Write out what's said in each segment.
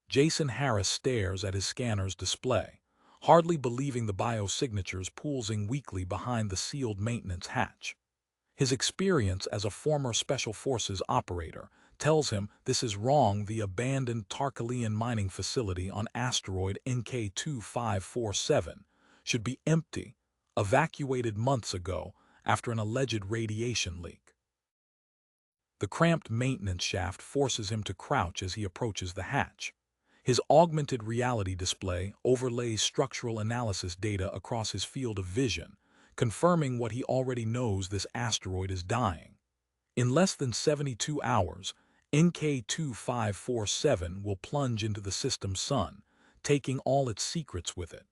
Jason Harris stares at his scanner's display, hardly believing the biosignatures pulsing weakly behind the sealed maintenance hatch. His experience as a former Special Forces operator tells him this is wrong. The abandoned Tarkalian mining facility on asteroid NK-2547 should be empty, evacuated months ago after an alleged radiation leak. The cramped maintenance shaft forces him to crouch as he approaches the hatch. His augmented reality display overlays structural analysis data across his field of vision, confirming what he already knows: this asteroid is dying. In less than 72 hours, NK-2547 will plunge into the system's sun, taking all its secrets with it.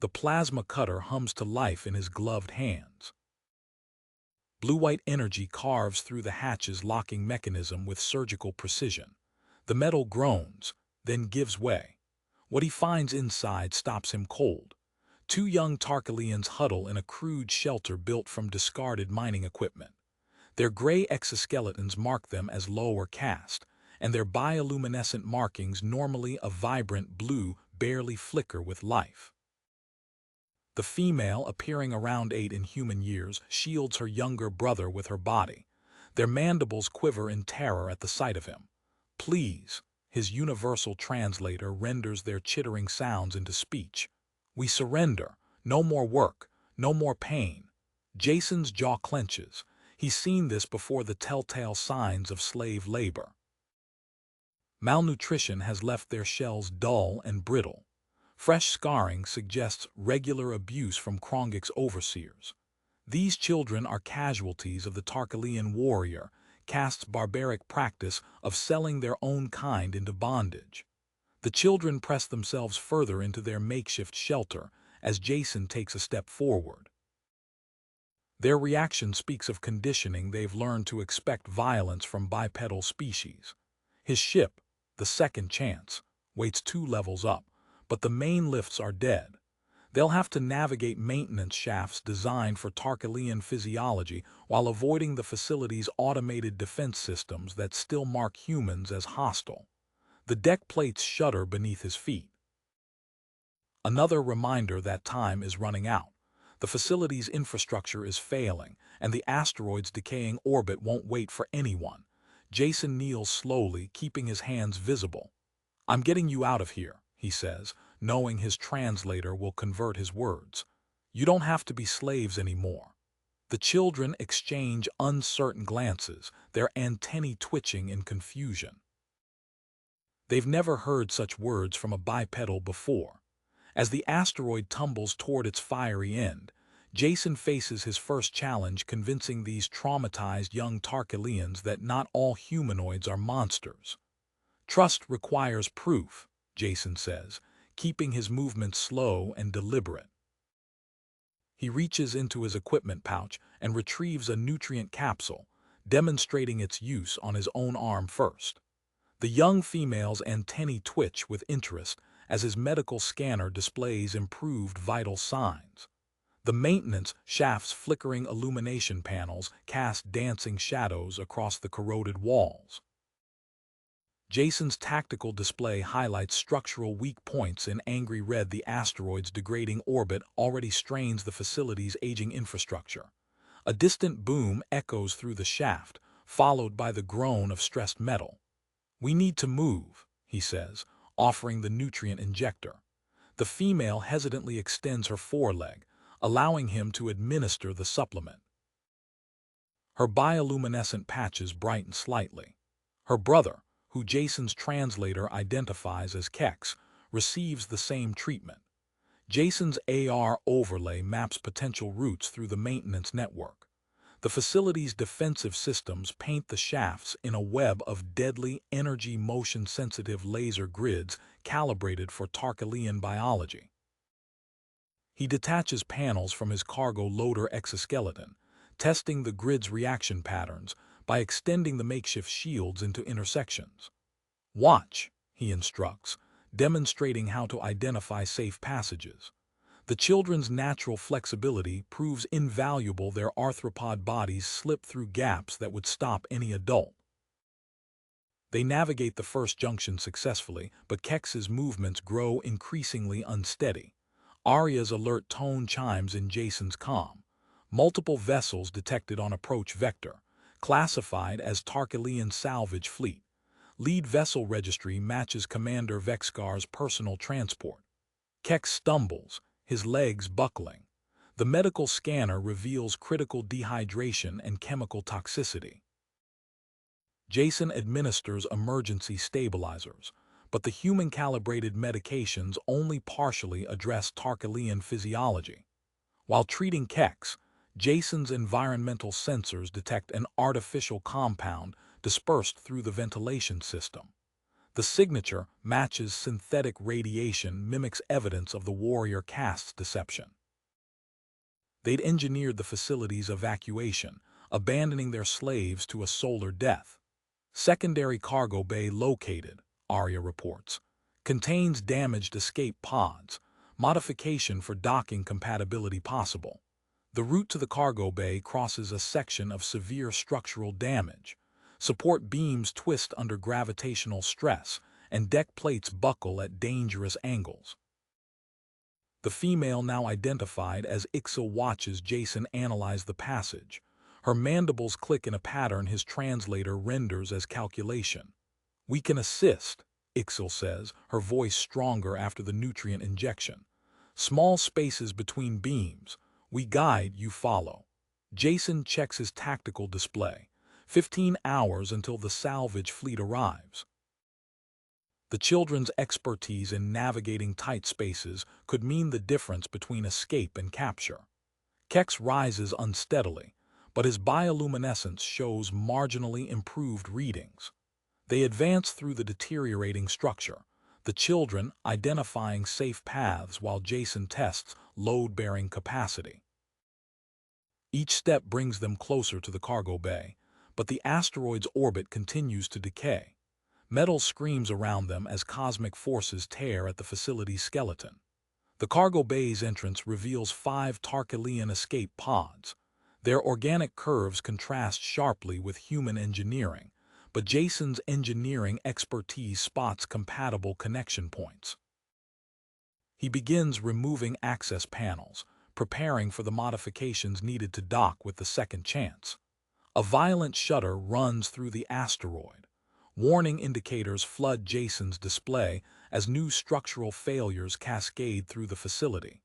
The plasma cutter hums to life in his gloved hands. Blue-white energy carves through the hatch's locking mechanism with surgical precision. The metal groans, then gives way. What he finds inside stops him cold. Two young Tarkalians huddle in a crude shelter built from discarded mining equipment. Their gray exoskeletons mark them as lower caste, and their bioluminescent markings, normally a vibrant blue, barely flicker with life. The female, appearing around 8 in human years, shields her younger brother with her body. Their mandibles quiver in terror at the sight of him. "Please," his universal translator renders their chittering sounds into speech. "We surrender. No more work. No more pain." Jason's jaw clenches. He's seen this before: the telltale signs of slave labor. Malnutrition has left their shells dull and brittle. Fresh scarring suggests regular abuse from Krongik's overseers. These children are casualties of the Tarkalian warrior caste's barbaric practice of selling their own kind into bondage. The children press themselves further into their makeshift shelter as Jason takes a step forward. Their reaction speaks of conditioning. They've learned to expect violence from bipedal species. His ship, the Second Chance, waits 2 levels up, but the main lifts are dead. They'll have to navigate maintenance shafts designed for Tarkalian physiology while avoiding the facility's automated defense systems that still mark humans as hostile. The deck plates shudder beneath his feet. Another reminder that time is running out. The facility's infrastructure is failing, and the asteroid's decaying orbit won't wait for anyone. Jason kneels slowly, keeping his hands visible. "I'm getting you out of here," he says, knowing his translator will convert his words. "You don't have to be slaves anymore." The children exchange uncertain glances, their antennae twitching in confusion. They've never heard such words from a bipedal before. As the asteroid tumbles toward its fiery end, Jason faces his first challenge, convincing these traumatized young Tarkalians that not all humanoids are monsters. "Trust requires proof," Jason says, keeping his movements slow and deliberate. He reaches into his equipment pouch and retrieves a nutrient capsule, demonstrating its use on his own arm first. The young female's antennae twitch with interest as his medical scanner displays improved vital signs. The maintenance shaft's flickering illumination panels cast dancing shadows across the corroded walls. Jason's tactical display highlights structural weak points in angry red. The asteroid's degrading orbit already strains the facility's aging infrastructure. A distant boom echoes through the shaft, followed by the groan of stressed metal. "We need to move," he says, offering the nutrient injector. The female hesitantly extends her foreleg, allowing him to administer the supplement. Her bioluminescent patches brighten slightly. Her brother, who Jason's translator identifies as Kex, receives the same treatment. Jason's AR overlay maps potential routes through the maintenance network. The facility's defensive systems paint the shafts in a web of deadly, energy motion-sensitive laser grids calibrated for Tarkalian biology. He detaches panels from his cargo loader exoskeleton, testing the grid's reaction patterns by extending the makeshift shields into intersections. "Watch," he instructs, demonstrating how to identify safe passages. The children's natural flexibility proves invaluable. Their arthropod bodies slip through gaps that would stop any adult. They navigate the first junction successfully, but Kex's movements grow increasingly unsteady. Arya's alert tone chimes in Jason's calm. Multiple vessels detected on approach vector, classified as Tarkalian salvage fleet. Lead vessel registry matches Commander Vexgar's personal transport. Kex stumbles, his legs buckling. The medical scanner reveals critical dehydration and chemical toxicity. Jason administers emergency stabilizers, but the human-calibrated medications only partially address Tarkalian physiology. While treating Kex, Jason's environmental sensors detect an artificial compound dispersed through the ventilation system. The signature matches synthetic radiation, mimics evidence of the warrior caste's deception. They'd engineered the facility's evacuation, abandoning their slaves to a solar death. Secondary cargo bay located, Arya reports. Contains damaged escape pods. Modification for docking compatibility possible. The route to the cargo bay crosses a section of severe structural damage. Support beams twist under gravitational stress, and deck plates buckle at dangerous angles. The female, now identified as Ixil, watches Jason analyze the passage. Her mandibles click in a pattern his translator renders as calculation. "We can assist," Ixil says, her voice stronger after the nutrient injection. "Small spaces between beams. We guide, you follow." Jason checks his tactical display. 15 hours until the salvage fleet arrives. The children's expertise in navigating tight spaces could mean the difference between escape and capture. Kex rises unsteadily, but his bioluminescence shows marginally improved readings. They advance through the deteriorating structure, the children identifying safe paths while Jason tests load-bearing capacity. Each step brings them closer to the cargo bay, but the asteroid's orbit continues to decay. Metal screams around them as cosmic forces tear at the facility's skeleton. The cargo bay's entrance reveals 5 Tarkalian escape pods. Their organic curves contrast sharply with human engineering, but Jason's engineering expertise spots compatible connection points. He begins removing access panels, preparing for the modifications needed to dock with the second chance. A violent shudder runs through the asteroid. Warning indicators flood Jason's display as new structural failures cascade through the facility.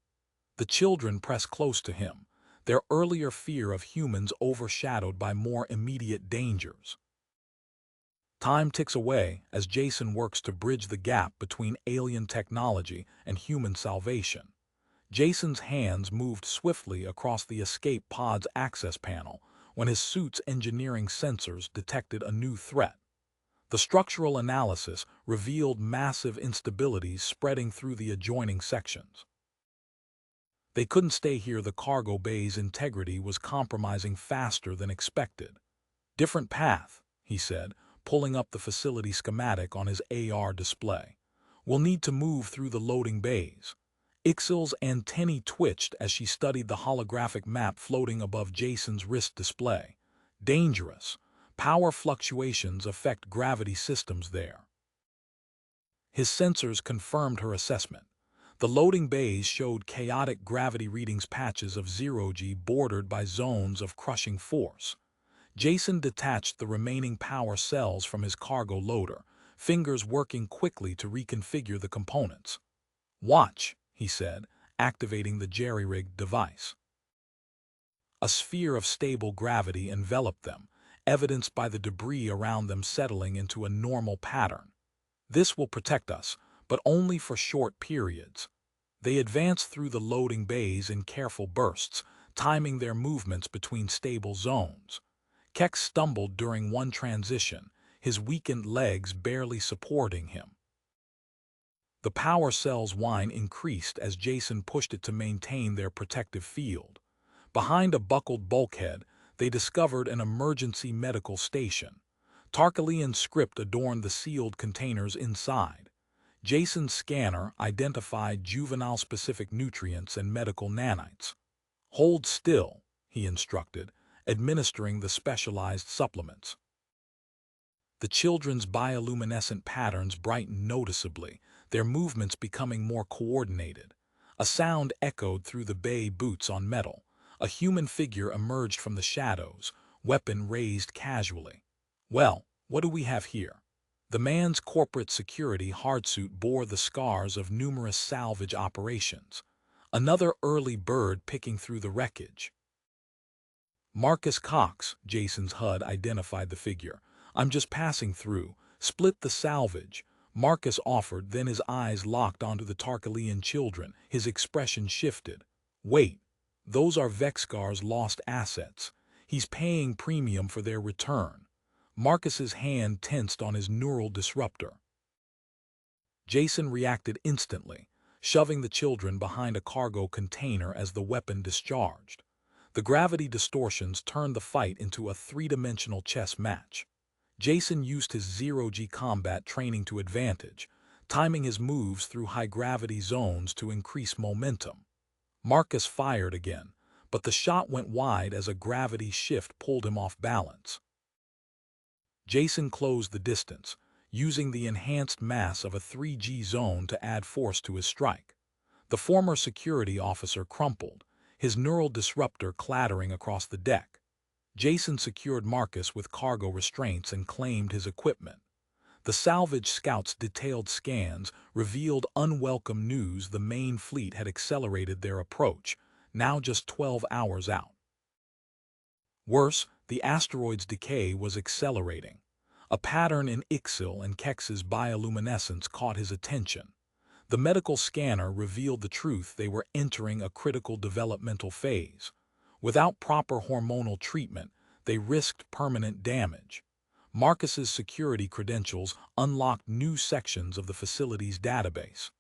The children press close to him, their earlier fear of humans overshadowed by more immediate dangers. Time ticks away as Jason works to bridge the gap between alien technology and human salvation. Jason's hands moved swiftly across the escape pod's access panel when his suit's engineering sensors detected a new threat. The structural analysis revealed massive instabilities spreading through the adjoining sections. They couldn't stay here. The cargo bay's integrity was compromising faster than expected. "Different path," he said, pulling up the facility schematic on his AR display. "We'll need to move through the loading bays." Ixil's antennae twitched as she studied the holographic map floating above Jason's wrist display. "Dangerous. Power fluctuations affect gravity systems there." His sensors confirmed her assessment. The loading bays showed chaotic gravity readings, patches of 0G bordered by zones of crushing force. Jason detached the remaining power cells from his cargo loader, fingers working quickly to reconfigure the components. "Watch," he said, activating the jerry-rigged device. A sphere of stable gravity enveloped them, evidenced by the debris around them settling into a normal pattern. "This will protect us, but only for short periods." They advanced through the loading bays in careful bursts, timing their movements between stable zones. Kex stumbled during one transition, his weakened legs barely supporting him. The power cell's whine increased as Jason pushed it to maintain their protective field. Behind a buckled bulkhead, they discovered an emergency medical station. Tarkalian script adorned the sealed containers inside. Jason's scanner identified juvenile-specific nutrients and medical nanites. "Hold still," he instructed, administering the specialized supplements. The children's bioluminescent patterns brightened noticeably, their movements becoming more coordinated. A sound echoed through the bay boots on metal. A human figure emerged from the shadows, weapon raised casually. Well, what do we have here? The man's corporate security hardsuit bore the scars of numerous salvage operations. Another early bird picking through the wreckage. Marcus Cox, Jason's HUD identified the figure. I'm just passing through. Split the salvage. Marcus offered, then his eyes locked onto the Tarkalian children. His expression shifted. Wait, those are Vexcar's lost assets. He's paying premium for their return. Marcus's hand tensed on his neural disruptor. Jason reacted instantly, shoving the children behind a cargo container as the weapon discharged. The gravity distortions turned the fight into a three-dimensional chess match. Jason used his zero-G combat training to advantage, timing his moves through high-gravity zones to increase momentum. Marcus fired again, but the shot went wide as a gravity shift pulled him off balance. Jason closed the distance, using the enhanced mass of a 3G zone to add force to his strike. The former security officer crumpled, his neural disruptor clattering across the deck. Jason secured Marcus with cargo restraints and claimed his equipment. The salvage scout's detailed scans revealed unwelcome news. The main fleet had accelerated their approach, now just 12 hours out. Worse, the asteroid's decay was accelerating. A pattern in Ixil and Kex's bioluminescence caught his attention. The medical scanner revealed the truth: they were entering a critical developmental phase. Without proper hormonal treatment, they risked permanent damage. Marcus's security credentials unlocked new sections of the facility's database.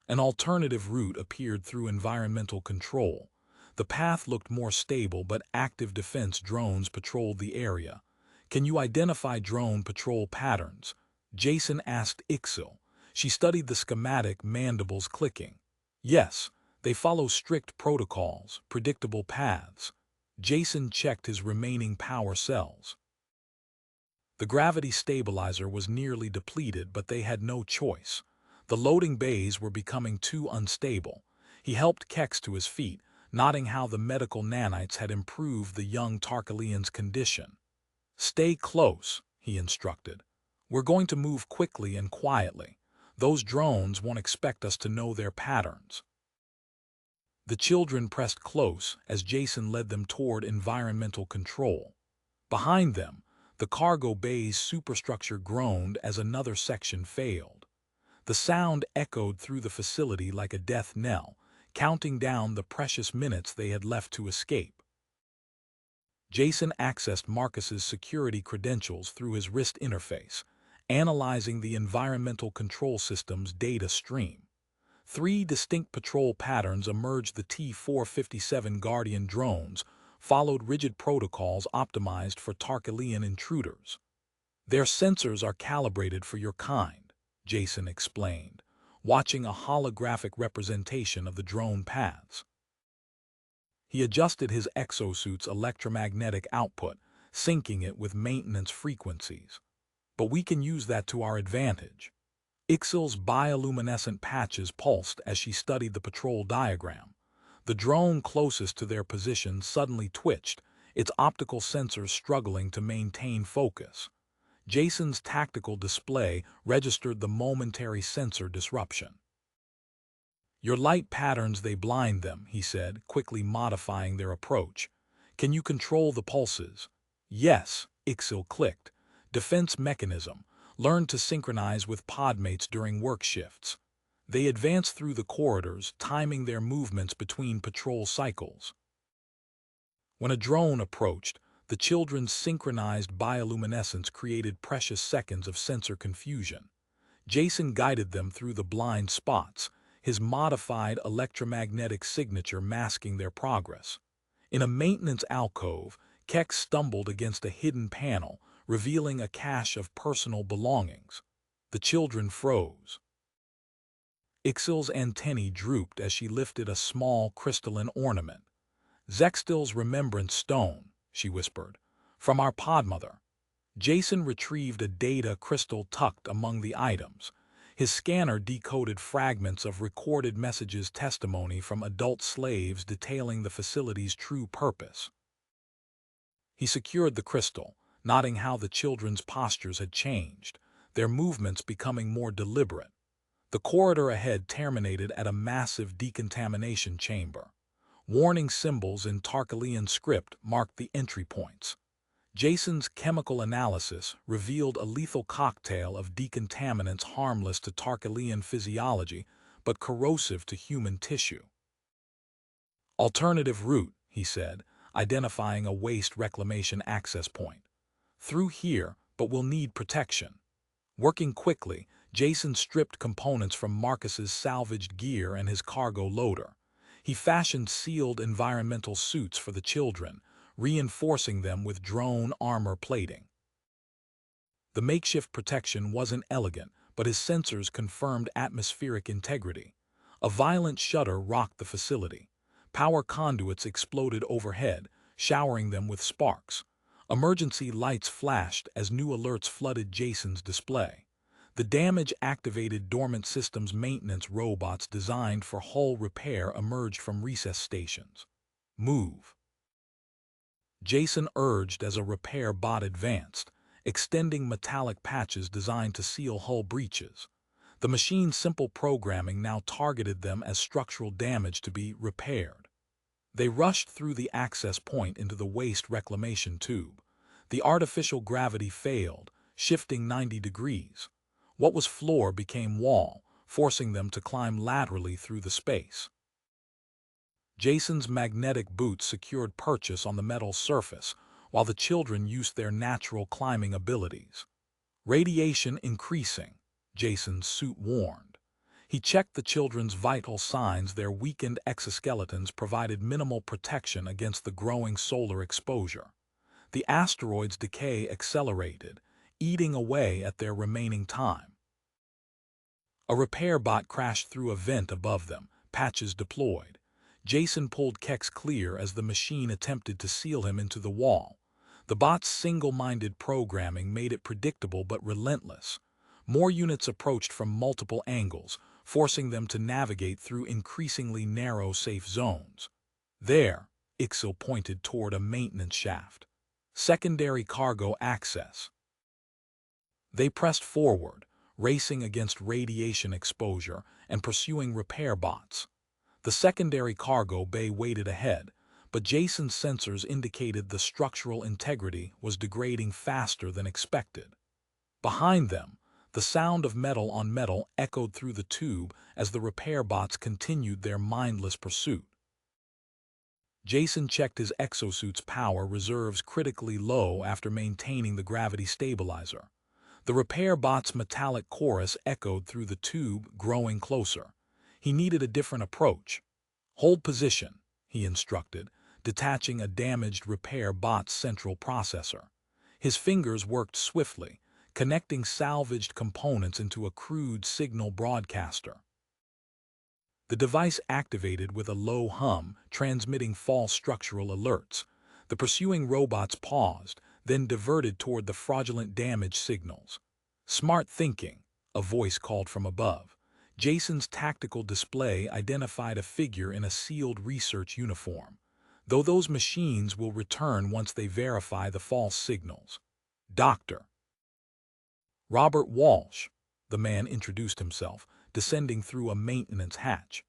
An alternative route appeared through environmental control. The path looked more stable, but active defense drones patrolled the area. Can you identify drone patrol patterns? Jason asked Ixil. She studied the schematic, mandibles clicking. Yes, they follow strict protocols, predictable paths. Jason checked his remaining power cells. The gravity stabilizer was nearly depleted, but they had no choice. The loading bays were becoming too unstable. He helped Kex to his feet, noting how the medical nanites had improved the young Tarkalian's condition. Stay close, he instructed. We're going to move quickly and quietly. Those drones won't expect us to know their patterns. The children pressed close as Jason led them toward environmental control. Behind them, the cargo bay's superstructure groaned as another section failed. The sound echoed through the facility like a death knell, counting down the precious minutes they had left to escape. Jason accessed Marcus's security credentials through his wrist interface, analyzing the environmental control system's data stream. 3 distinct patrol patterns emerged. The T-457 Guardian drones followed rigid protocols optimized for Tarkalian intruders. Their sensors are calibrated for your kind, Jason explained, watching a holographic representation of the drone paths. He adjusted his exosuit's electromagnetic output, syncing it with maintenance frequencies. But we can use that to our advantage. Ixil's bioluminescent patches pulsed as she studied the patrol diagram. The drone closest to their position suddenly twitched, its optical sensors struggling to maintain focus. Jason's tactical display registered the momentary sensor disruption. Your light patterns, they blind them, he said, quickly modifying their approach. Can you control the pulses? Yes, Ixil clicked. Defense mechanism. Learn to synchronize with podmates during work shifts. They advanced through the corridors, timing their movements between patrol cycles. When a drone approached, the children's synchronized bioluminescence created precious seconds of sensor confusion. Jason guided them through the blind spots, his modified electromagnetic signature masking their progress. In a maintenance alcove, Kex stumbled against a hidden panel, revealing a cache of personal belongings. The children froze. Ixil's antennae drooped as she lifted a small crystalline ornament. Zextil's remembrance stone, she whispered, from our podmother. Jason retrieved a data crystal tucked among the items. His scanner decoded fragments of recorded messages testimony from adult slaves detailing the facility's true purpose. He secured the crystal, noting how the children's postures had changed, their movements becoming more deliberate. The corridor ahead terminated at a massive decontamination chamber. Warning symbols in Tarkalian script marked the entry points. Jason's chemical analysis revealed a lethal cocktail of decontaminants harmless to Tarkalian physiology but corrosive to human tissue. Alternative route, he said, identifying a waste reclamation access point. Through here, but we'll need protection. Working quickly, Jason stripped components from Marcus's salvaged gear and his cargo loader. He fashioned sealed environmental suits for the children, reinforcing them with drone armor plating. The makeshift protection wasn't elegant, but his sensors confirmed atmospheric integrity. A violent shudder rocked the facility. Power conduits exploded overhead, showering them with sparks. Emergency lights flashed as new alerts flooded Jason's display. The damage activated dormant systems maintenance robots designed for hull repair emerged from recess stations. Move. Jason urged as a repair bot advanced, extending metallic patches designed to seal hull breaches. The machine's simple programming now targeted them as structural damage to be repaired. They rushed through the access point into the waste reclamation tube. The artificial gravity failed, shifting 90 degrees. What was floor became wall, forcing them to climb laterally through the space. Jason's magnetic boots secured purchase on the metal surface, while the children used their natural climbing abilities. Radiation increasing, Jason's suit warned. He checked the children's vital signs. Their weakened exoskeletons provided minimal protection against the growing solar exposure. The asteroid's decay accelerated, eating away at their remaining time. A repair bot crashed through a vent above them, patches deployed. Jason pulled Kex clear as the machine attempted to seal him into the wall. The bot's single-minded programming made it predictable but relentless. More units approached from multiple angles, forcing them to navigate through increasingly narrow safe zones. There, Ixil pointed toward a maintenance shaft. Secondary cargo access. They pressed forward, racing against radiation exposure and pursuing repair bots. The secondary cargo bay waited ahead, but Jason's sensors indicated the structural integrity was degrading faster than expected. Behind them, the sound of metal on metal echoed through the tube as the repair bots continued their mindless pursuit. Jason checked his exosuit's power reserves critically low after maintaining the gravity stabilizer. The repair bot's metallic chorus echoed through the tube, growing closer. He needed a different approach. Hold position, he instructed, detaching a damaged repair bot's central processor. His fingers worked swiftly, connecting salvaged components into a crude signal broadcaster. The device activated with a low hum, transmitting false structural alerts. The pursuing robots paused, then diverted toward the fraudulent damage signals. Smart thinking, a voice called from above. Jason's tactical display identified a figure in a sealed research uniform, though those machines will return once they verify the false signals. Dr. Robert Walsh, the man introduced himself, descending through a maintenance hatch.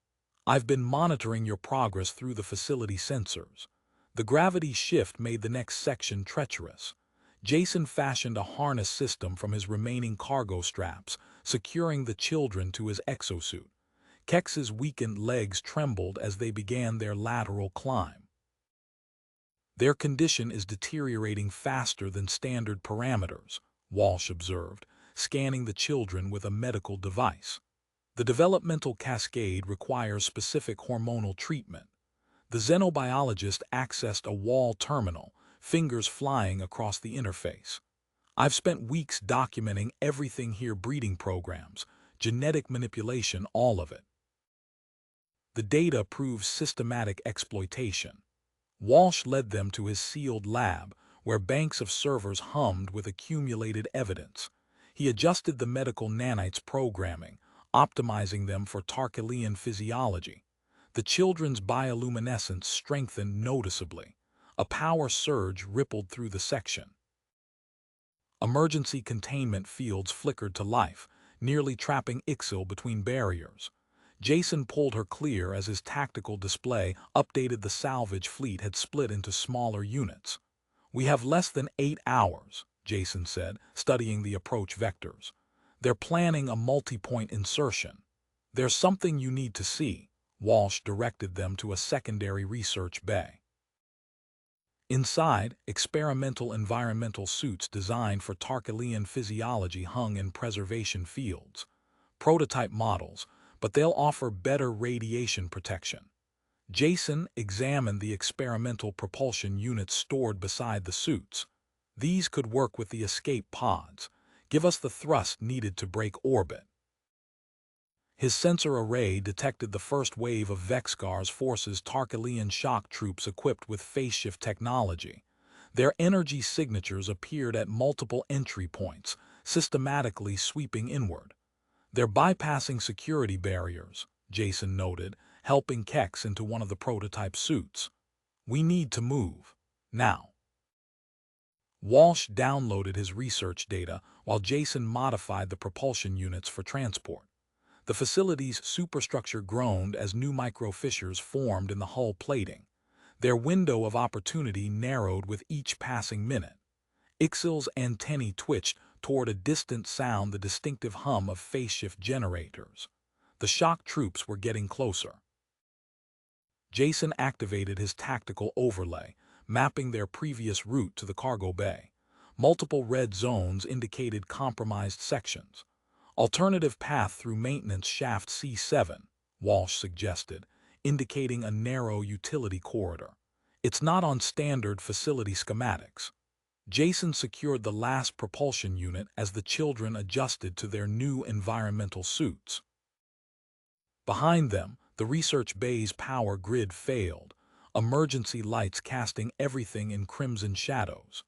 I've been monitoring your progress through the facility sensors. The gravity shift made the next section treacherous. Jason fashioned a harness system from his remaining cargo straps, securing the children to his exosuit. Kex's weakened legs trembled as they began their lateral climb. Their condition is deteriorating faster than standard parameters, Walsh observed, scanning the children with a medical device. The developmental cascade requires specific hormonal treatment. The xenobiologist accessed a wall terminal, fingers flying across the interface. I've spent weeks documenting everything here: breeding programs, genetic manipulation, all of it. The data proves systematic exploitation. Walsh led them to his sealed lab, where banks of servers hummed with accumulated evidence. He adjusted the medical nanites programming, optimizing them for Tarkalian physiology. The children's bioluminescence strengthened noticeably. A power surge rippled through the section. Emergency containment fields flickered to life, nearly trapping Ixil between barriers. Jason pulled her clear as his tactical display updated. The salvage fleet had split into smaller units. "We have less than 8 hours," Jason said, studying the approach vectors. "They're planning a multi-point insertion." "There's something you need to see." Walsh directed them to a secondary research bay. Inside, experimental environmental suits designed for Tarkalian physiology hung in preservation fields. Prototype models, but they'll offer better radiation protection. Jason examined the experimental propulsion units stored beside the suits. "These could work with the escape pods, give us the thrust needed to break orbit." His sensor array detected the first wave of Vexgar's forces, Tarkalian shock troops equipped with phase-shift technology. Their energy signatures appeared at multiple entry points, systematically sweeping inward. "They're bypassing security barriers," Jason noted, helping Kex into one of the prototype suits. "We need to move. Now." Walsh downloaded his research data while Jason modified the propulsion units for transport. The facility's superstructure groaned as new micro-fissures formed in the hull plating. Their window of opportunity narrowed with each passing minute. Ixil's antennae twitched toward a distant sound, the distinctive hum of phase-shift generators. The shock troops were getting closer. Jason activated his tactical overlay, mapping their previous route to the cargo bay. Multiple red zones indicated compromised sections. "Alternative path through maintenance shaft C7, Walsh suggested, indicating a narrow utility corridor. "It's not on standard facility schematics." Jason secured the last propulsion unit as the children adjusted to their new environmental suits. Behind them, the research bay's power grid failed, emergency lights casting everything in crimson shadows.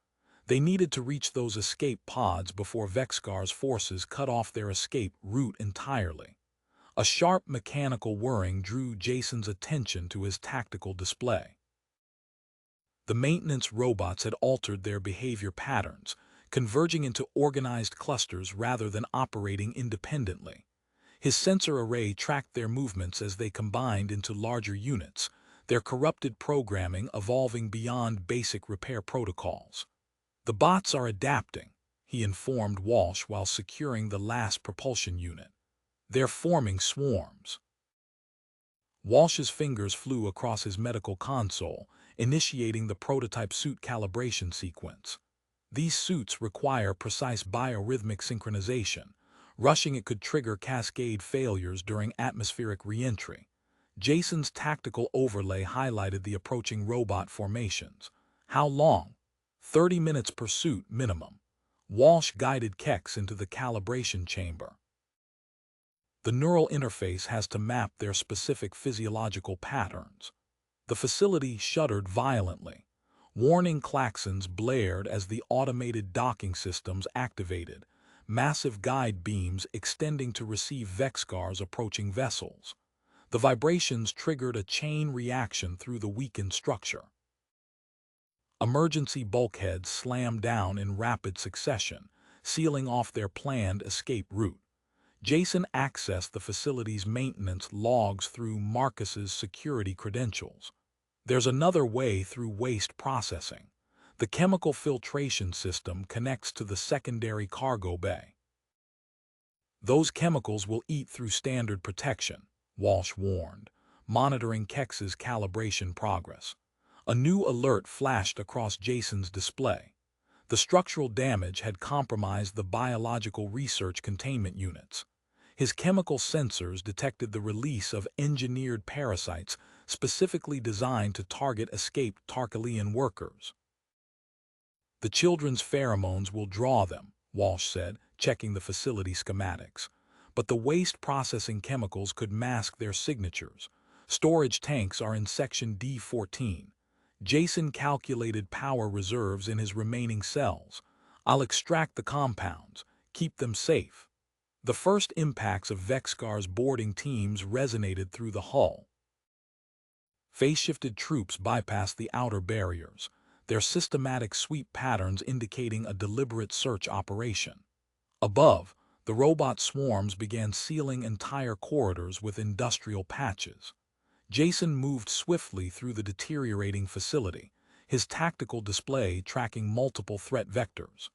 They needed to reach those escape pods before Vexgar's forces cut off their escape route entirely. A sharp mechanical whirring drew Jason's attention to his tactical display. The maintenance robots had altered their behavior patterns, converging into organized clusters rather than operating independently. His sensor array tracked their movements as they combined into larger units, their corrupted programming evolving beyond basic repair protocols. "The bots are adapting," he informed Walsh while securing the last propulsion unit. "They're forming swarms." Walsh's fingers flew across his medical console, initiating the prototype suit calibration sequence. These suits require precise biorhythmic synchronization. Rushing it could trigger cascade failures during atmospheric re-entry. Jason's tactical overlay highlighted the approaching robot formations. "How long?" 30 minutes per suit minimum. Walsh guided Kex into the calibration chamber. The neural interface has to map their specific physiological patterns. The facility shuddered violently. Warning klaxons blared as the automated docking systems activated, massive guide beams extending to receive Vexgar's approaching vessels. The vibrations triggered a chain reaction through the weakened structure. Emergency bulkheads slammed down in rapid succession, sealing off their planned escape route. Jason accessed the facility's maintenance logs through Marcus's security credentials. "There's another way through waste processing. The chemical filtration system connects to the secondary cargo bay." "Those chemicals will eat through standard protection," Walsh warned, monitoring Kex's calibration progress. A new alert flashed across Jason's display. The structural damage had compromised the biological research containment units. His chemical sensors detected the release of engineered parasites specifically designed to target escaped Tarkalian workers. "The children's pheromones will draw them," Walsh said, checking the facility schematics. "But the waste processing chemicals could mask their signatures. Storage tanks are in section D14. Jason calculated power reserves in his remaining cells. I'll extract the compounds, keep them safe. The first impacts of Vexcar's boarding teams resonated through the hull. Phase-shifted troops bypassed the outer barriers, their systematic sweep patterns indicating a deliberate search operation. Above, the robot swarms began sealing entire corridors with industrial patches. Jason moved swiftly through the deteriorating facility, his tactical display tracking multiple threat vectors.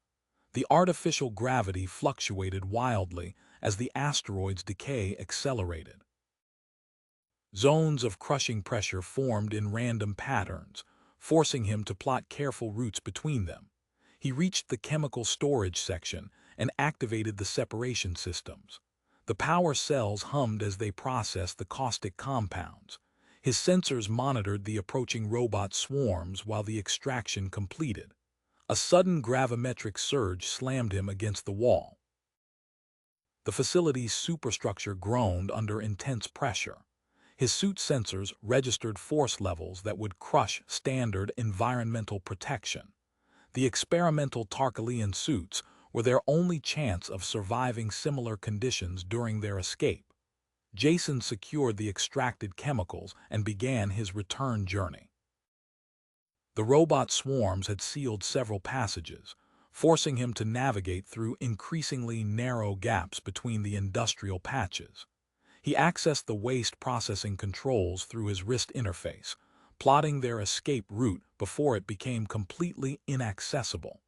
The artificial gravity fluctuated wildly as the asteroid's decay accelerated. Zones of crushing pressure formed in random patterns, forcing him to plot careful routes between them. He reached the chemical storage section and activated the separation systems. The power cells hummed as they processed the caustic compounds. His sensors monitored the approaching robot swarms while the extraction completed. A sudden gravimetric surge slammed him against the wall. The facility's superstructure groaned under intense pressure. His suit sensors registered force levels that would crush standard environmental protection. The experimental Tarkalian suits were their only chance of surviving similar conditions during their escape. Jason secured the extracted chemicals and began his return journey. The robot swarms had sealed several passages, forcing him to navigate through increasingly narrow gaps between the industrial patches. He accessed the waste processing controls through his wrist interface, plotting their escape route before it became completely inaccessible.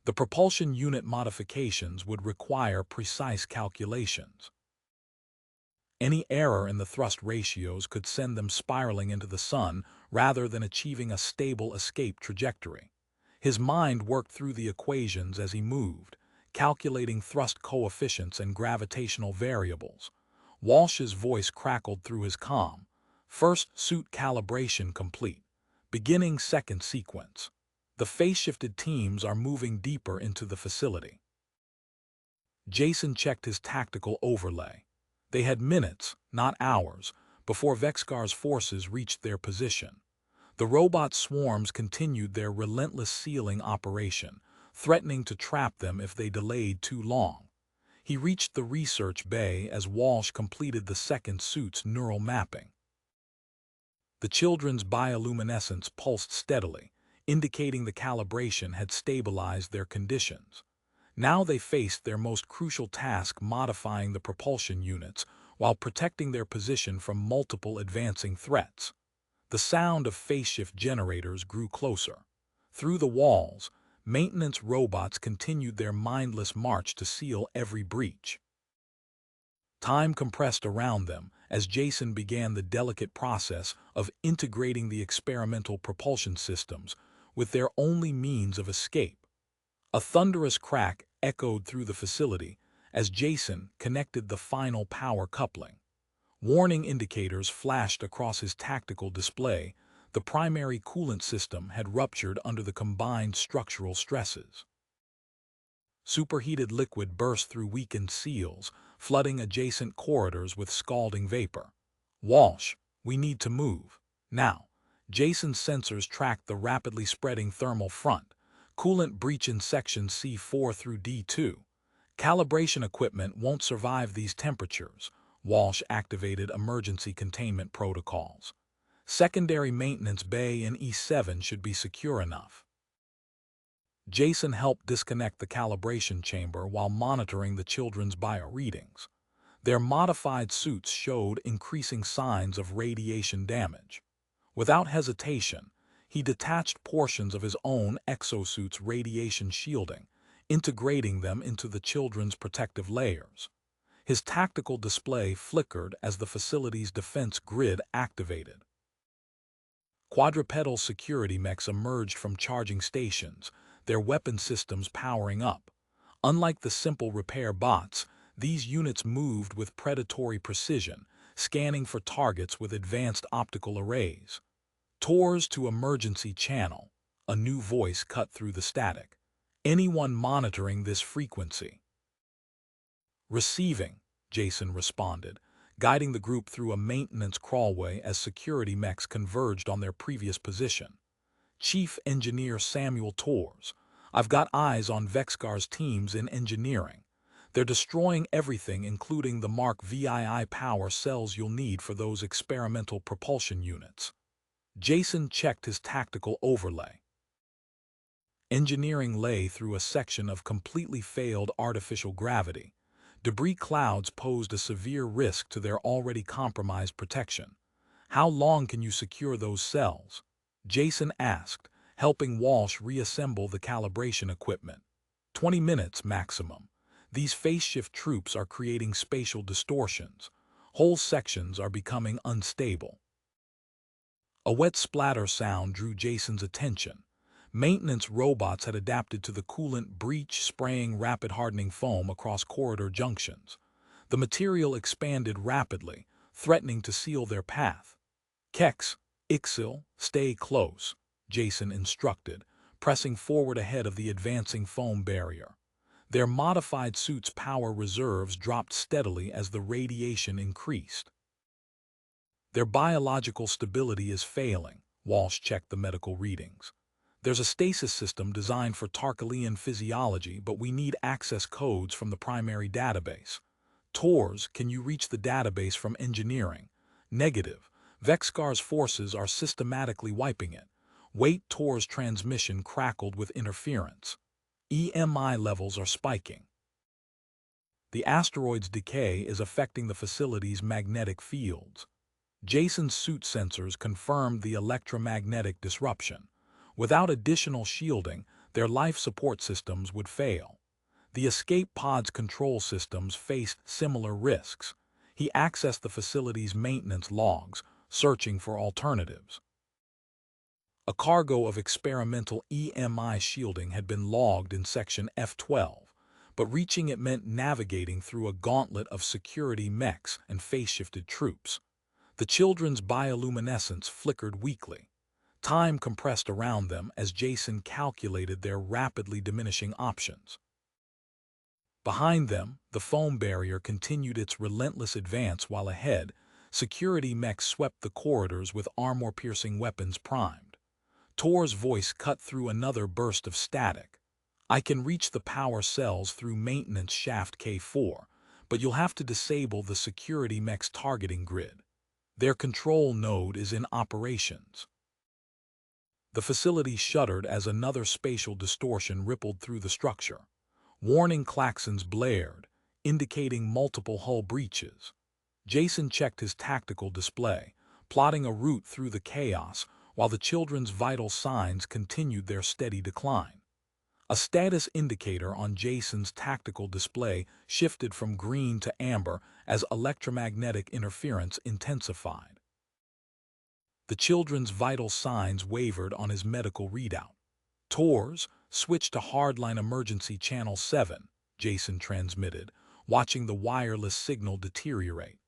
The propulsion unit modifications would require precise calculations. Any error in the thrust ratios could send them spiraling into the sun rather than achieving a stable escape trajectory. His mind worked through the equations as he moved, calculating thrust coefficients and gravitational variables. Walsh's voice crackled through his comm. First suit calibration complete. Beginning second sequence. The phase-shifted teams are moving deeper into the facility. Jason checked his tactical overlay. They had minutes, not hours, before Vexcar's forces reached their position. The robot swarms continued their relentless sealing operation, threatening to trap them if they delayed too long. He reached the research bay as Walsh completed the second suit's neural mapping. The children's bioluminescence pulsed steadily, indicating the calibration had stabilized their conditions. Now they faced their most crucial task, modifying the propulsion units while protecting their position from multiple advancing threats. The sound of phase-shift generators grew closer. Through the walls, maintenance robots continued their mindless march to seal every breach. Time compressed around them as Jason began the delicate process of integrating the experimental propulsion systems with their only means of escape. A thunderous crack echoed through the facility as Jason connected the final power coupling. Warning indicators flashed across his tactical display. The primary coolant system had ruptured under the combined structural stresses. Superheated liquid burst through weakened seals, flooding adjacent corridors with scalding vapor. Walsh, we need to move. Now. Jason's sensors tracked the rapidly spreading thermal front. Coolant breach in sections C4 through D2. Calibration equipment won't survive these temperatures. Walsh activated emergency containment protocols. Secondary maintenance bay in E7 should be secure enough. Jason helped disconnect the calibration chamber while monitoring the children's bio-readings. Their modified suits showed increasing signs of radiation damage. Without hesitation, he detached portions of his own exosuit's radiation shielding, integrating them into the children's protective layers. His tactical display flickered as the facility's defense grid activated. Quadrupedal security mechs emerged from charging stations, their weapon systems powering up. Unlike the simple repair bots, these units moved with predatory precision, scanning for targets with advanced optical arrays. Tours to emergency channel. A new voice cut through the static. Anyone monitoring this frequency? Receiving, Jason responded, guiding the group through a maintenance crawlway as security mechs converged on their previous position. Chief Engineer Samuel Torres. "I've got eyes on Vexgar's teams in engineering. They're destroying everything, including the Mark VII power cells you'll need for those experimental propulsion units." Jason checked his tactical overlay. Engineering lay through a section of completely failed artificial gravity. Debris clouds posed a severe risk to their already compromised protection. "How long can you secure those cells?" Jason asked, helping Walsh reassemble the calibration equipment. 20 minutes maximum. These phase-shift troops are creating spatial distortions. Whole sections are becoming unstable. A wet splatter sound drew Jason's attention. Maintenance robots had adapted to the coolant breach, spraying rapid hardening foam across corridor junctions. The material expanded rapidly, threatening to seal their path. "Kex, Ixil, stay close," Jason instructed, pressing forward ahead of the advancing foam barrier. Their modified suit's power reserves dropped steadily as the radiation increased. "Their biological stability is failing," Walsh checked the medical readings. "There's a stasis system designed for Tarkalian physiology, but we need access codes from the primary database." "Tors, can you reach the database from engineering?" "Negative. Vexgar's forces are systematically wiping it." "Wait." Tor's transmission crackled with interference. "EMI levels are spiking. The asteroid's decay is affecting the facility's magnetic fields." Jason's suit sensors confirmed the electromagnetic disruption. Without additional shielding, their life support systems would fail. The escape pod's control systems faced similar risks. He accessed the facility's maintenance logs, searching for alternatives. A cargo of experimental EMI shielding had been logged in Section F-12, but reaching it meant navigating through a gauntlet of security mechs and phase-shifted troops. The children's bioluminescence flickered weakly. Time compressed around them as Jason calculated their rapidly diminishing options. Behind them, the foam barrier continued its relentless advance, while ahead, security mechs swept the corridors with armor-piercing weapons primed. Tor's voice cut through another burst of static. "I can reach the power cells through maintenance shaft K4, but you'll have to disable the security mech's targeting grid. Their control node is in operations." The facility shuddered as another spatial distortion rippled through the structure. Warning klaxons blared, indicating multiple hull breaches. Jason checked his tactical display, plotting a route through the chaos while the children's vital signs continued their steady decline. A status indicator on Jason's tactical display shifted from green to amber as electromagnetic interference intensified. The children's vital signs wavered on his medical readout. "Tors, switch to Hardline Emergency Channel 7, Jason transmitted, watching the wireless signal deteriorate.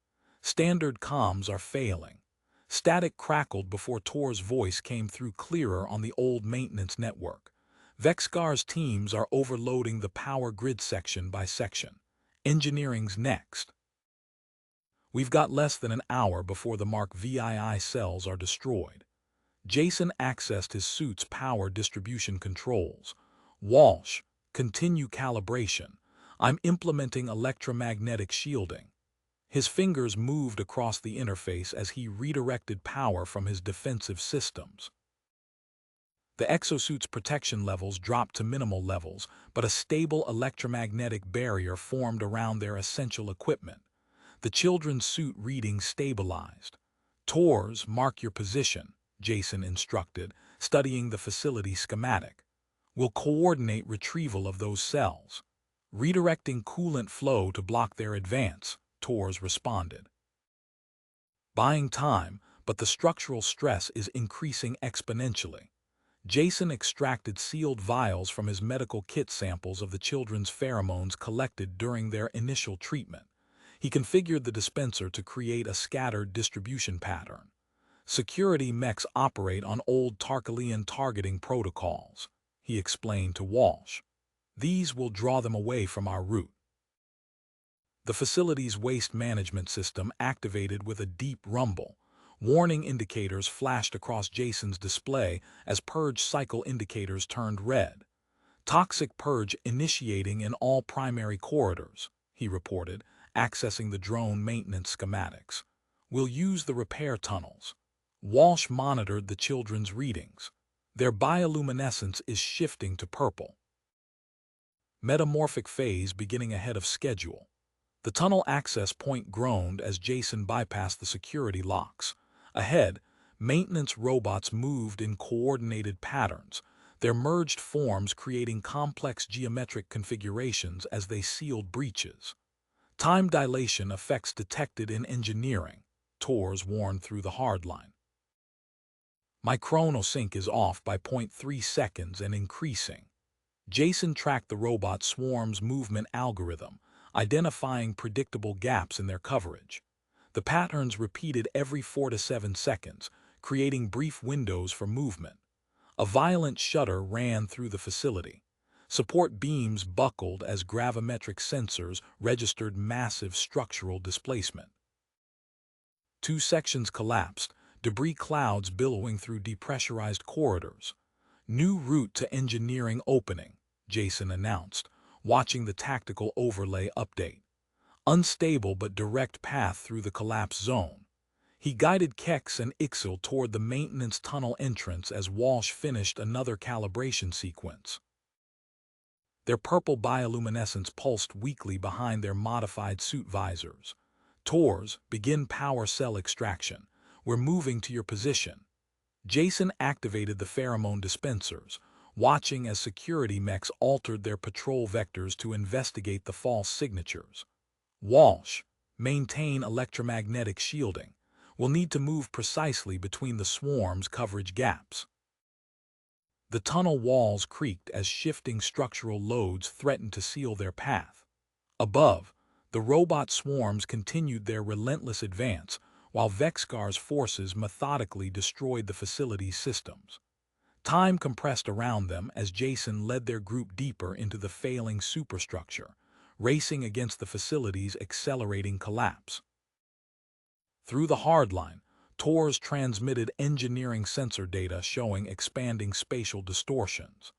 "Standard comms are failing." Static crackled before Tor's voice came through clearer on the old maintenance network. "Vexgar's teams are overloading the power grid section by section. Engineering's next." "We've got less than an hour before the Mark VII cells are destroyed." Jason accessed his suit's power distribution controls. "Walsh, continue calibration. I'm implementing electromagnetic shielding." His fingers moved across the interface as he redirected power from his defensive systems. The exosuit's protection levels dropped to minimal levels, but a stable electromagnetic barrier formed around their essential equipment. The children's suit readings stabilized. "Tors, mark your position," Jason instructed, studying the facility schematic. "We'll coordinate retrieval of those cells." "Redirecting coolant flow to block their advance," Tors responded. "Buying time, but the structural stress is increasing exponentially." Jason extracted sealed vials from his medical kit samples of the children's pheromones collected during their initial treatment. He configured the dispenser to create a scattered distribution pattern. "Security mechs operate on old Tarkalian targeting protocols," he explained to Walsh. "These will draw them away from our route." The facility's waste management system activated with a deep rumble. Warning indicators flashed across Jason's display as purge cycle indicators turned red. Toxic purge initiating in all primary corridors, he reported, accessing the drone maintenance schematics. We'll use the repair tunnels. Walsh monitored the children's readings. Their bioluminescence is shifting to purple. Metamorphic phase beginning ahead of schedule. The tunnel access point groaned as Jason bypassed the security locks. Ahead, maintenance robots moved in coordinated patterns, their merged forms creating complex geometric configurations as they sealed breaches. Time dilation effects detected in engineering, Tors warned through the hardline. My chronosync is off by 0.3 seconds and increasing. Jason tracked the robot swarm's movement algorithm, identifying predictable gaps in their coverage. The patterns repeated every 4 to 7 seconds, creating brief windows for movement. A violent shudder ran through the facility. Support beams buckled as gravimetric sensors registered massive structural displacement. Two sections collapsed, debris clouds billowing through depressurized corridors. New route to engineering opening, Jason announced, watching the tactical overlay update. Unstable but direct path through the collapse zone. He guided Kex and Ixil toward the maintenance tunnel entrance as Walsh finished another calibration sequence. Their purple bioluminescence pulsed weakly behind their modified suit visors. Tors, begin power cell extraction. We're moving to your position. Jason activated the pheromone dispensers, watching as security mechs altered their patrol vectors to investigate the false signatures. Walsh, maintain electromagnetic shielding. We'll need to move precisely between the swarm's coverage gaps. The tunnel walls creaked as shifting structural loads threatened to seal their path. Above, the robot swarms continued their relentless advance, while Vexgar's forces methodically destroyed the facility's systems. Time compressed around them as Jason led their group deeper into the failing superstructure, racing against the facility's accelerating collapse. Through the hardline, Tors transmitted engineering sensor data showing expanding spatial distortions.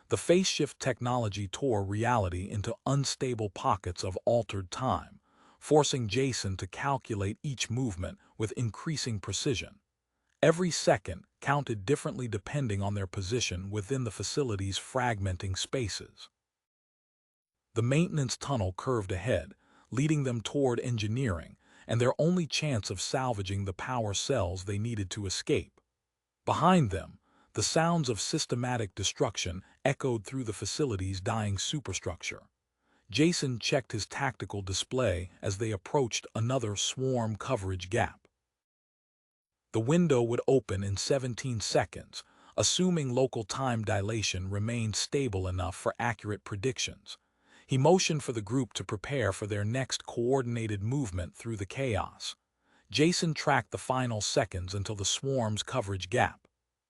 The phase-shift technology tore reality into unstable pockets of altered time, forcing Jason to calculate each movement with increasing precision. Every second counted differently depending on their position within the facility's fragmenting spaces. The maintenance tunnel curved ahead, leading them toward engineering, and their only chance of salvaging the power cells they needed to escape. Behind them, the sounds of systematic destruction echoed through the facility's dying superstructure. Jason checked his tactical display as they approached another swarm coverage gap. The window would open in 17 seconds, assuming local time dilation remained stable enough for accurate predictions. He motioned for the group to prepare for their next coordinated movement through the chaos. Jason tracked the final seconds until the swarm's coverage gap.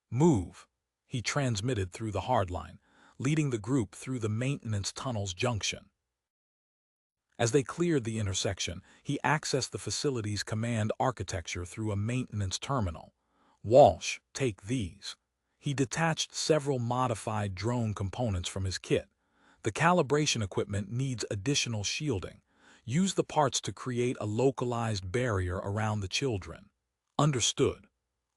Move, he transmitted through the hardline, leading the group through the maintenance tunnel's junction. As they cleared the intersection, he accessed the facility's command architecture through a maintenance terminal. Walsh, take these. He detached several modified drone components from his kit. The calibration equipment needs additional shielding. Use the parts to create a localized barrier around the children. Understood.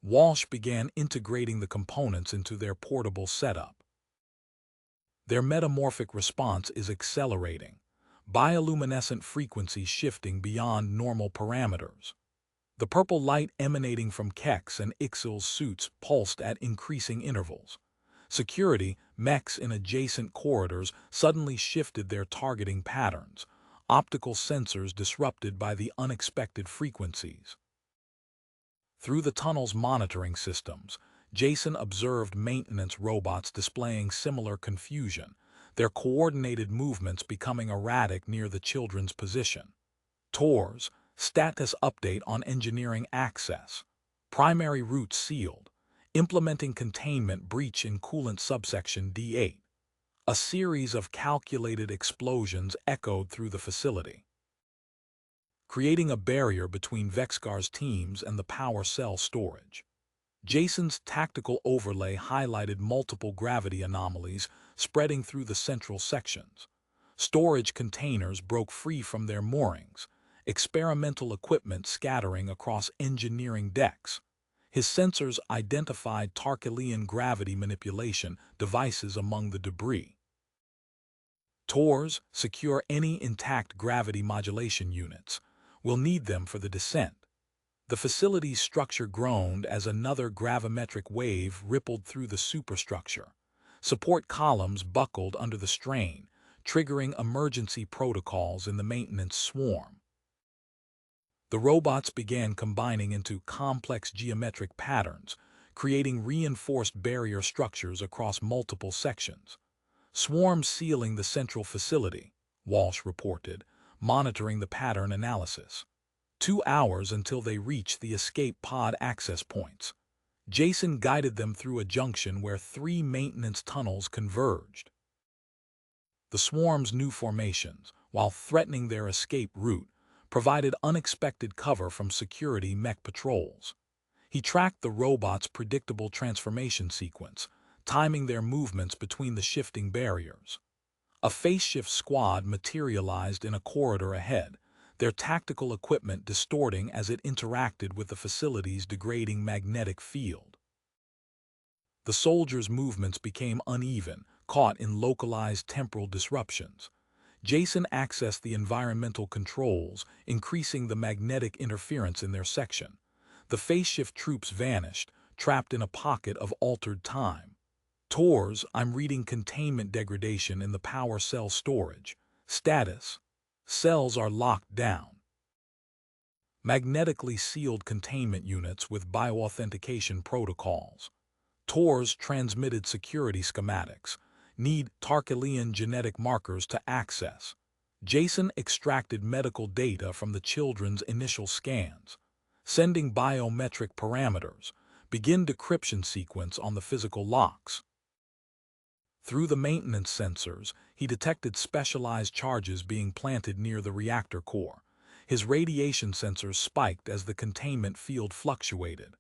Walsh began integrating the components into their portable setup. Their metamorphic response is accelerating, bioluminescent frequency shifting beyond normal parameters. The purple light emanating from Kex and Ixil's suits pulsed at increasing intervals. Security mechs in adjacent corridors suddenly shifted their targeting patterns, optical sensors disrupted by the unexpected frequencies. Through the tunnel's monitoring systems, Jason observed maintenance robots displaying similar confusion, their coordinated movements becoming erratic near the children's position. Tors, status update on engineering access. Primary route sealed. Implementing containment breach in coolant subsection D8. A series of calculated explosions echoed through the facility. creating a barrier between Vexgar's teams and the power cell storage. Jason's tactical overlay highlighted multiple gravity anomalies spreading through the central sections. Storage containers broke free from their moorings, experimental equipment scattering across engineering decks. His sensors identified Tarkalian gravity manipulation devices among the debris. Tors secure any intact gravity modulation units. We'll need them for the descent. The facility's structure groaned as another gravimetric wave rippled through the superstructure. Support columns buckled under the strain, triggering emergency protocols in the maintenance swarm. The robots began combining into complex geometric patterns, creating reinforced barrier structures across multiple sections. Swarms sealing the central facility, Walsh reported, monitoring the pattern analysis. 2 hours until they reached the escape pod access points. Jason guided them through a junction where 3 maintenance tunnels converged. The swarm's new formations, while threatening their escape route, provided unexpected cover from security mech patrols. He tracked the robots' predictable transformation sequence, timing their movements between the shifting barriers. A phase-shift squad materialized in a corridor ahead, their tactical equipment distorting as it interacted with the facility's degrading magnetic field. The soldiers' movements became uneven, caught in localized temporal disruptions. Jason accessed the environmental controls, increasing the magnetic interference in their section. The phase-shift troops vanished, trapped in a pocket of altered time. Tors, I'm reading containment degradation in the power cell storage. Status: cells are locked down. Magnetically sealed containment units with bioauthentication protocols. Tors transmitted security schematics. Need Tarkalian genetic markers to access. Jason extracted medical data from the children's initial scans. Sending biometric parameters. Begin decryption sequence on the physical locks. Through the maintenance sensors, he detected specialized charges being planted near the reactor core. His radiation sensors spiked as the containment field fluctuated.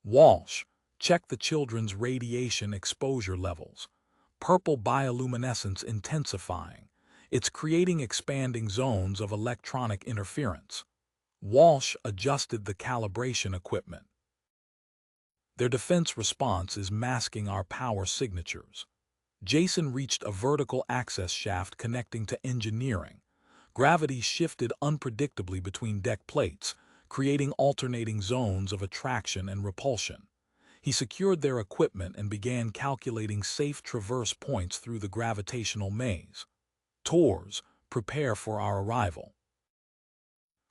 Walsh, check the children's radiation exposure levels. Purple bioluminescence intensifying. It's creating expanding zones of electronic interference. Walsh adjusted the calibration equipment. Their defense response is masking our power signatures. Jason reached a vertical access shaft connecting to engineering. Gravity shifted unpredictably between deck plates, creating alternating zones of attraction and repulsion. He secured their equipment and began calculating safe traverse points through the gravitational maze. Tors, prepare for our arrival.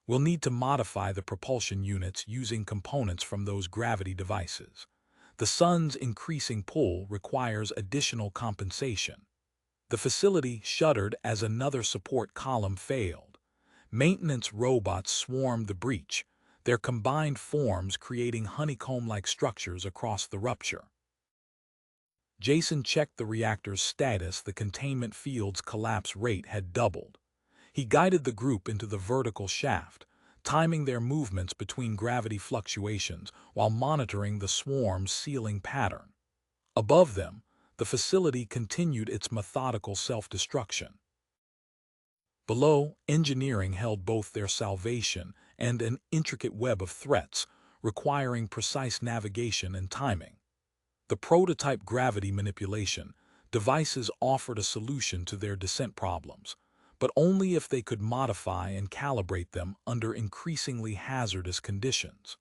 We'll need to modify the propulsion units using components from those gravity devices. The sun's increasing pull requires additional compensation. The facility shuddered as another support column failed. Maintenance robots swarmed the breach, their combined forms creating honeycomb-like structures across the rupture. Jason checked the reactor's status. The containment field's collapse rate had doubled. He guided the group into the vertical shaft, timing their movements between gravity fluctuations while monitoring the swarm's sealing pattern. Above them, the facility continued its methodical self-destruction. Below, engineering held both their salvation and an intricate web of threats, requiring precise navigation and timing. The prototype gravity manipulation devices offered a solution to their descent problems, but only if they could modify and calibrate them under increasingly hazardous conditions.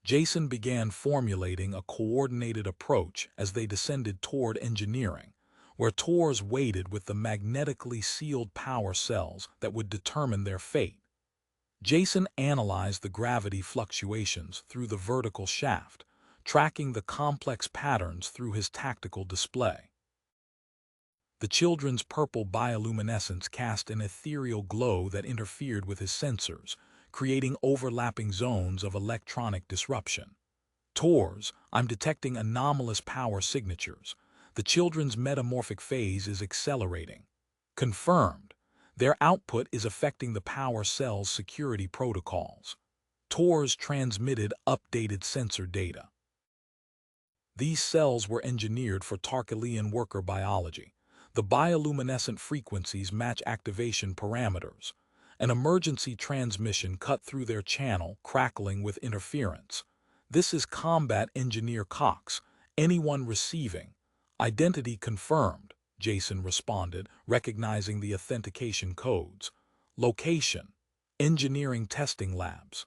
Jason began formulating a coordinated approach as they descended toward engineering, where Tors waited with the magnetically sealed power cells that would determine their fate. Jason analyzed the gravity fluctuations through the vertical shaft, tracking the complex patterns through his tactical display. The children's purple bioluminescence cast an ethereal glow that interfered with his sensors, creating overlapping zones of electronic disruption. Tors, I'm detecting anomalous power signatures. The children's metamorphic phase is accelerating. Confirmed. Their output is affecting the power cell's security protocols. TORs transmitted updated sensor data. These cells were engineered for Tarkalian worker biology. The bioluminescent frequencies match activation parameters. An emergency transmission cut through their channel, crackling with interference. This is Combat Engineer Cox. Anyone receiving. Identity confirmed, Jason responded, recognizing the authentication codes. Location. Engineering testing labs.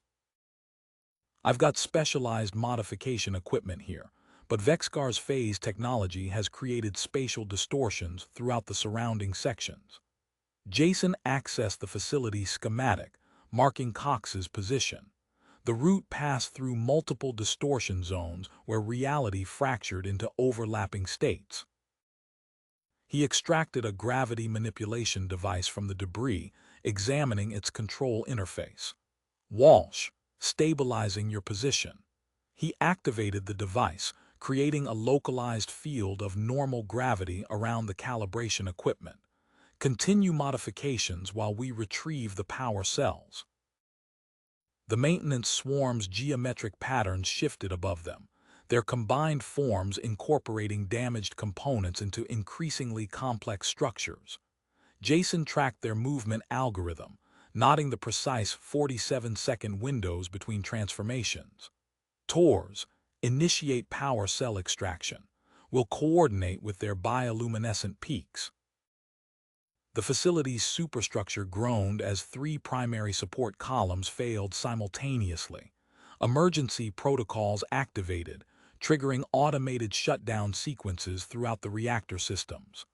I've got specialized modification equipment here, but Vexcar's phase technology has created spatial distortions throughout the surrounding sections. Jason accessed the facility's schematic, marking Cox's position. The route passed through multiple distortion zones where reality fractured into overlapping states. He extracted a gravity manipulation device from the debris, examining its control interface. Walsh, stabilizing your position. He activated the device, creating a localized field of normal gravity around the calibration equipment. Continue modifications while we retrieve the power cells. The maintenance swarm's geometric patterns shifted above them, their combined forms incorporating damaged components into increasingly complex structures. Jason tracked their movement algorithm, noting the precise 47-second windows between transformations. TORs, initiate power cell extraction, will coordinate with their bioluminescent peaks. The facility's superstructure groaned as three primary support columns failed simultaneously. Emergency protocols activated, triggering automated shutdown sequences throughout the reactor systems.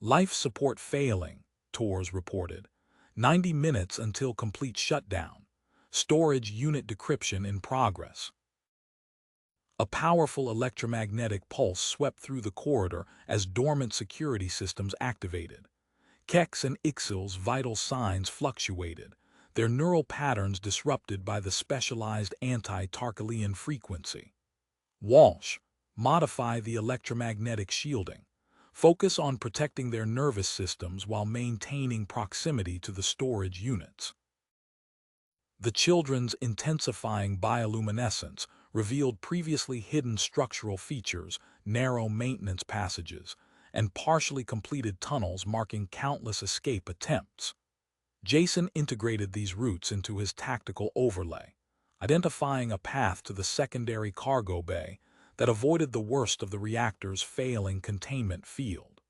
Life support failing, TORs reported. 90 minutes until complete shutdown. Storage unit decryption in progress. A powerful electromagnetic pulse swept through the corridor as dormant security systems activated. Kex and Ixil's vital signs fluctuated, their neural patterns disrupted by the specialized anti-Tarkalian frequency. Walsh, modify the electromagnetic shielding. Focus on protecting their nervous systems while maintaining proximity to the storage units. The children's intensifying bioluminescence revealed previously hidden structural features, narrow maintenance passages, and partially completed tunnels marking countless escape attempts. Jason integrated these routes into his tactical overlay, identifying a path to the secondary cargo bay that avoided the worst of the reactor's failing containment field.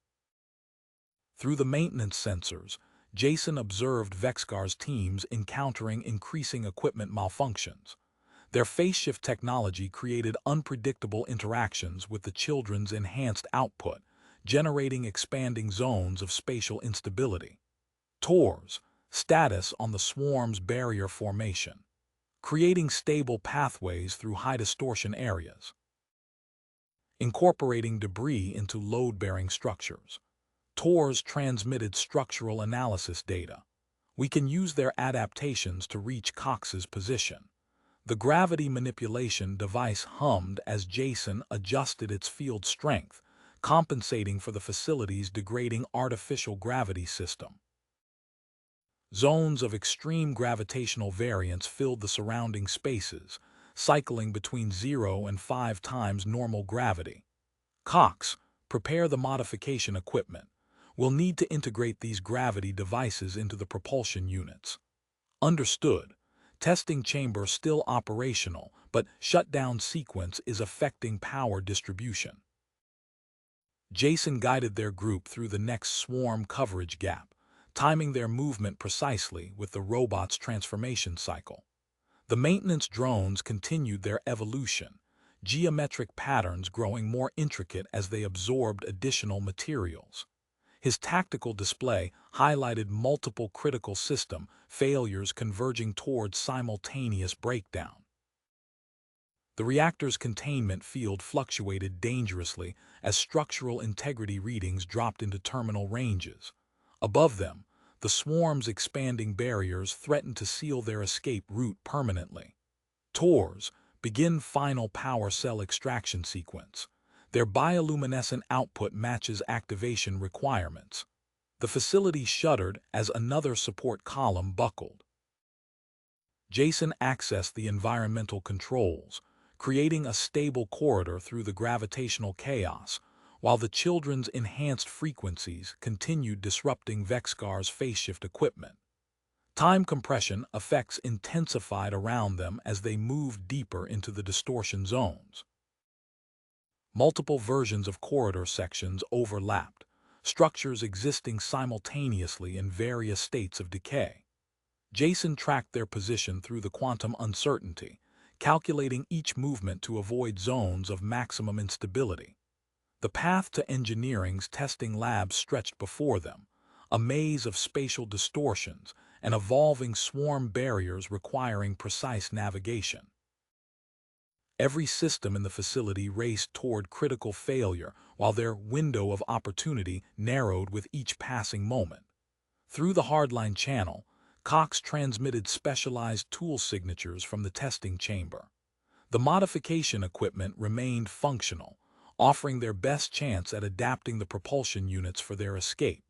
Through the maintenance sensors, Jason observed Vexcar's teams encountering increasing equipment malfunctions. Their phase-shift technology created unpredictable interactions with the children's enhanced output, generating expanding zones of spatial instability. TORs, status on the swarm's barrier formation, creating stable pathways through high-distortion areas. Incorporating debris into load-bearing structures. TORs transmitted structural analysis data. We can use their adaptations to reach Cox's position. The gravity manipulation device hummed as Jason adjusted its field strength, compensating for the facility's degrading artificial gravity system. Zones of extreme gravitational variance filled the surrounding spaces, cycling between 0 and 5 times normal gravity. Cox, prepare the modification equipment. We'll need to integrate these gravity devices into the propulsion units. Understood. Testing chamber still operational, but shutdown sequence is affecting power distribution. Jason guided their group through the next swarm coverage gap, timing their movement precisely with the robot's transformation cycle. The maintenance drones continued their evolution, geometric patterns growing more intricate as they absorbed additional materials. His tactical display highlighted multiple critical system failures converging towards simultaneous breakdown. The reactor's containment field fluctuated dangerously as structural integrity readings dropped into terminal ranges. Above them, the swarm's expanding barriers threatened to seal their escape route permanently. TORs, begin final power cell extraction sequence. Their bioluminescent output matches activation requirements. The facility shuddered as another support column buckled. Jason accessed the environmental controls, creating a stable corridor through the gravitational chaos, while the children's enhanced frequencies continued disrupting Vexcar's phase-shift equipment. Time compression effects intensified around them as they moved deeper into the distortion zones. Multiple versions of corridor sections overlapped, structures existing simultaneously in various states of decay. Jason tracked their position through the quantum uncertainty, calculating each movement to avoid zones of maximum instability. The path to engineering's testing labs stretched before them, a maze of spatial distortions and evolving swarm barriers requiring precise navigation. Every system in the facility raced toward critical failure, while their window of opportunity narrowed with each passing moment. Through the hardline channel, Cox transmitted specialized tool signatures from the testing chamber. The modification equipment remained functional, offering their best chance at adapting the propulsion units for their escape.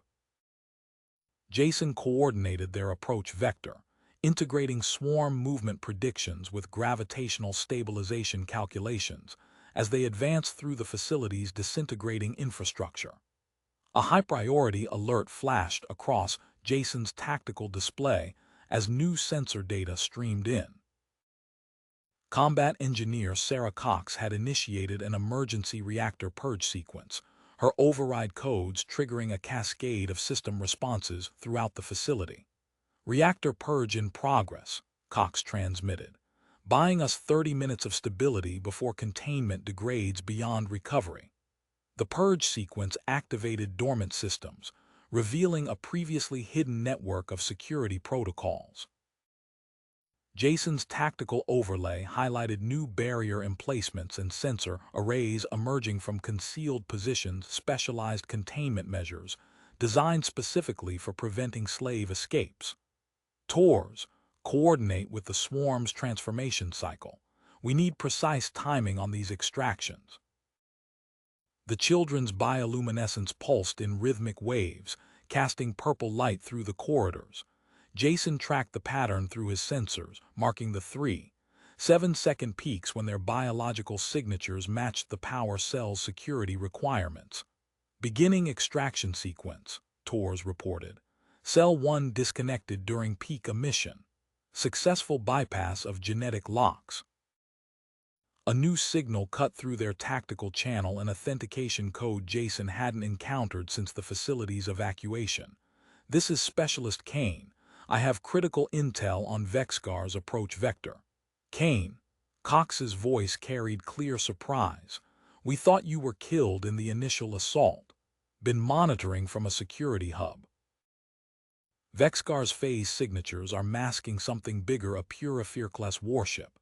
Jason coordinated their approach vector, integrating swarm movement predictions with gravitational stabilization calculations as they advanced through the facility's disintegrating infrastructure. A high-priority alert flashed across Jason's tactical display as new sensor data streamed in. Combat engineer Sarah Cox had initiated an emergency reactor purge sequence, her override codes triggering a cascade of system responses throughout the facility. "Reactor purge in progress," Cox transmitted, "buying us 30 minutes of stability before containment degrades beyond recovery." The purge sequence activated dormant systems, revealing a previously hidden network of security protocols. Jason's tactical overlay highlighted new barrier emplacements and sensor arrays emerging from concealed positions, specialized containment measures designed specifically for preventing slave escapes. "Tors, coordinate with the swarm's transformation cycle. We need precise timing on these extractions." The children's bioluminescence pulsed in rhythmic waves, casting purple light through the corridors. Jason tracked the pattern through his sensors, marking the 3-7-second peaks when their biological signatures matched the power cell's security requirements. "Beginning extraction sequence," Tors reported. "Cell 1 disconnected during peak emission. Successful bypass of genetic locks." A new signal cut through their tactical channel, an authentication code Jason hadn't encountered since the facility's evacuation. "This is Specialist Kane. I have critical intel on Vexcar's approach vector." "Kane," Cox's voice carried clear surprise. "We thought you were killed in the initial assault. Been monitoring from a security hub." Vexcar's phase signatures are masking something bigger, a Purifear-class warship.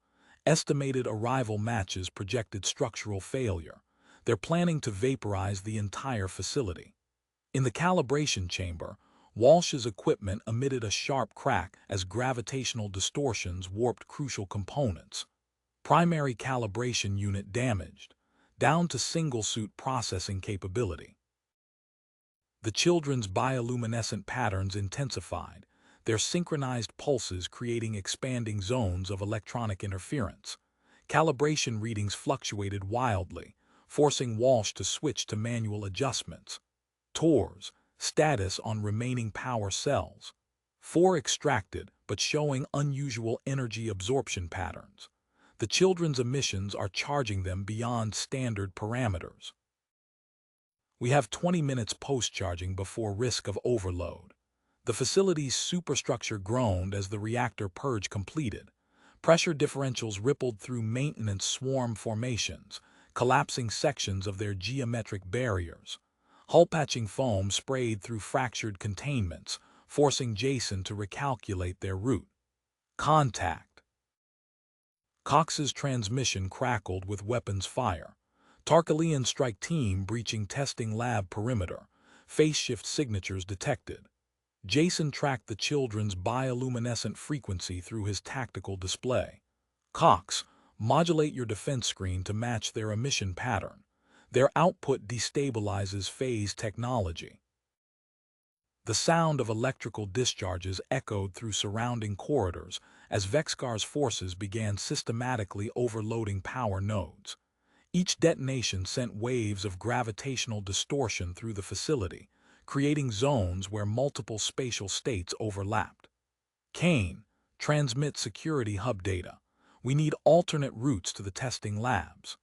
Estimated arrival matches projected structural failure. They're planning to vaporize the entire facility. In the calibration chamber, Walsh's equipment emitted a sharp crack as gravitational distortions warped crucial components. Primary calibration unit damaged, down to single-suit processing capability. The children's bioluminescent patterns intensified, their synchronized pulses creating expanding zones of electronic interference. Calibration readings fluctuated wildly, forcing Walsh to switch to manual adjustments. "Tors, status on remaining power cells. 4 extracted, but showing unusual energy absorption patterns. The children's emissions are charging them beyond standard parameters. We have 20 minutes post-charging before risk of overload." The facility's superstructure groaned as the reactor purge completed. Pressure differentials rippled through maintenance swarm formations, collapsing sections of their geometric barriers. Hull-patching foam sprayed through fractured containments, forcing Jason to recalculate their route. "Contact." Cox's transmission crackled with weapons fire. Tarkalian strike team breaching testing lab perimeter. Phase shift signatures detected. Jason tracked the children's bioluminescent frequency through his tactical display. "Cox, modulate your defense screen to match their emission pattern. Their output destabilizes phase technology." The sound of electrical discharges echoed through surrounding corridors as Vexcar's forces began systematically overloading power nodes. Each detonation sent waves of gravitational distortion through the facility, creating zones where multiple spatial states overlapped. Kane, transmit security hub data. We need alternate routes to the testing labs.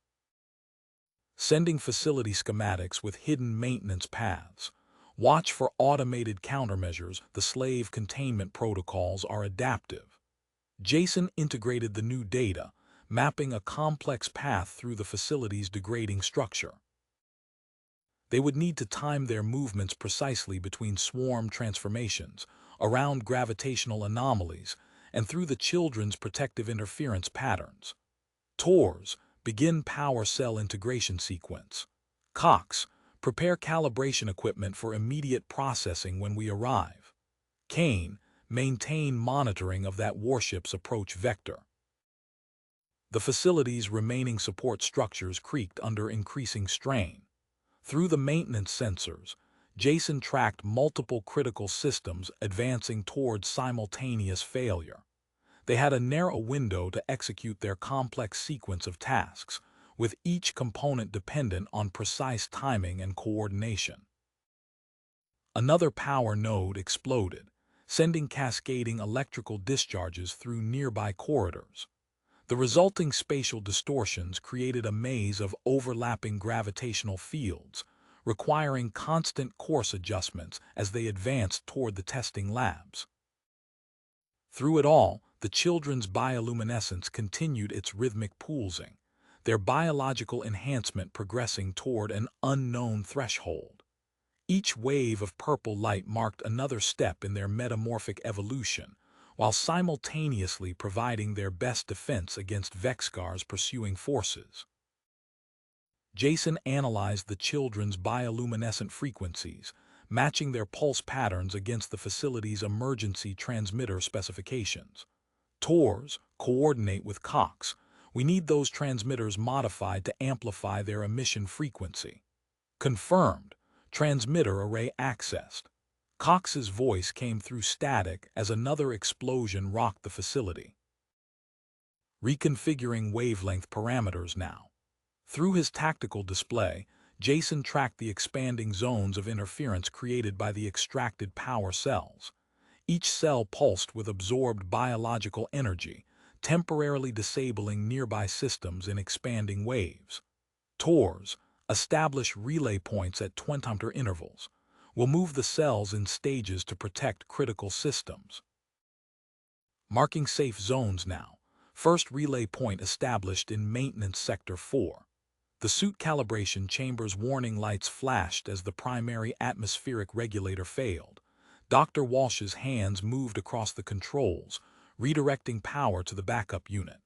Sending facility schematics with hidden maintenance paths. Watch for automated countermeasures. The slave containment protocols are adaptive. Jason integrated the new data, mapping a complex path through the facility's degrading structure. They would need to time their movements precisely between swarm transformations, around gravitational anomalies, and through the children's protective interference patterns. TORS, begin power cell integration sequence. Cox, prepare calibration equipment for immediate processing when we arrive. Kane, maintain monitoring of that warship's approach vector. The facility's remaining support structures creaked under increasing strain. Through the maintenance sensors, Jason tracked multiple critical systems advancing towards simultaneous failure. They had a narrow window to execute their complex sequence of tasks, with each component dependent on precise timing and coordination. Another power node exploded, sending cascading electrical discharges through nearby corridors. The resulting spatial distortions created a maze of overlapping gravitational fields, requiring constant course adjustments as they advanced toward the testing labs. Through it all, the children's bioluminescence continued its rhythmic pulsing, their biological enhancement progressing toward an unknown threshold. Each wave of purple light marked another step in their metamorphic evolution, while simultaneously providing their best defense against Vexcar's pursuing forces. Jason analyzed the children's bioluminescent frequencies, matching their pulse patterns against the facility's emergency transmitter specifications. TORS, coordinate with Cox. We need those transmitters modified to amplify their emission frequency. Confirmed. Transmitter array accessed. Cox's voice came through static as another explosion rocked the facility. Reconfiguring wavelength parameters now. Through his tactical display, Jason tracked the expanding zones of interference created by the extracted power cells. Each cell pulsed with absorbed biological energy, temporarily disabling nearby systems in expanding waves. TORS, establish relay points at 20-meter intervals. Will move the cells in stages to protect critical systems. Marking safe zones now. First relay point established in Maintenance Sector 4. The suit calibration chamber's warning lights flashed as the primary atmospheric regulator failed. Dr. Walsh's hands moved across the controls, redirecting power to the backup unit.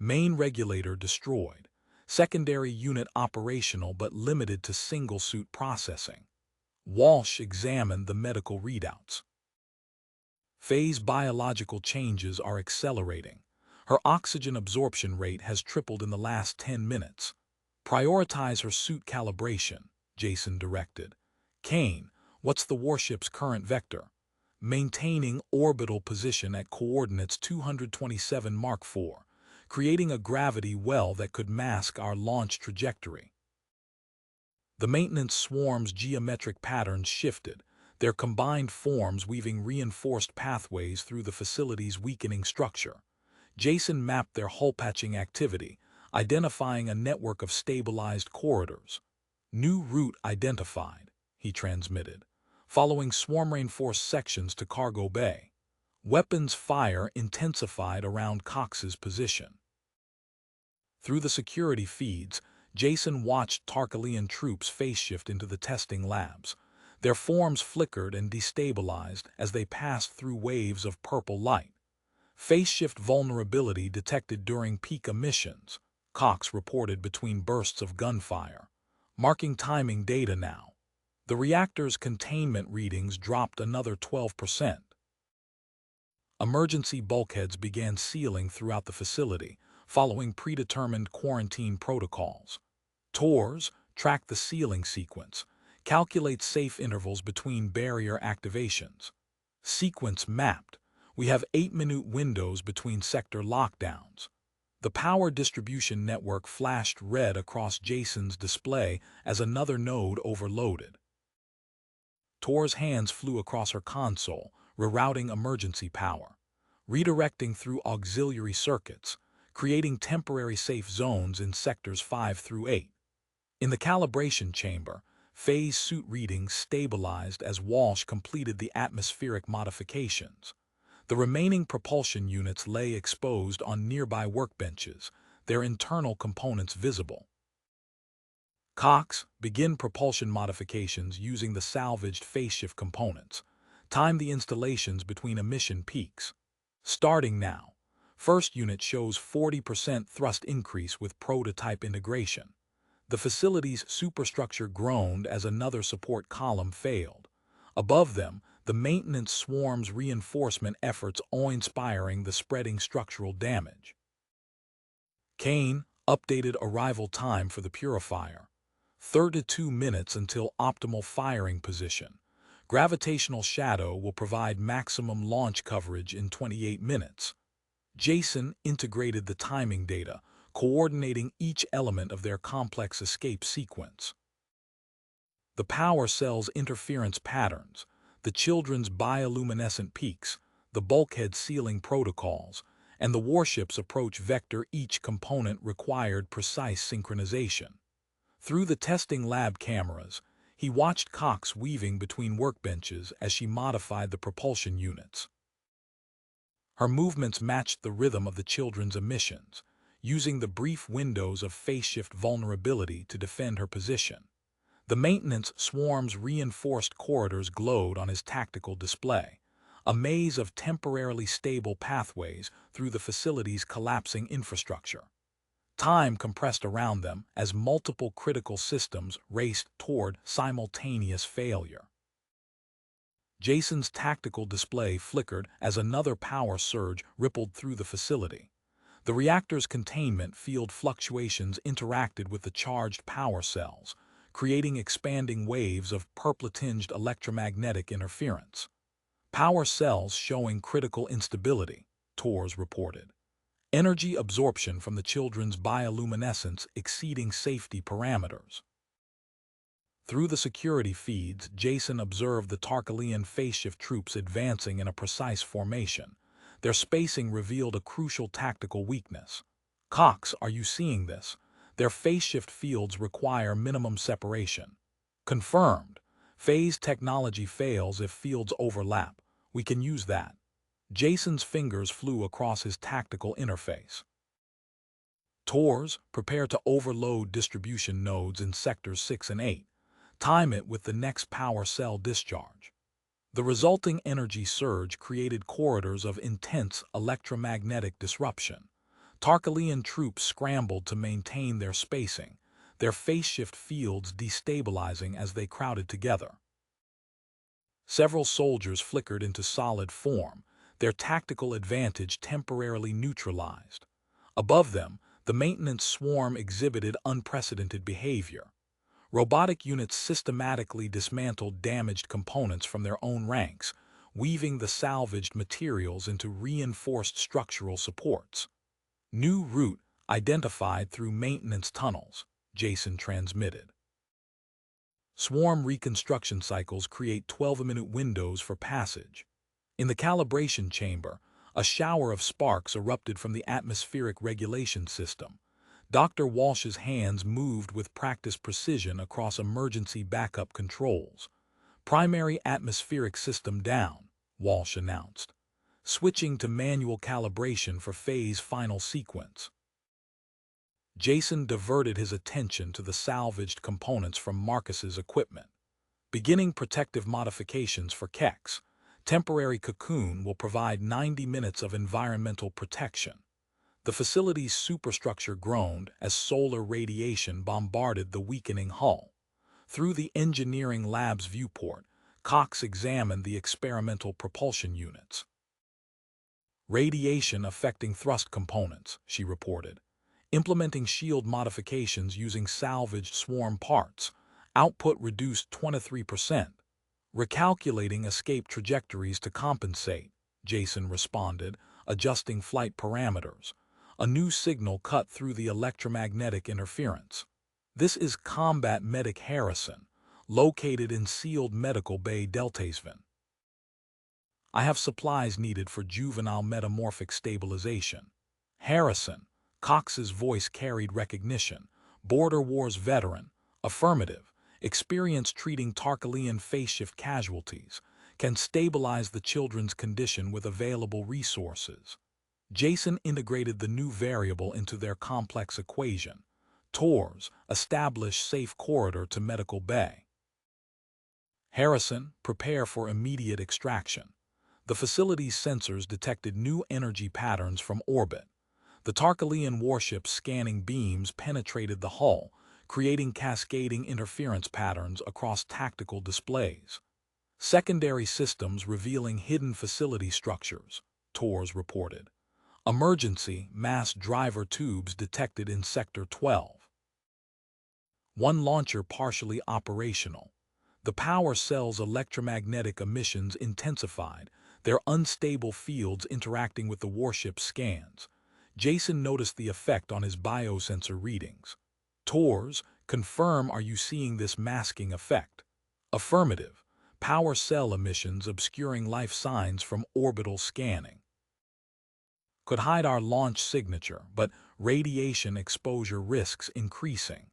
Main regulator destroyed. Secondary unit operational but limited to single-suit processing. Walsh examined the medical readouts. Phase biological changes are accelerating. Her oxygen absorption rate has tripled in the last 10 minutes. Prioritize her suit calibration, Jason directed. Kane, what's the warship's current vector? Maintaining orbital position at coordinates 227 Mark IV, creating a gravity well that could mask our launch trajectory. The maintenance swarm's geometric patterns shifted, their combined forms weaving reinforced pathways through the facility's weakening structure. Jason mapped their hull-patching activity, identifying a network of stabilized corridors. New route identified, he transmitted, following swarm-reinforced sections to cargo bay. Weapons fire intensified around Cox's position. Through the security feeds, Jason watched Tarkalian troops phase-shift into the testing labs. Their forms flickered and destabilized as they passed through waves of purple light. Phase-shift vulnerability detected during peak emissions, Cox reported between bursts of gunfire. Marking timing data now. The reactor's containment readings dropped another 12%. Emergency bulkheads began sealing throughout the facility, following predetermined quarantine protocols. TORS tracked the sealing sequence, Calculate safe intervals between barrier activations. Sequence mapped. We have 8-minute windows between sector lockdowns. The power distribution network flashed red across Jason's display as another node overloaded. Tor's hands flew across her console, rerouting emergency power, redirecting through auxiliary circuits, creating temporary safe zones in sectors 5 through 8. In the calibration chamber, phase suit readings stabilized as Walsh completed the atmospheric modifications. The remaining propulsion units lay exposed on nearby workbenches, their internal components visible. Cox, begin propulsion modifications using the salvaged phase-shift components. Time the installations between emission peaks. Starting now. First unit shows 40% thrust increase with prototype integration. The facility's superstructure groaned as another support column failed. Above them, the maintenance swarm's reinforcement efforts awe-inspiring the spreading structural damage. Kane updated arrival time for the purifier. 32 minutes until optimal firing position. Gravitational shadow will provide maximum launch coverage in 28 minutes. Jason integrated the timing data, coordinating each element of their complex escape sequence. The power cell's interference patterns, the children's bioluminescent peaks, the bulkhead sealing protocols, and the warship's approach vector, each component required precise synchronization. Through the testing lab cameras, he watched Cox weaving between workbenches as she modified the propulsion units. Her movements matched the rhythm of the children's emissions, using the brief windows of phase-shift vulnerability to defend her position. The maintenance swarm's reinforced corridors glowed on his tactical display, a maze of temporarily stable pathways through the facility's collapsing infrastructure. Time compressed around them as multiple critical systems raced toward simultaneous failure. Jason's tactical display flickered as another power surge rippled through the facility. The reactor's containment field fluctuations interacted with the charged power cells, creating expanding waves of purple-tinged electromagnetic interference. Power cells showing critical instability, Tors reported. Energy absorption from the children's bioluminescence exceeding safety parameters. Through the security feeds, Jason observed the Tarkalian phase-shift troops advancing in a precise formation. Their spacing revealed a crucial tactical weakness. Cox, are you seeing this? Their phase-shift fields require minimum separation. Confirmed. Phase technology fails if fields overlap. We can use that. Jason's fingers flew across his tactical interface. Tors, prepare to overload distribution nodes in sectors 6 and 8. Time it with the next power cell discharge. The resulting energy surge created corridors of intense electromagnetic disruption. Tarkalian troops scrambled to maintain their spacing, their phase-shift fields destabilizing as they crowded together. Several soldiers flickered into solid form, their tactical advantage temporarily neutralized. Above them, the maintenance swarm exhibited unprecedented behavior. Robotic units systematically dismantled damaged components from their own ranks, weaving the salvaged materials into reinforced structural supports. New route identified through maintenance tunnels, Jason transmitted. Swarm reconstruction cycles create 12-minute windows for passage. In the calibration chamber, a shower of sparks erupted from the atmospheric regulation system. Dr. Walsh's hands moved with practiced precision across emergency backup controls. Primary atmospheric system down, Walsh announced, switching to manual calibration for phase final sequence. Jason diverted his attention to the salvaged components from Marcus's equipment. Beginning protective modifications for Kex, temporary cocoon will provide 90 minutes of environmental protection. The facility's superstructure groaned as solar radiation bombarded the weakening hull. Through the engineering lab's viewport, Cox examined the experimental propulsion units. Radiation affecting thrust components, she reported. Implementing shield modifications using salvaged swarm parts. Output reduced 23%. Recalculating escape trajectories to compensate, Jason responded, adjusting flight parameters. A new signal cut through the electromagnetic interference. This is Combat Medic Harrison, located in sealed medical bay Deltasven. I have supplies needed for juvenile metamorphic stabilization. Harrison, Cox's voice carried recognition. Border Wars veteran, affirmative, experience treating Tarkalian phase-shift casualties, can stabilize the children's condition with available resources. Jason integrated the new variable into their complex equation. TORS, establish safe corridor to medical bay. Harrison, prepare for immediate extraction. The facility's sensors detected new energy patterns from orbit. The Tarkalian warship's scanning beams penetrated the hull, creating cascading interference patterns across tactical displays. Secondary systems revealing hidden facility structures, TORS reported. Emergency mass driver tubes detected in Sector 12. One launcher partially operational. The power cell's electromagnetic emissions intensified, their unstable fields interacting with the warship's scans. Jason noticed the effect on his biosensor readings. TORS, confirm, are you seeing this masking effect? Affirmative. Power cell emissions obscuring life signs from orbital scanning. Could hide our launch signature, but radiation exposure risks increasing.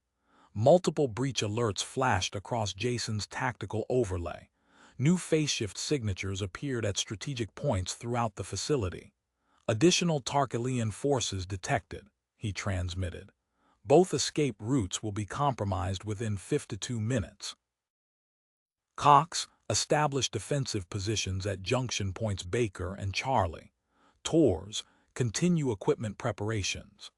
Multiple breach alerts flashed across Jason's tactical overlay. New phase-shift signatures appeared at strategic points throughout the facility. Additional Tarkalian forces detected, he transmitted. Both escape routes will be compromised within 52 minutes. Cox established defensive positions at junction points Baker and Charlie. TORS continue equipment preparations.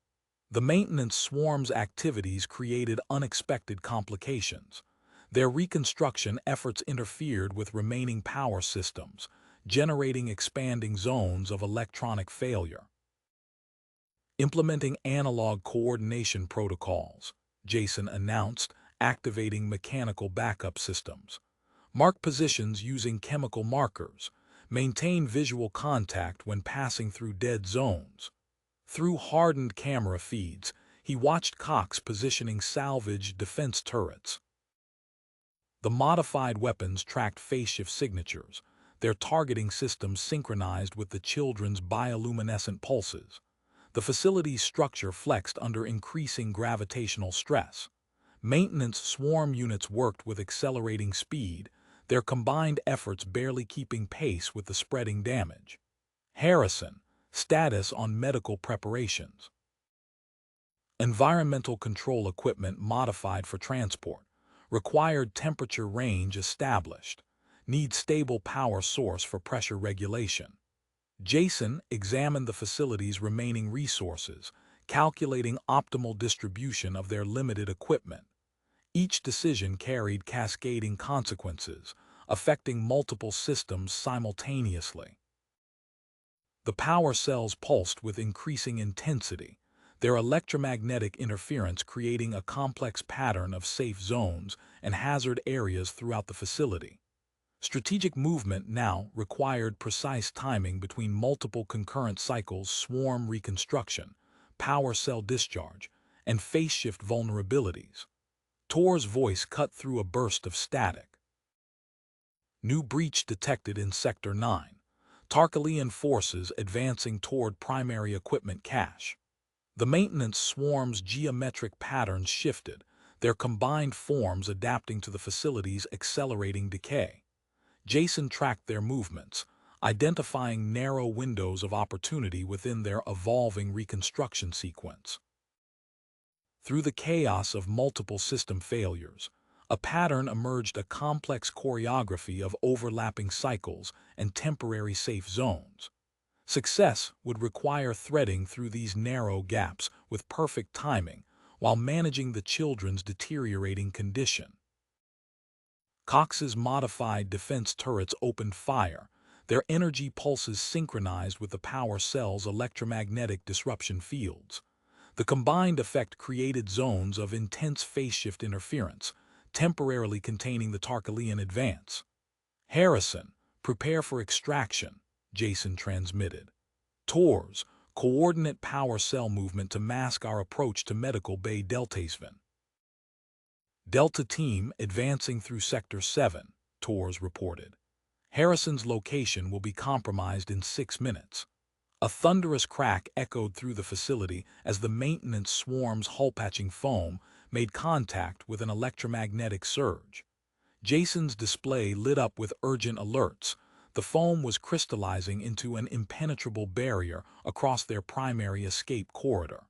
The maintenance swarm's activities created unexpected complications. Their reconstruction efforts interfered with remaining power systems, generating expanding zones of electronic failure. Implementing analog coordination protocols, Jason announced, activating mechanical backup systems. Mark positions using chemical markers. Maintain visual contact when passing through dead zones. Through hardened camera feeds, he watched Cox positioning salvaged defense turrets. The modified weapons tracked phase-shift signatures, their targeting systems synchronized with the children's bioluminescent pulses. The facility's structure flexed under increasing gravitational stress. Maintenance swarm units worked with accelerating speed, their combined efforts barely keeping pace with the spreading damage. Harrison, status on medical preparations. Environmental control equipment modified for transport. Required temperature range established. Need stable power source for pressure regulation. Jason examined the facility's remaining resources, calculating optimal distribution of their limited equipment. Each decision carried cascading consequences, affecting multiple systems simultaneously. The power cells pulsed with increasing intensity, their electromagnetic interference creating a complex pattern of safe zones and hazard areas throughout the facility. Strategic movement now required precise timing between multiple concurrent cycles, swarm reconstruction, power cell discharge, and phase-shift vulnerabilities. Tor's voice cut through a burst of static. New breach detected in Sector 9. Tarkalian forces advancing toward primary equipment cache. The maintenance swarm's geometric patterns shifted, their combined forms adapting to the facility's accelerating decay. Jason tracked their movements, identifying narrow windows of opportunity within their evolving reconstruction sequence. Through the chaos of multiple system failures, a pattern emerged, a complex choreography of overlapping cycles and temporary safe zones. Success would require threading through these narrow gaps with perfect timing while managing the children's deteriorating condition. Cox's modified defense turrets opened fire, their energy pulses synchronized with the power cell's electromagnetic disruption fields. The combined effect created zones of intense phase-shift interference, temporarily containing the Tarkalian advance. Harrison, prepare for extraction, Jason transmitted. TORS, coordinate power cell movement to mask our approach to Medical Bay Deltasven. Delta Team advancing through Sector 7, TORS reported. Harrison's location will be compromised in 6 minutes. A thunderous crack echoed through the facility as the maintenance swarm's hull-patching foam made contact with an electromagnetic surge. Jason's display lit up with urgent alerts. The foam was crystallizing into an impenetrable barrier across their primary escape corridor.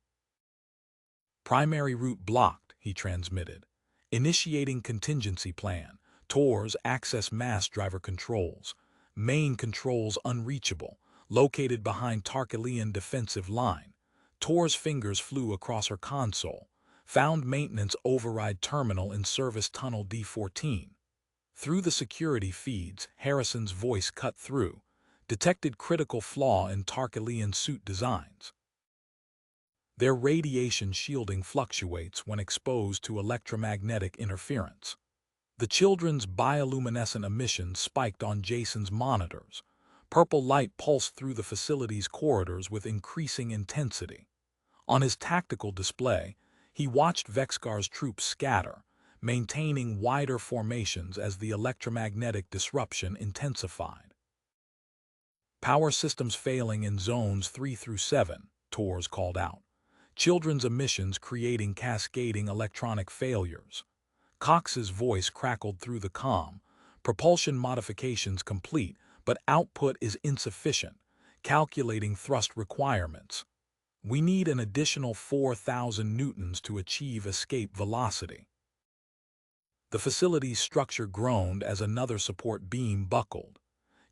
Primary route blocked, he transmitted. Initiating contingency plan. TORS access mass driver controls. Main controls unreachable, located behind Tarkalian defensive line. TOR's fingers flew across her console. Found maintenance override terminal in service tunnel D14. Through the security feeds, Harrison's voice cut through. Detected critical flaw in Tarkalian suit designs. Their radiation shielding fluctuates when exposed to electromagnetic interference. The children's bioluminescent emissions spiked on Jason's monitors. Purple light pulsed through the facility's corridors with increasing intensity. On his tactical display, he watched Vexgar's troops scatter, maintaining wider formations as the electromagnetic disruption intensified. Power systems failing in zones 3 through 7, TORS called out. Children's emissions creating cascading electronic failures. Cox's voice crackled through the comm. Propulsion modifications complete, but output is insufficient. Calculating thrust requirements. We need an additional 4,000 newtons to achieve escape velocity. The facility's structure groaned as another support beam buckled.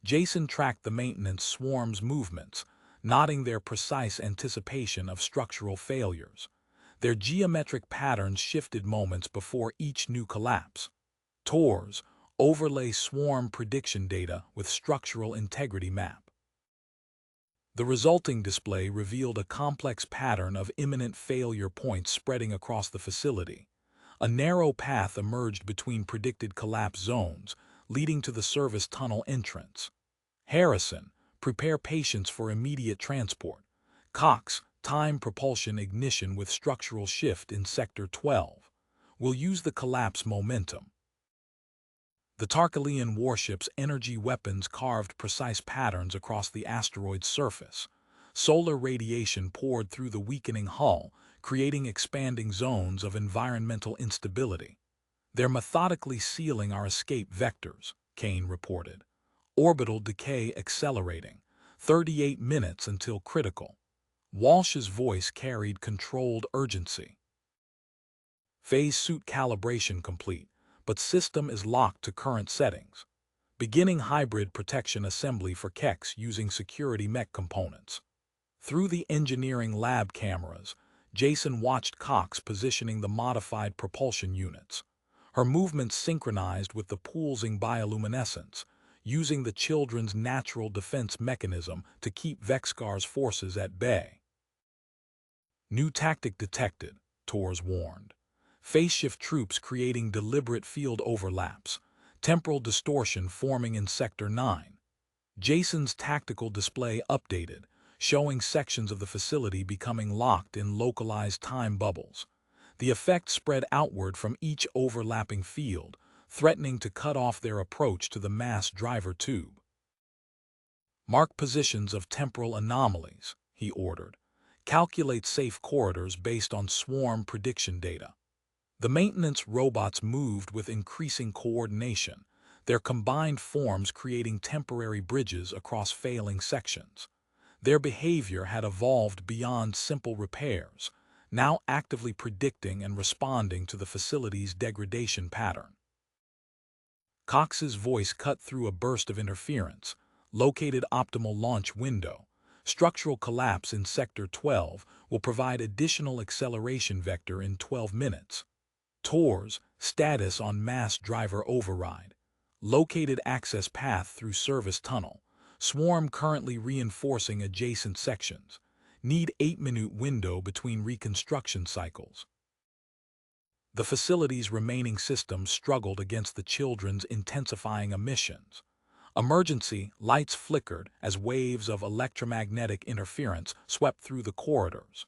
Jason tracked the maintenance swarm's movements, nodding their precise anticipation of structural failures. Their geometric patterns shifted moments before each new collapse. TORS, overlay swarm prediction data with structural integrity map. The resulting display revealed a complex pattern of imminent failure points spreading across the facility. A narrow path emerged between predicted collapse zones, leading to the service tunnel entrance. Harrison, prepare patients for immediate transport. Cox, time propulsion ignition with structural shift in Sector 12. We'll use the collapse momentum. The Tarkalian warship's energy weapons carved precise patterns across the asteroid's surface. Solar radiation poured through the weakening hull, creating expanding zones of environmental instability. They're methodically sealing our escape vectors, Kane reported. Orbital decay accelerating. 38 minutes until critical. Walsh's voice carried controlled urgency. Phase suit calibration complete, but system is locked to current settings. Beginning hybrid protection assembly for Kex using security mech components. Through the engineering lab cameras, Jason watched Cox positioning the modified propulsion units. Her movements synchronized with the pulsing bioluminescence, using the children's natural defense mechanism to keep Vexgar's forces at bay. New tactic detected, TORS warned. Phase-shift troops creating deliberate field overlaps, temporal distortion forming in Sector 9. Jason's tactical display updated, showing sections of the facility becoming locked in localized time bubbles. The effect spread outward from each overlapping field, threatening to cut off their approach to the mass driver tube. Mark positions of temporal anomalies, he ordered. Calculate safe corridors based on swarm prediction data. The maintenance robots moved with increasing coordination, their combined forms creating temporary bridges across failing sections. Their behavior had evolved beyond simple repairs, now actively predicting and responding to the facility's degradation pattern. Cox's voice cut through a burst of interference. Located optimal launch window. Structural collapse in Sector 12 will provide additional acceleration vector in 12 minutes. TORS, status on mass driver override. Located access path through service tunnel. Swarm currently reinforcing adjacent sections. Need 8-minute window between reconstruction cycles. The facility's remaining systems struggled against the children's intensifying emissions. Emergency lights flickered as waves of electromagnetic interference swept through the corridors.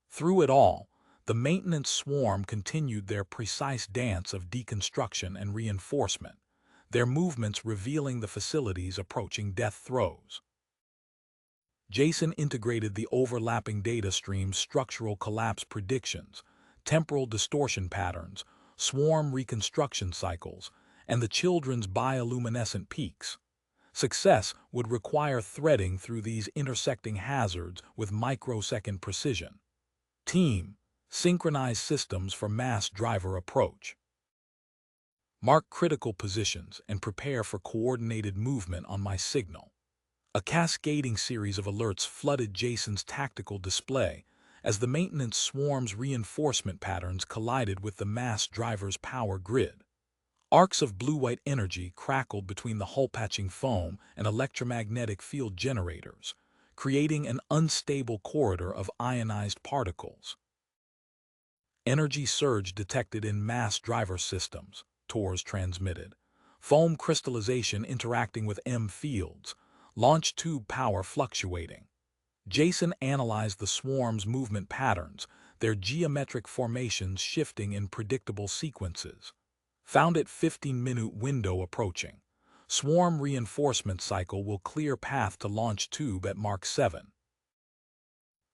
Through it all, the maintenance swarm continued their precise dance of deconstruction and reinforcement, their movements revealing the facility's approaching death throes. Jason integrated the overlapping data stream's structural collapse predictions, temporal distortion patterns, swarm reconstruction cycles, and the children's bioluminescent peaks. Success would require threading through these intersecting hazards with microsecond precision. Team, synchronize systems for mass driver approach. Mark critical positions and prepare for coordinated movement on my signal. A cascading series of alerts flooded Jason's tactical display as the maintenance swarm's reinforcement patterns collided with the mass driver's power grid. Arcs of blue-white energy crackled between the hull-patching foam and electromagnetic field generators, creating an unstable corridor of ionized particles. Energy surge detected in mass driver systems, TORs transmitted. Foam crystallization interacting with M fields, launch tube power fluctuating. Jason analyzed the swarm's movement patterns, their geometric formations shifting in predictable sequences. Found it 15-minute window approaching. Swarm reinforcement cycle will clear path to launch tube at Mark 7.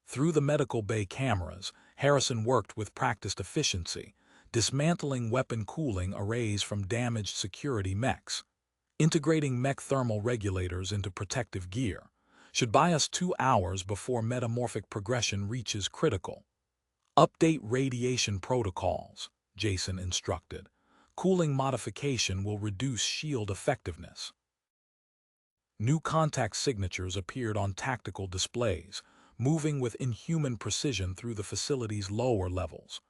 Through the medical bay cameras, Harrison worked with practiced efficiency, dismantling weapon cooling arrays from damaged security mechs. Integrating mech thermal regulators into protective gear should buy us 2 hours before metamorphic progression reaches critical. Update radiation protocols, Jason instructed. Cooling modification will reduce shield effectiveness. New contact signatures appeared on tactical displays, moving with inhuman precision through the facility's lower levels.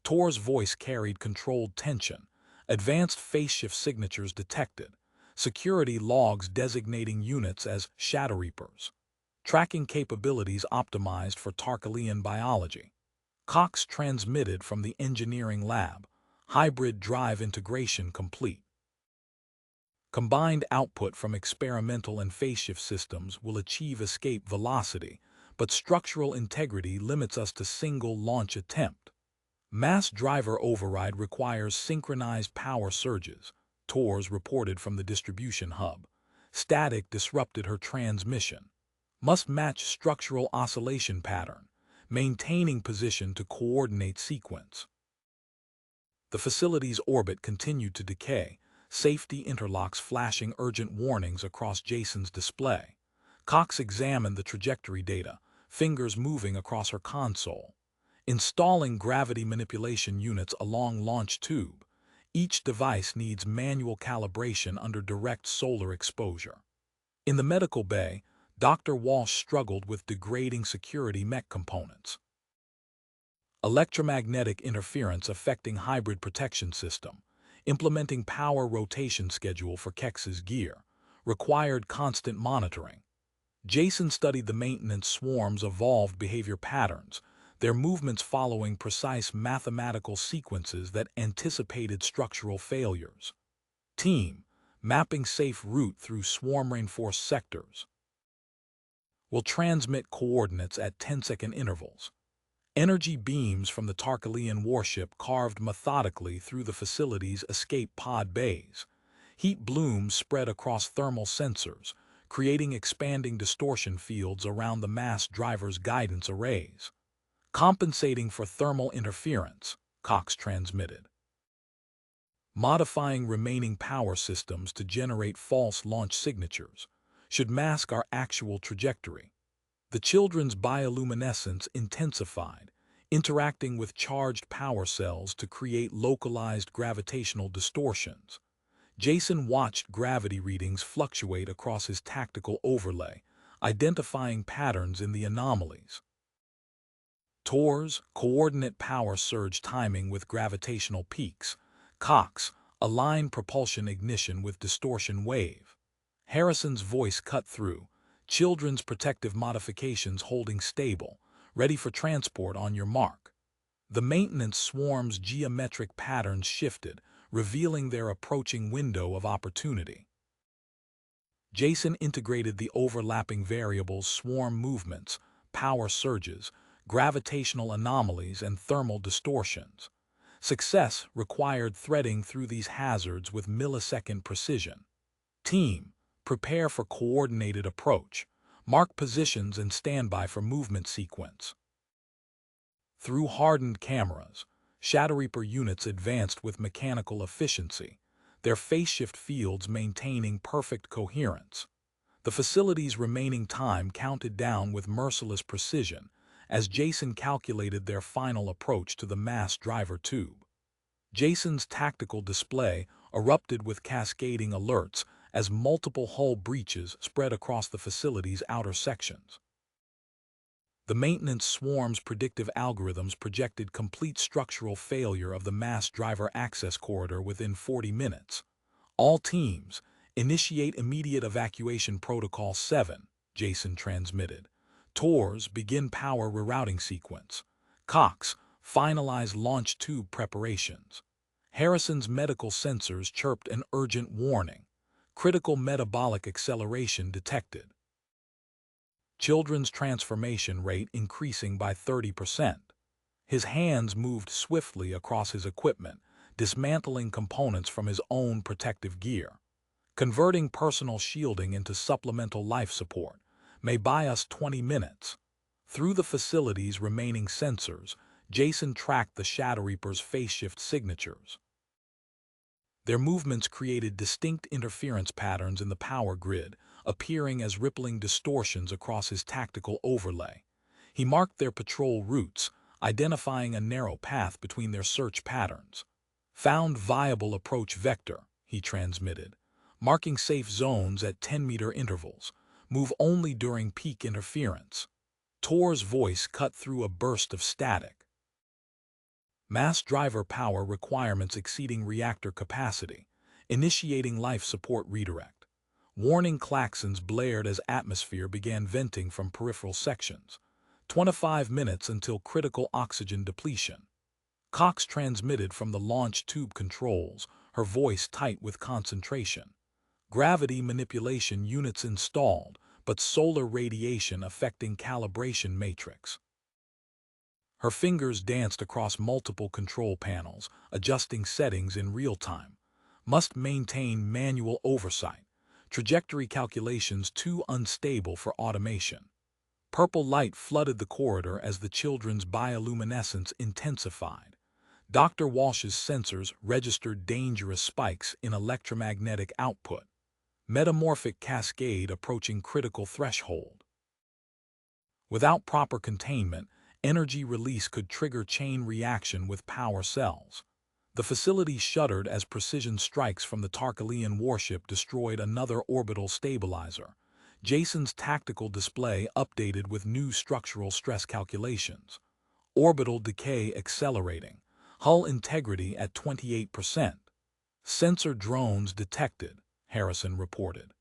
Tor's voice carried controlled tension, advanced phase shift signatures detected, security logs designating units as Shadow Reapers, tracking capabilities optimized for Tarkalian biology. Cox transmitted from the engineering lab, hybrid drive integration complete. Combined output from experimental and phase shift systems will achieve escape velocity, but structural integrity limits us to single launch attempt. Mass driver override requires synchronized power surges, TORs reported from the distribution hub. Static disrupted her transmission. Must match structural oscillation pattern, maintaining position to coordinate sequence. The facility's orbit continued to decay, safety interlocks flashing urgent warnings across Jason's display. Cox examined the trajectory data, fingers moving across her console. Installing gravity manipulation units along launch tube. Each device needs manual calibration under direct solar exposure. In the medical bay, Dr. Walsh struggled with degrading security mech components. Electromagnetic interference affecting hybrid protection system. Implementing power rotation schedule for Kex's gear. Required constant monitoring. Jason studied the maintenance swarm's evolved behavior patterns, their movements following precise mathematical sequences that anticipated structural failures. Team, mapping safe route through swarm-reinforced sectors. Will transmit coordinates at 10-second intervals. Energy beams from the Tarkalian warship carved methodically through the facility's escape pod bays. Heat blooms spread across thermal sensors, creating expanding distortion fields around the mass driver's guidance arrays. Compensating for thermal interference, Cox transmitted. Modifying remaining power systems to generate false launch signatures should mask our actual trajectory. The children's bioluminescence intensified, interacting with charged power cells to create localized gravitational distortions. Jason watched gravity readings fluctuate across his tactical overlay, identifying patterns in the anomalies. TORs, coordinate power surge timing with gravitational peaks. Cox, align propulsion ignition with distortion wave. Harrison's voice cut through. Children's protective modifications holding stable, ready for transport on your mark. The maintenance swarm's geometric patterns shifted, revealing their approaching window of opportunity. Jason integrated the overlapping variables swarm movements, power surges, gravitational anomalies, and thermal distortions. Success required threading through these hazards with millisecond precision. Team, prepare for coordinated approach. Mark positions and stand by for movement sequence. Through hardened cameras, Shadow Reaper units advanced with mechanical efficiency, their phase-shift fields maintaining perfect coherence. The facility's remaining time counted down with merciless precision as Jason calculated their final approach to the mass driver tube. Jason's tactical display erupted with cascading alerts as multiple hull breaches spread across the facility's outer sections. The maintenance swarm's predictive algorithms projected complete structural failure of the mass driver access corridor within 40 minutes. All teams, initiate immediate evacuation protocol 7, Jason transmitted. TORS, begin power rerouting sequence. Cox, finalize launch tube preparations. Harrison's medical sensors chirped an urgent warning. Critical metabolic acceleration detected. Children's transformation rate increasing by 30%. His hands moved swiftly across his equipment, dismantling components from his own protective gear. Converting personal shielding into supplemental life support may buy us 20 minutes. Through the facility's remaining sensors, Jason tracked the Shadow Reaper's phase-shift signatures. Their movements created distinct interference patterns in the power grid, appearing as rippling distortions across his tactical overlay. He marked their patrol routes, identifying a narrow path between their search patterns. Found viable approach vector, he transmitted. Marking safe zones at 10-meter intervals. Move only during peak interference. Tor's voice cut through a burst of static. Mass driver power requirements exceeding reactor capacity. Initiating life support redirect. Warning klaxons blared as atmosphere began venting from peripheral sections. 25 minutes until critical oxygen depletion. Cox transmitted from the launch tube controls, her voice tight with concentration. Gravity manipulation units installed, but solar radiation affecting calibration matrix. Her fingers danced across multiple control panels, adjusting settings in real time. Must maintain manual oversight. Trajectory calculations too unstable for automation. Purple light flooded the corridor as the children's bioluminescence intensified. Dr. Walsh's sensors registered dangerous spikes in electromagnetic output. Metamorphic cascade approaching critical threshold. Without proper containment, energy release could trigger chain reaction with power cells. The facility shuddered as precision strikes from the Tarkalian warship destroyed another orbital stabilizer. Jason's tactical display updated with new structural stress calculations. Orbital decay accelerating. Hull integrity at 28%. Sensor drones detected, Harrison reported.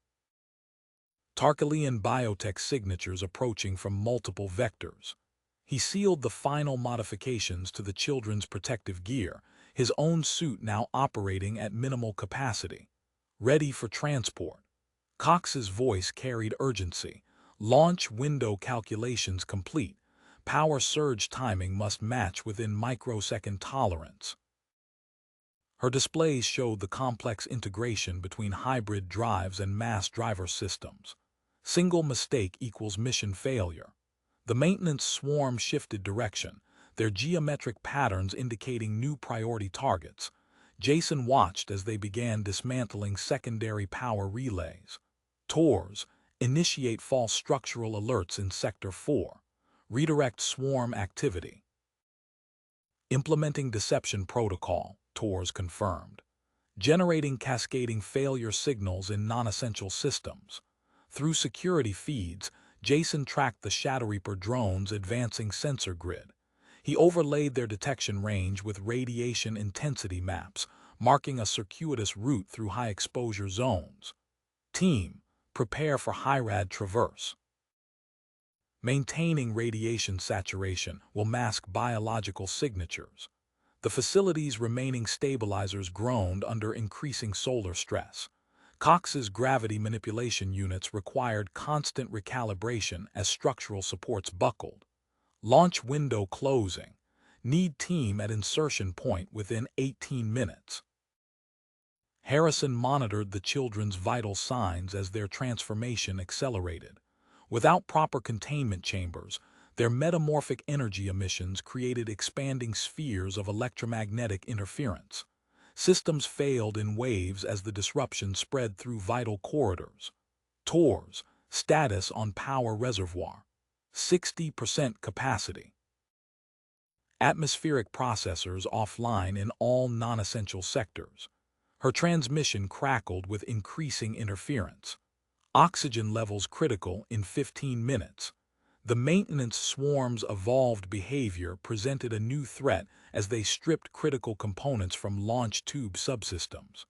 Tarkalian biotech signatures approaching from multiple vectors. He sealed the final modifications to the children's protective gear, his own suit now operating at minimal capacity. Ready for transport. Cox's voice carried urgency. Launch window calculations complete. Power surge timing must match within microsecond tolerance. Her displays showed the complex integration between hybrid drives and mass driver systems. Single mistake equals mission failure. The maintenance swarm shifted direction, their geometric patterns indicating new priority targets. Jason watched as they began dismantling secondary power relays. TORS, initiate false structural alerts in Sector 4. Redirect swarm activity. Implementing deception protocol, TORS confirmed. Generating cascading failure signals in non-essential systems. Through security feeds, Jason tracked the Shadow Reaper drones' advancing sensor grid. He overlaid their detection range with radiation intensity maps, marking a circuitous route through high-exposure zones. Team, prepare for high-rad traverse. Maintaining radiation saturation will mask biological signatures. The facility's remaining stabilizers groaned under increasing solar stress. Cox's gravity manipulation units required constant recalibration as structural supports buckled. Launch window closing. Need team at insertion point within 18 minutes. Harrison monitored the children's vital signs as their transformation accelerated. Without proper containment chambers, their metamorphic energy emissions created expanding spheres of electromagnetic interference. Systems failed in waves as the disruption spread through vital corridors. TORS, status on power reservoir. 60% capacity. Atmospheric processors offline in all non-essential sectors. Her transmission crackled with increasing interference. Oxygen levels critical in 15 minutes. The maintenance swarm's evolved behavior presented a new threat as they stripped critical components from launch tube subsystems.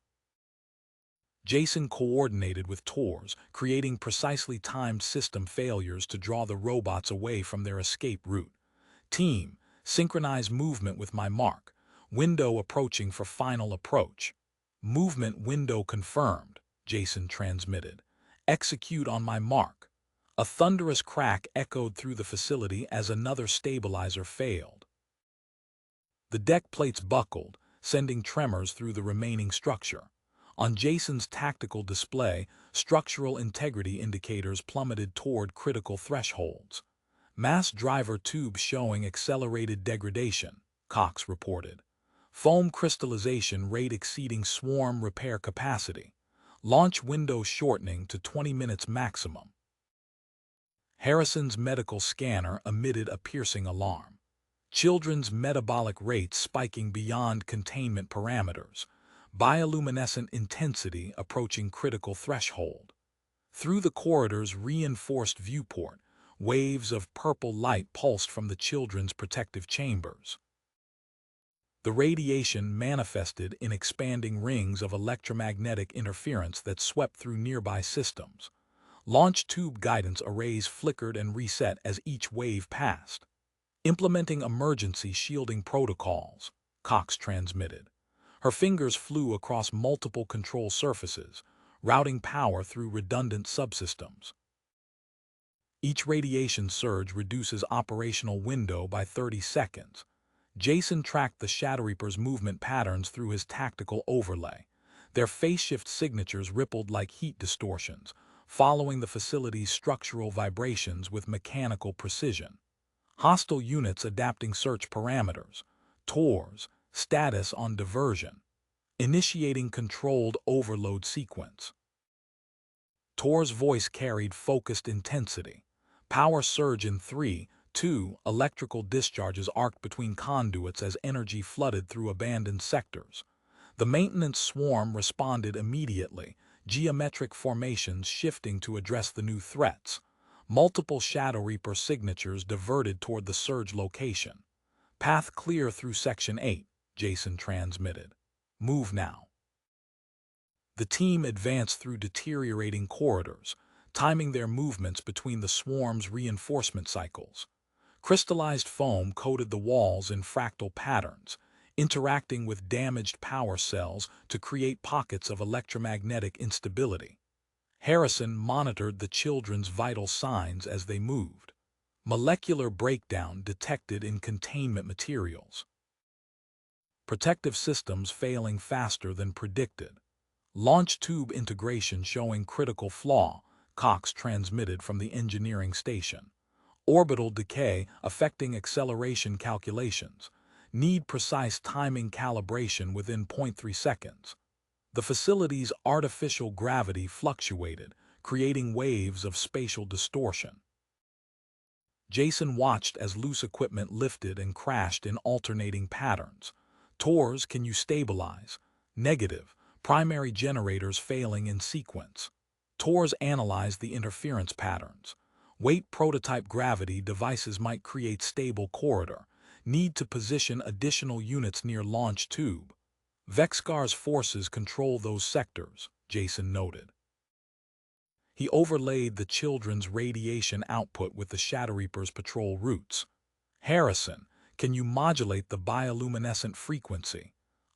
Jason coordinated with TORS, creating precisely timed system failures to draw the robots away from their escape route. Team, synchronize movement with my mark. Window approaching for final approach. Movement window confirmed, Jason transmitted. Execute on my mark. A thunderous crack echoed through the facility as another stabilizer failed. The deck plates buckled, sending tremors through the remaining structure. On Jason's tactical display, structural integrity indicators plummeted toward critical thresholds. Mass driver tube showing accelerated degradation, Cox reported. Foam crystallization rate exceeding swarm repair capacity. Launch window shortening to 20 minutes maximum. Harrison's medical scanner emitted a piercing alarm. Children's metabolic rates spiking beyond containment parameters. Bioluminescent intensity approaching critical threshold. Through the corridor's reinforced viewport, waves of purple light pulsed from the children's protective chambers. The radiation manifested in expanding rings of electromagnetic interference that swept through nearby systems. Launch tube guidance arrays flickered and reset as each wave passed. Implementing emergency shielding protocols, Cox transmitted. Her fingers flew across multiple control surfaces, routing power through redundant subsystems. Each radiation surge reduces operational window by 30 seconds. Jason tracked the Shadow Reaper's movement patterns through his tactical overlay. Their phase shift signatures rippled like heat distortions, following the facility's structural vibrations with mechanical precision. Hostile units adapting search parameters. TORS, status on diversion. Initiating controlled overload sequence. TOR's voice carried focused intensity. Power surge in 3, 2, electrical discharges arced between conduits as energy flooded through abandoned sectors. The maintenance swarm responded immediately, geometric formations shifting to address the new threats. Multiple Shadow Reaper signatures diverted toward the surge location. Path clear through Section 8, Jason transmitted. Move now. The team advanced through deteriorating corridors, timing their movements between the swarm's reinforcement cycles. Crystallized foam coated the walls in fractal patterns, interacting with damaged power cells to create pockets of electromagnetic instability. Harrison monitored the children's vital signs as they moved. Molecular breakdown detected in containment materials. Protective systems failing faster than predicted. Launch tube integration showing critical flaw, Cox transmitted from the engineering station. Orbital decay affecting acceleration calculations. Need precise timing calibration within 0.3 seconds. The facility's artificial gravity fluctuated, creating waves of spatial distortion. Jason watched as loose equipment lifted and crashed in alternating patterns. TORS, can you stabilize? Negative. Primary generators failing in sequence. TORS analyzed the interference patterns. Wait, prototype gravity devices might create stable corridor. Need to position additional units near launch tube. Vexcar's forces control those sectors, Jason noted. He overlaid the children's radiation output with the Shadow Reaper's patrol routes. Harrison, can you modulate the bioluminescent frequency?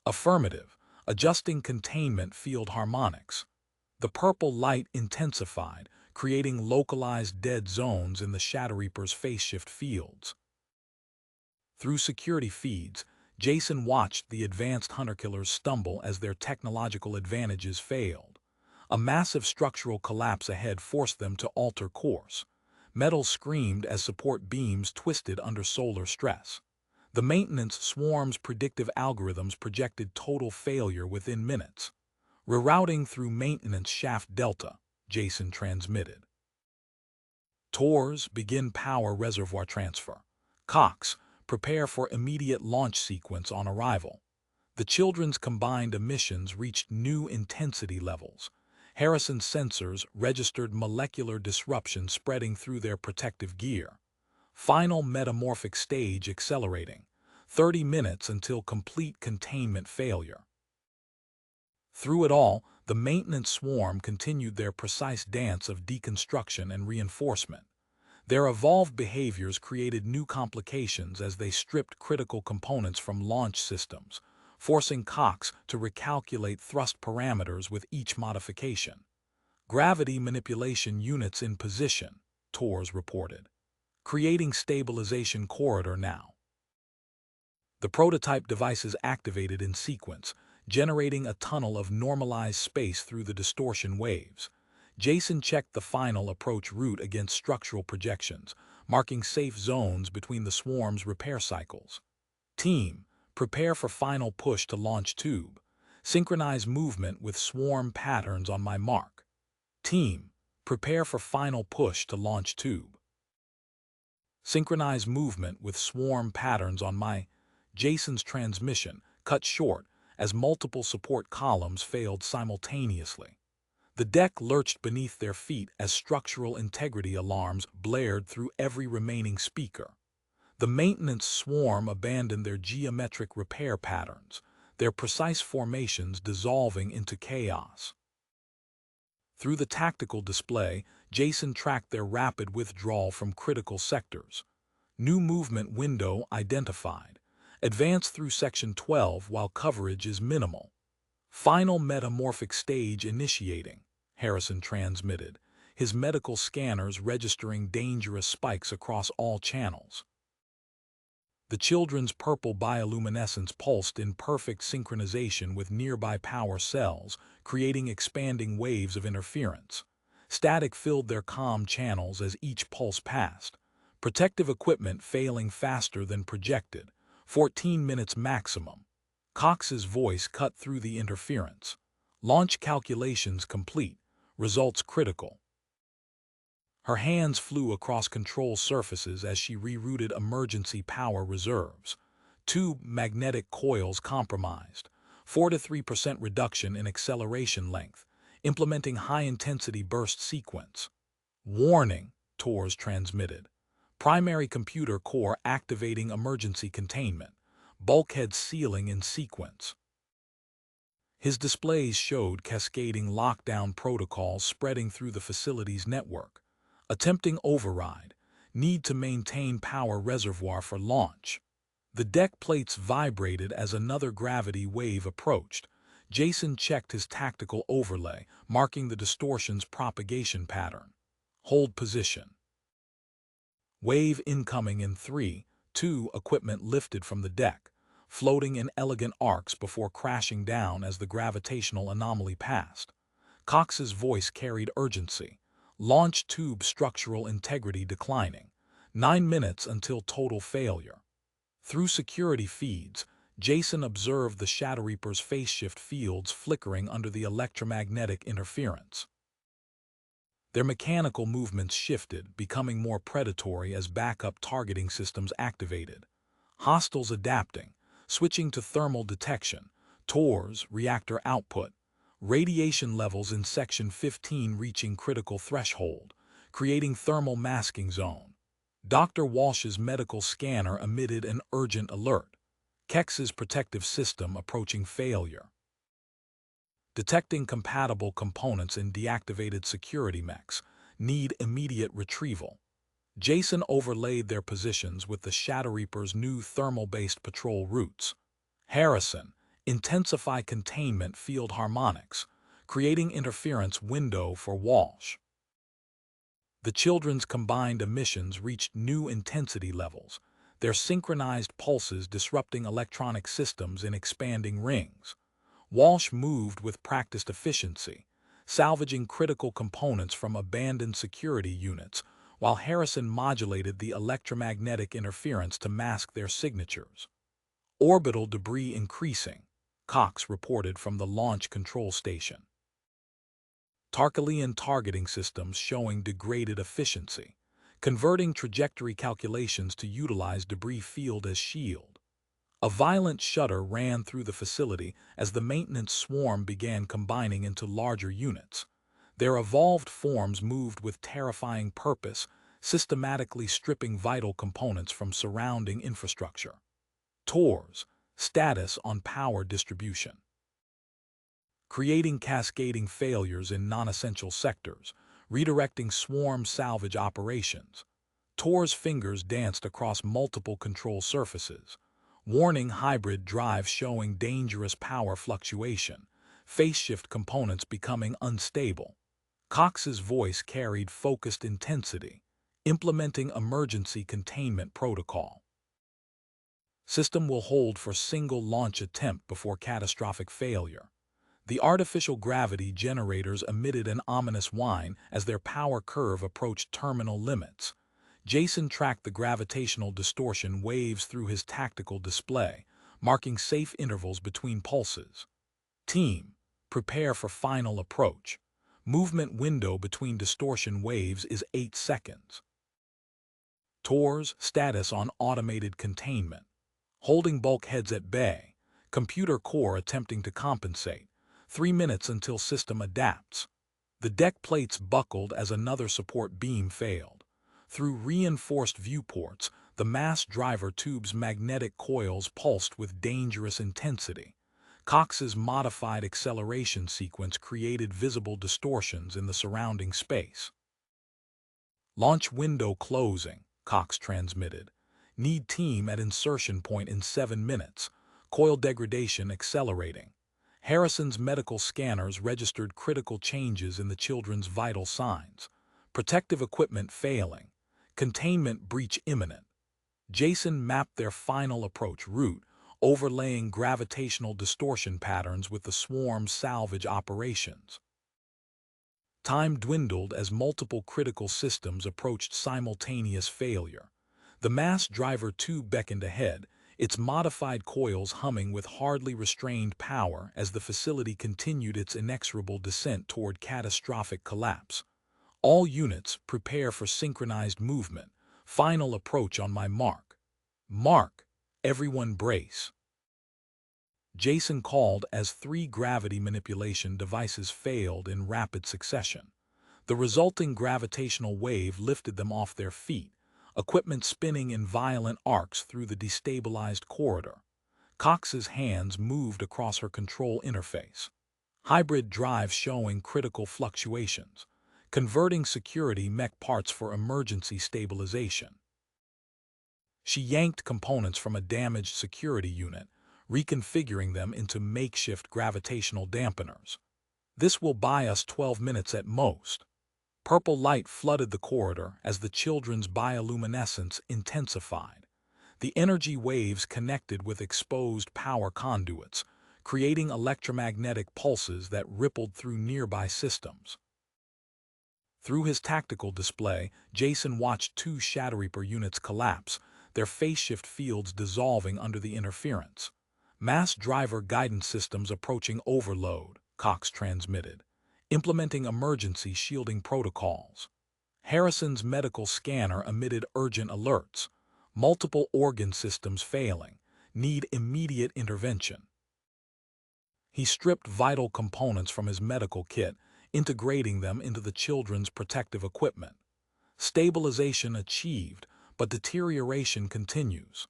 Affirmative, adjusting containment field harmonics. The purple light intensified, creating localized dead zones in the Shadow Reaper's phase-shift fields. Through security feeds, Jason watched the advanced hunter-killers stumble as their technological advantages failed. A massive structural collapse ahead forced them to alter course. Metal screamed as support beams twisted under solar stress. The maintenance swarm's predictive algorithms projected total failure within minutes. Rerouting through maintenance shaft delta, Jason transmitted. TORs, begin power reservoir transfer. Cox, prepare for immediate launch sequence on arrival. The children's combined emissions reached new intensity levels. Harrison's sensors registered molecular disruption spreading through their protective gear. Final metamorphic stage accelerating. 30 minutes until complete containment failure. Through it all, the maintenance swarm continued their precise dance of deconstruction and reinforcement. Their evolved behaviors created new complications as they stripped critical components from launch systems, forcing Cox to recalculate thrust parameters with each modification. Gravity manipulation units in position, TORs reported. Creating stabilization corridor now. The prototype devices activated in sequence, generating a tunnel of normalized space through the distortion waves. Jason checked the final approach route against structural projections, marking safe zones between the swarm's repair cycles. Team, prepare for final push to launch tube. Synchronize movement with swarm patterns on my mark. Team, prepare for final push to launch tube. Synchronize movement with swarm patterns on my... Jason's transmission cut short as multiple support columns failed simultaneously. The deck lurched beneath their feet as structural integrity alarms blared through every remaining speaker. The maintenance swarm abandoned their geometric repair patterns, their precise formations dissolving into chaos. Through the tactical display, Jason tracked their rapid withdrawal from critical sectors. New movement window identified. Advance through Section 12 while coverage is minimal. Final metamorphic stage initiating, Harrison transmitted, his medical scanners registering dangerous spikes across all channels. The children's purple bioluminescence pulsed in perfect synchronization with nearby power cells, creating expanding waves of interference. Static filled their comm channels as each pulse passed. Protective equipment failing faster than projected. 14 minutes maximum. Cox's voice cut through the interference. Launch calculations complete. Results critical. Her hands flew across control surfaces as she rerouted emergency power reserves. Two magnetic coils compromised. 4 to 3% reduction in acceleration length. Implementing high-intensity burst sequence. Warning, TORs transmitted. Primary computer core activating emergency containment. Bulkhead sealing in sequence. His displays showed cascading lockdown protocols spreading through the facility's network. Attempting override. Need to maintain power reservoir for launch. The deck plates vibrated as another gravity wave approached. Jason checked his tactical overlay, marking the distortion's propagation pattern. Hold position. Wave incoming in 3, 2, equipment lifted from the deck, floating in elegant arcs before crashing down as the gravitational anomaly passed. Cox's voice carried urgency. Launch tube structural integrity declining. 9 minutes until total failure. Through security feeds, Jason observed the Shadow Reaper's phase-shift fields flickering under the electromagnetic interference. Their mechanical movements shifted, becoming more predatory as backup targeting systems activated. Hostiles adapting, switching to thermal detection, TORs, reactor output, radiation levels in Section 15 reaching critical threshold, creating thermal masking zone. Dr. Walsh's medical scanner emitted an urgent alert. Kex's protective system approaching failure. Detecting compatible components in deactivated security mechs need immediate retrieval. Jason overlaid their positions with the Shadow Reaper's new thermal-based patrol routes. Harrison, intensify containment field harmonics, creating interference window for Walsh. The children's combined emissions reached new intensity levels, their synchronized pulses disrupting electronic systems in expanding rings. Walsh moved with practiced efficiency, salvaging critical components from abandoned security units, while Harrison modulated the electromagnetic interference to mask their signatures. Orbital debris increasing, Cox reported from the launch control station. Tarkalian targeting systems showing degraded efficiency, converting trajectory calculations to utilize debris field as shield. A violent shudder ran through the facility as the maintenance swarm began combining into larger units. Their evolved forms moved with terrifying purpose, systematically stripping vital components from surrounding infrastructure. TORs, status on power distribution. Creating cascading failures in non-essential sectors, redirecting swarm salvage operations. TOR's fingers danced across multiple control surfaces, warning hybrid drive showing dangerous power fluctuation, phase shift components becoming unstable. Cox's voice carried focused intensity, implementing emergency containment protocol. System will hold for single launch attempt before catastrophic failure. The artificial gravity generators emitted an ominous whine as their power curve approached terminal limits. Jason tracked the gravitational distortion waves through his tactical display, marking safe intervals between pulses. Team, prepare for final approach. Movement window between distortion waves is 8 seconds. TORs, status on automated containment. Holding bulkheads at bay. Computer core attempting to compensate. 3 minutes until system adapts. The deck plates buckled as another support beam failed. Through reinforced viewports, the mass driver tube's magnetic coils pulsed with dangerous intensity. Cox's modified acceleration sequence created visible distortions in the surrounding space. Launch window closing, Cox transmitted. Need team at insertion point in 7 minutes. Coil degradation accelerating. Harrison's medical scanners registered critical changes in the children's vital signs. Protective equipment failing. Containment breach imminent. Jason mapped their final approach route, overlaying gravitational distortion patterns with the swarm's salvage operations. Time dwindled as multiple critical systems approached simultaneous failure. The mass driver tube beckoned ahead, its modified coils humming with hardly restrained power as the facility continued its inexorable descent toward catastrophic collapse. All units prepare for synchronized movement. Final approach on my mark. Mark. Everyone brace. Jason called as 3 gravity manipulation devices failed in rapid succession. The resulting gravitational wave lifted them off their feet, equipment spinning in violent arcs through the destabilized corridor. Cox's hands moved across her control interface. Hybrid drive showing critical fluctuations, converting security mech parts for emergency stabilization. She yanked components from a damaged security unit, reconfiguring them into makeshift gravitational dampeners. This will buy us 12 minutes at most. Purple light flooded the corridor as the children's bioluminescence intensified. The energy waves connected with exposed power conduits, creating electromagnetic pulses that rippled through nearby systems. Through his tactical display, Jason watched 2 Shadow Reaper units collapse, their phase-shift fields dissolving under the interference. Mass driver guidance systems approaching overload, Cox transmitted, implementing emergency shielding protocols. Harrison's medical scanner emitted urgent alerts. Multiple organ systems failing, need immediate intervention. He stripped vital components from his medical kit, integrating them into the children's protective equipment. Stabilization achieved, but deterioration continues.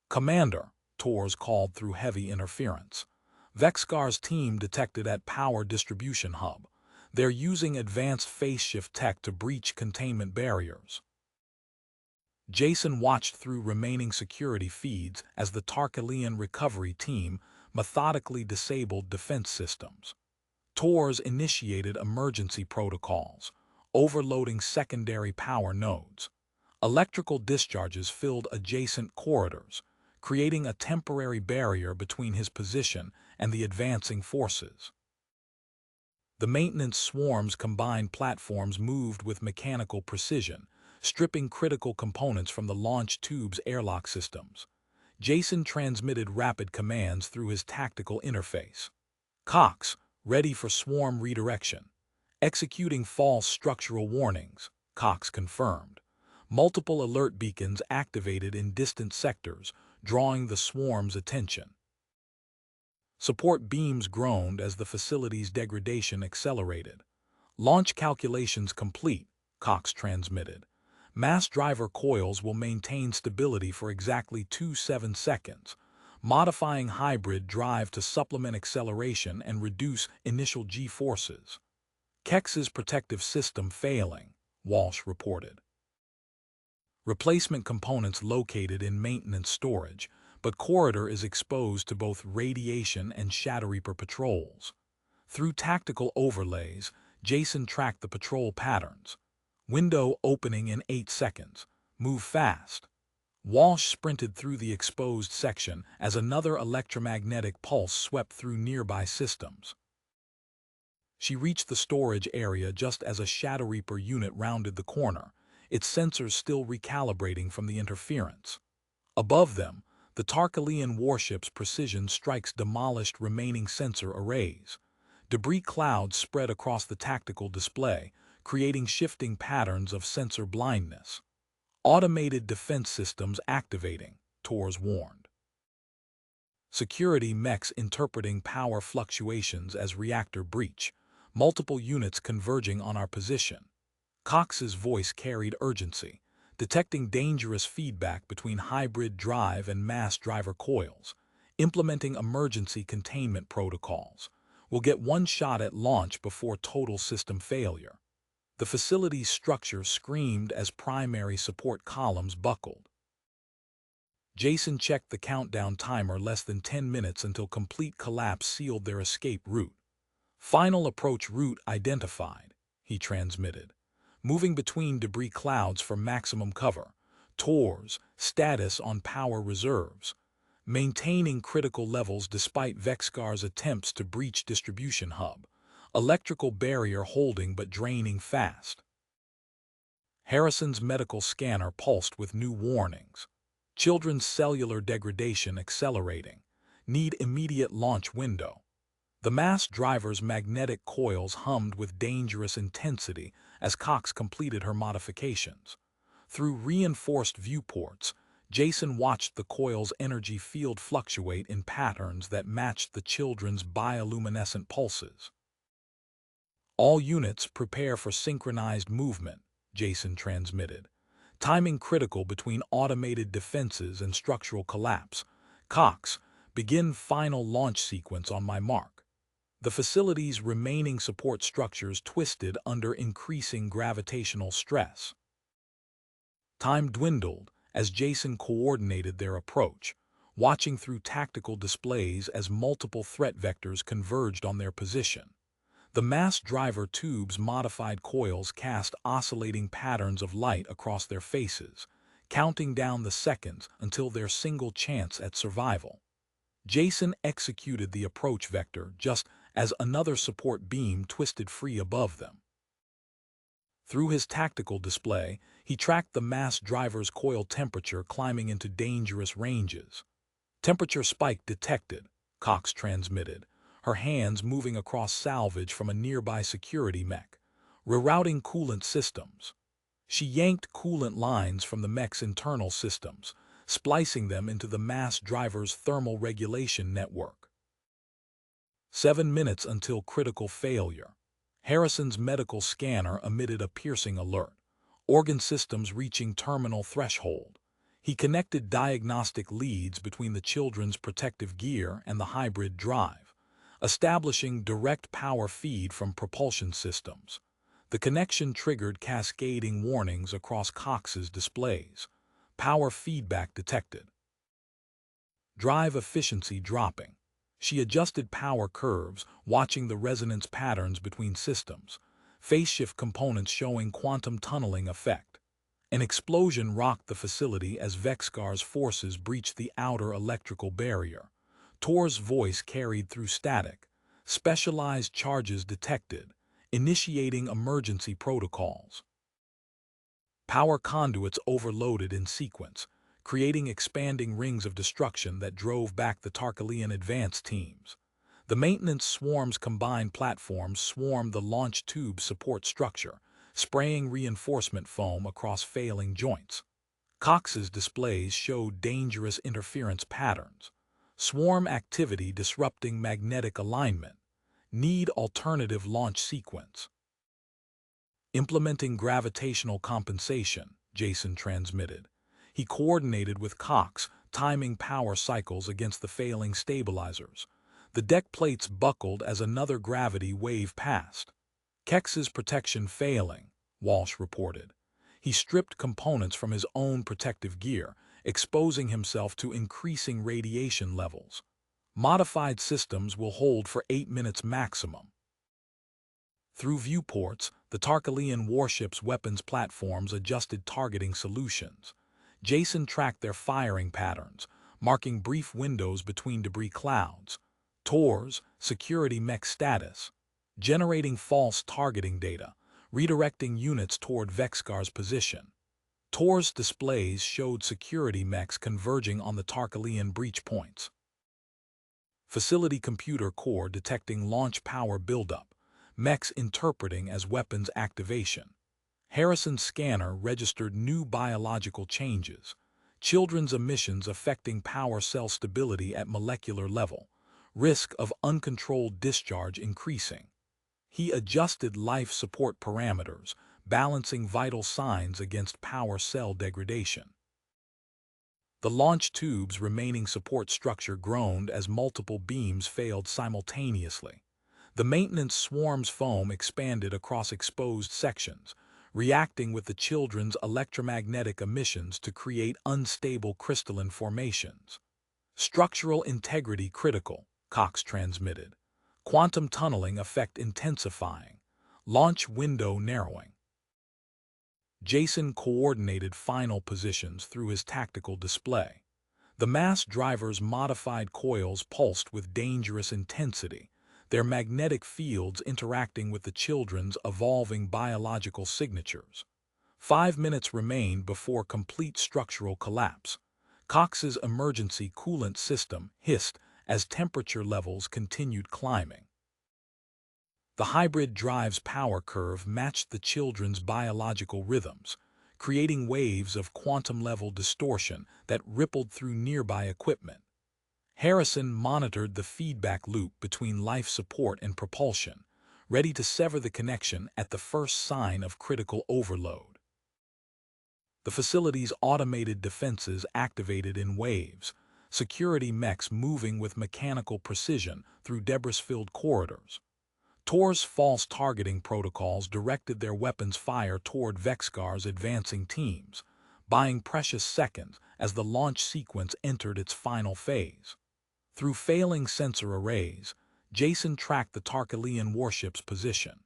Commander, TORs called through heavy interference. Vexcar's team detected at Power Distribution Hub. They're using advanced phase shift tech to breach containment barriers. Jason watched through remaining security feeds as the Tarkalian recovery team methodically disabled defense systems. TORs initiated emergency protocols, overloading secondary power nodes. Electrical discharges filled adjacent corridors, creating a temporary barrier between his position and the advancing forces. The maintenance swarm's combined platforms moved with mechanical precision, stripping critical components from the launch tube's airlock systems. Jason transmitted rapid commands through his tactical interface. Cox, ready for swarm redirection. Executing false structural warnings, Cox confirmed. Multiple alert beacons activated in distant sectors, drawing the swarm's attention. Support beams groaned as the facility's degradation accelerated. Launch calculations complete, Cox transmitted. Mass driver coils will maintain stability for exactly 27 seconds, modifying hybrid drive to supplement acceleration and reduce initial G-forces. Kex's protective system failing, Walsh reported. Replacement components located in maintenance storage, but corridor is exposed to both radiation and Shadow Reaper patrols. Through tactical overlays, Jason tracked the patrol patterns. Window opening in 8 seconds. Move fast. Walsh sprinted through the exposed section as another electromagnetic pulse swept through nearby systems. She reached the storage area just as a Shadow Reaper unit rounded the corner, its sensors still recalibrating from the interference. Above them, the Tarkalian warship's precision strikes demolished remaining sensor arrays. Debris clouds spread across the tactical display, creating shifting patterns of sensor blindness. Automated defense systems activating, TORs warned. Security mechs interpreting power fluctuations as reactor breach, multiple units converging on our position. Cox's voice carried urgency, detecting dangerous feedback between hybrid drive and mass driver coils, implementing emergency containment protocols. We'll get one shot at launch before total system failure. The facility's structure screamed as primary support columns buckled. Jason checked the countdown timer, less than 10 minutes until complete collapse sealed their escape route. Final approach route identified, he transmitted. Moving between debris clouds for maximum cover. TORs, status on power reserves. Maintaining critical levels despite Vexcar's attempts to breach distribution hub. Electrical barrier holding but draining fast. Harrison's medical scanner pulsed with new warnings. Children's cellular degradation accelerating. Need immediate launch window. The mass driver's magnetic coils hummed with dangerous intensity as Cox completed her modifications. Through reinforced viewports, Jason watched the coil's energy field fluctuate in patterns that matched the children's bioluminescent pulses. All units prepare for synchronized movement, Jason transmitted. Timing critical between automated defenses and structural collapse. Cox, begin final launch sequence on my mark. The facility's remaining support structures twisted under increasing gravitational stress. Time dwindled as Jason coordinated their approach, watching through tactical displays as multiple threat vectors converged on their position. The mass driver tube's modified coils cast oscillating patterns of light across their faces, counting down the seconds until their single chance at survival. Jason executed the approach vector just as another support beam twisted free above them. Through his tactical display, he tracked the mass driver's coil temperature climbing into dangerous ranges. Temperature spike detected, Cox transmitted, her hands moving across salvage from a nearby security mech, rerouting coolant systems. She yanked coolant lines from the mech's internal systems, splicing them into the mass driver's thermal regulation network. 7 minutes until critical failure. Harrison's medical scanner emitted a piercing alert, organ systems reaching terminal threshold. He connected diagnostic leads between the children's protective gear and the hybrid drive, establishing direct power feed from propulsion systems. The connection triggered cascading warnings across Cox's displays. Power feedback detected. Drive efficiency dropping. She adjusted power curves, watching the resonance patterns between systems. Phase shift components showing quantum tunneling effect. An explosion rocked the facility as Vexcar's forces breached the outer electrical barrier. Tor's voice carried through static. Specialized charges detected, initiating emergency protocols. Power conduits overloaded in sequence, creating expanding rings of destruction that drove back the Tarkalian advance teams. The maintenance swarm's combined platforms swarmed the launch tube support structure, spraying reinforcement foam across failing joints. Cox's displays showed dangerous interference patterns. Swarm activity disrupting magnetic alignment. Need alternative launch sequence. Implementing gravitational compensation, Jason transmitted. He coordinated with Cox, timing power cycles against the failing stabilizers. The deck plates buckled as another gravity wave passed. Kex's protection failing, Walsh reported. He stripped components from his own protective gear, exposing himself to increasing radiation levels. Modified systems will hold for 8 minutes maximum. Through viewports, the Tarkalian warship's weapons platforms adjusted targeting solutions. Jason tracked their firing patterns, marking brief windows between debris clouds. Tor's security mech status, generating false targeting data, redirecting units toward Vexcar's position. Tor's displays showed security mechs converging on the Tarkalian breach points. Facility computer core detecting launch power buildup, mechs interpreting as weapons activation. Harrison's scanner registered new biological changes. Children's emissions affecting power cell stability at molecular level. Risk of uncontrolled discharge increasing. He adjusted life support parameters, balancing vital signs against power cell degradation. The launch tube's remaining support structure groaned as multiple beams failed simultaneously. The maintenance swarm's foam expanded across exposed sections, reacting with the children's electromagnetic emissions to create unstable crystalline formations. Structural integrity critical, Cox transmitted. Quantum tunneling effect intensifying. Launch window narrowing. Jason coordinated final positions through his tactical display. The mass driver's modified coils pulsed with dangerous intensity, their magnetic fields interacting with the children's evolving biological signatures. 5 minutes remained before complete structural collapse. Cox's emergency coolant system hissed as temperature levels continued climbing. The hybrid drive's power curve matched the children's biological rhythms, creating waves of quantum-level distortion that rippled through nearby equipment. Harrison monitored the feedback loop between life support and propulsion, ready to sever the connection at the first sign of critical overload. The facility's automated defenses activated in waves, security mechs moving with mechanical precision through debris-filled corridors. Tor's false targeting protocols directed their weapons fire toward Vexcar's advancing teams, buying precious seconds as the launch sequence entered its final phase. Through failing sensor arrays, Jason tracked the Tarkalian warship's position.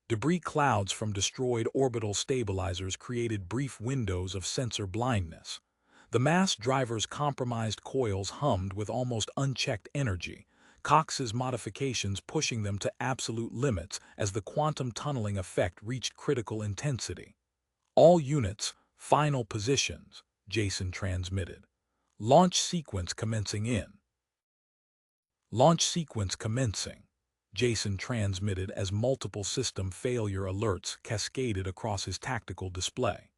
Debris clouds from destroyed orbital stabilizers created brief windows of sensor blindness. The mass driver's compromised coils hummed with almost unchecked energy, Cox's modifications pushing them to absolute limits as the quantum tunneling effect reached critical intensity. All units, final positions, Jason transmitted. Launch sequence commencing in. Launch sequence commencing, Jason transmitted as multiple system failure alerts cascaded across his tactical display.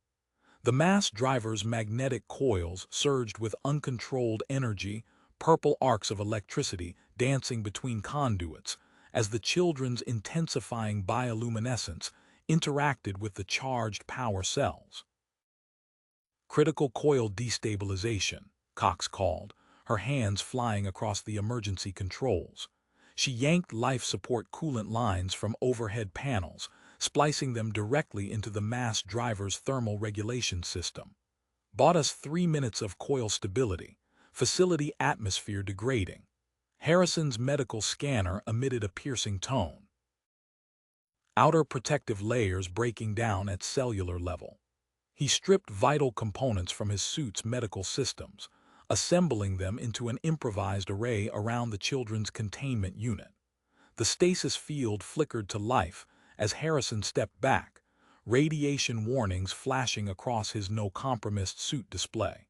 The mass driver's magnetic coils surged with uncontrolled energy, purple arcs of electricity dancing between conduits as the children's intensifying bioluminescence interacted with the charged power cells. Critical coil destabilization, Cox called, her hands flying across the emergency controls. She yanked life support coolant lines from overhead panels, splicing them directly into the mass driver's thermal regulation system. Bought us 3 minutes of coil stability. Facility atmosphere degrading. Harrison's medical scanner emitted a piercing tone. Outer protective layers breaking down at cellular level. He stripped vital components from his suit's medical systems, assembling them into an improvised array around the children's containment unit. The stasis field flickered to life as Harrison stepped back, radiation warnings flashing across his no-compromise suit display.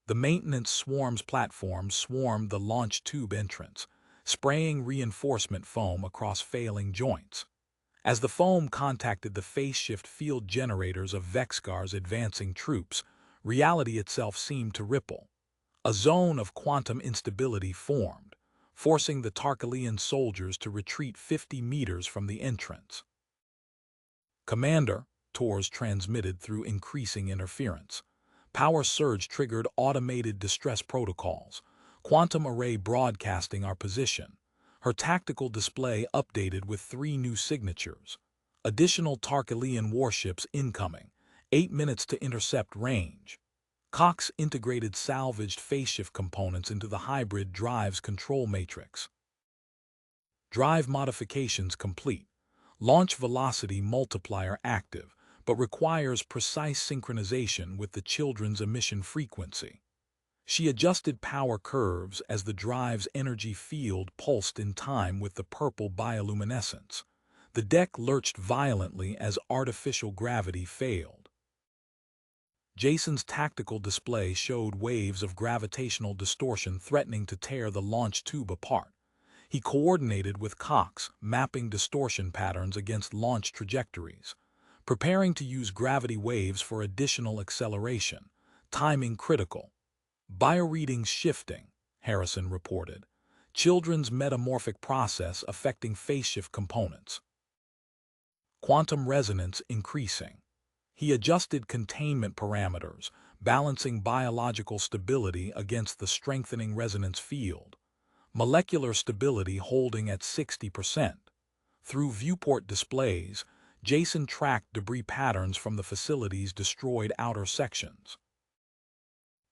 The maintenance swarm's platform swarmed the launch tube entrance, spraying reinforcement foam across failing joints. As the foam contacted the phase-shift field generators of Vexgar's advancing troops, reality itself seemed to ripple. A zone of quantum instability formed, forcing the Tarkalian soldiers to retreat 50 meters from the entrance. "Commander," Tors transmitted through increasing interference. Power surge triggered automated distress protocols, quantum array broadcasting our position. Her tactical display updated with 3 new signatures. Additional Tarkalian warships incoming, 8 minutes to intercept range. Cox integrated salvaged phase-shift components into the hybrid drive's control matrix. Drive modifications complete. Launch velocity multiplier active, but requires precise synchronization with the children's emission frequency. She adjusted power curves as the drive's energy field pulsed in time with the purple bioluminescence. The deck lurched violently as artificial gravity failed. Jason's tactical display showed waves of gravitational distortion threatening to tear the launch tube apart. He coordinated with Cox, mapping distortion patterns against launch trajectories, preparing to use gravity waves for additional acceleration, timing critical. Bioreadings shifting, Harrison reported. Children's metamorphic process affecting phase-shift components. Quantum resonance increasing. He adjusted containment parameters, balancing biological stability against the strengthening resonance field. Molecular stability holding at 60%. Through viewport displays, Jason tracked debris patterns from the facility's destroyed outer sections.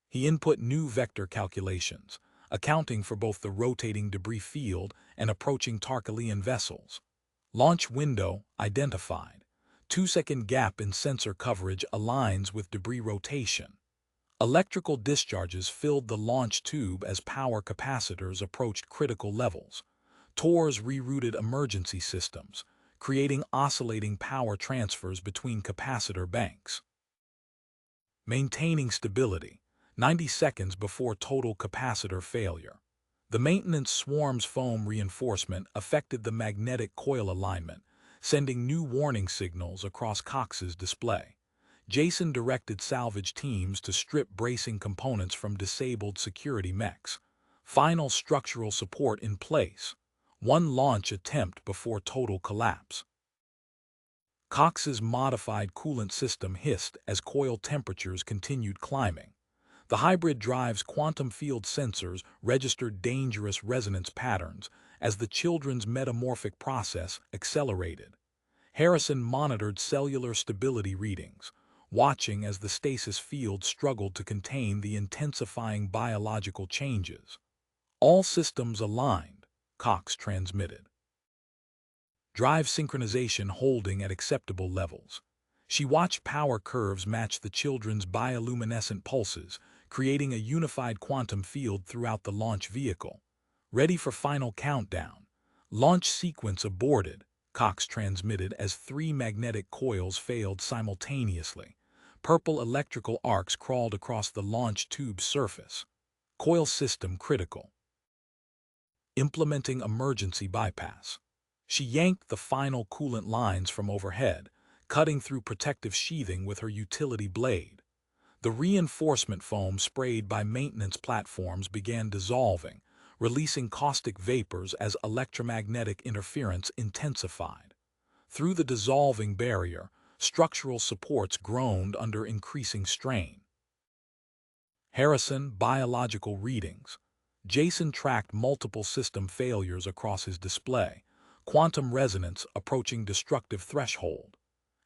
He input new vector calculations, accounting for both the rotating debris field and approaching Tarkalian vessels. Launch window identified. 2-second gap in sensor coverage aligns with debris rotation. Electrical discharges filled the launch tube as power capacitors approached critical levels. Tors rerouted emergency systems, creating oscillating power transfers between capacitor banks. Maintaining stability. 90 seconds before total capacitor failure. The maintenance swarm's foam reinforcement affected the magnetic coil alignment, sending new warning signals across Cox's display. Jason directed salvage teams to strip bracing components from disabled security mechs. Final structural support in place. 1 launch attempt before total collapse. Cox's modified coolant system hissed as coil temperatures continued climbing. The hybrid drive's quantum field sensors registered dangerous resonance patterns as the children's metamorphic process accelerated. Harrison monitored cellular stability readings, watching as the stasis field struggled to contain the intensifying biological changes. "All systems aligned," Cox transmitted. Drive synchronization holding at acceptable levels. She watched power curves match the children's bioluminescent pulses, creating a unified quantum field throughout the launch vehicle. "Ready for final countdown." "Launch sequence aborted," Cox transmitted as 3 magnetic coils failed simultaneously. Purple electrical arcs crawled across the launch tube's surface. "Coil system critical." Implementing emergency bypass. She yanked the final coolant lines from overhead, cutting through protective sheathing with her utility blade. The reinforcement foam sprayed by maintenance platforms began dissolving, releasing caustic vapors as electromagnetic interference intensified. Through the dissolving barrier, structural supports groaned under increasing strain. Harrison, biological readings. Jason tracked multiple system failures across his display, quantum resonance approaching destructive threshold.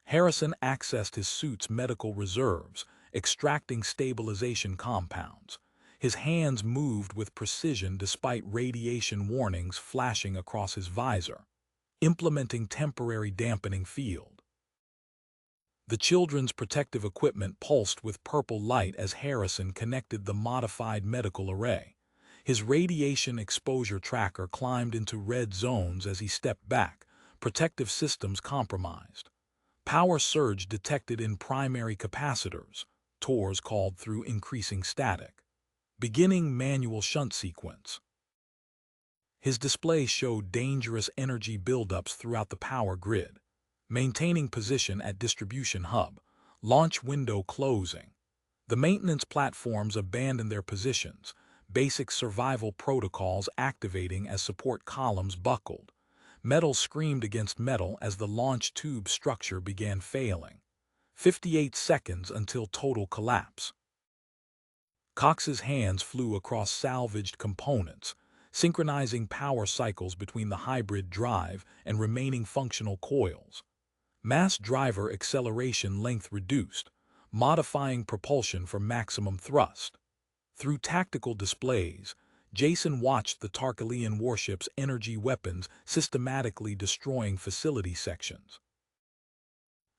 Harrison accessed his suit's medical reserves, extracting stabilization compounds. His hands moved with precision despite radiation warnings flashing across his visor, implementing temporary dampening field. The children's protective equipment pulsed with purple light as Harrison connected the modified medical array. His radiation exposure tracker climbed into red zones as he stepped back, protective systems compromised. Power surge detected in primary capacitors, TORs called through increasing static. Beginning manual shunt sequence. His display showed dangerous energy buildups throughout the power grid. Maintaining position at distribution hub. Launch window closing. The maintenance platforms abandoned their positions, basic survival protocols activating as support columns buckled. Metal screamed against metal as the launch tube structure began failing. 58 seconds until total collapse. Cox's hands flew across salvaged components, synchronizing power cycles between the hybrid drive and remaining functional coils. Mass driver acceleration length reduced, modifying propulsion for maximum thrust. Through tactical displays, Jason watched the Tarkalian warship's energy weapons systematically destroying facility sections.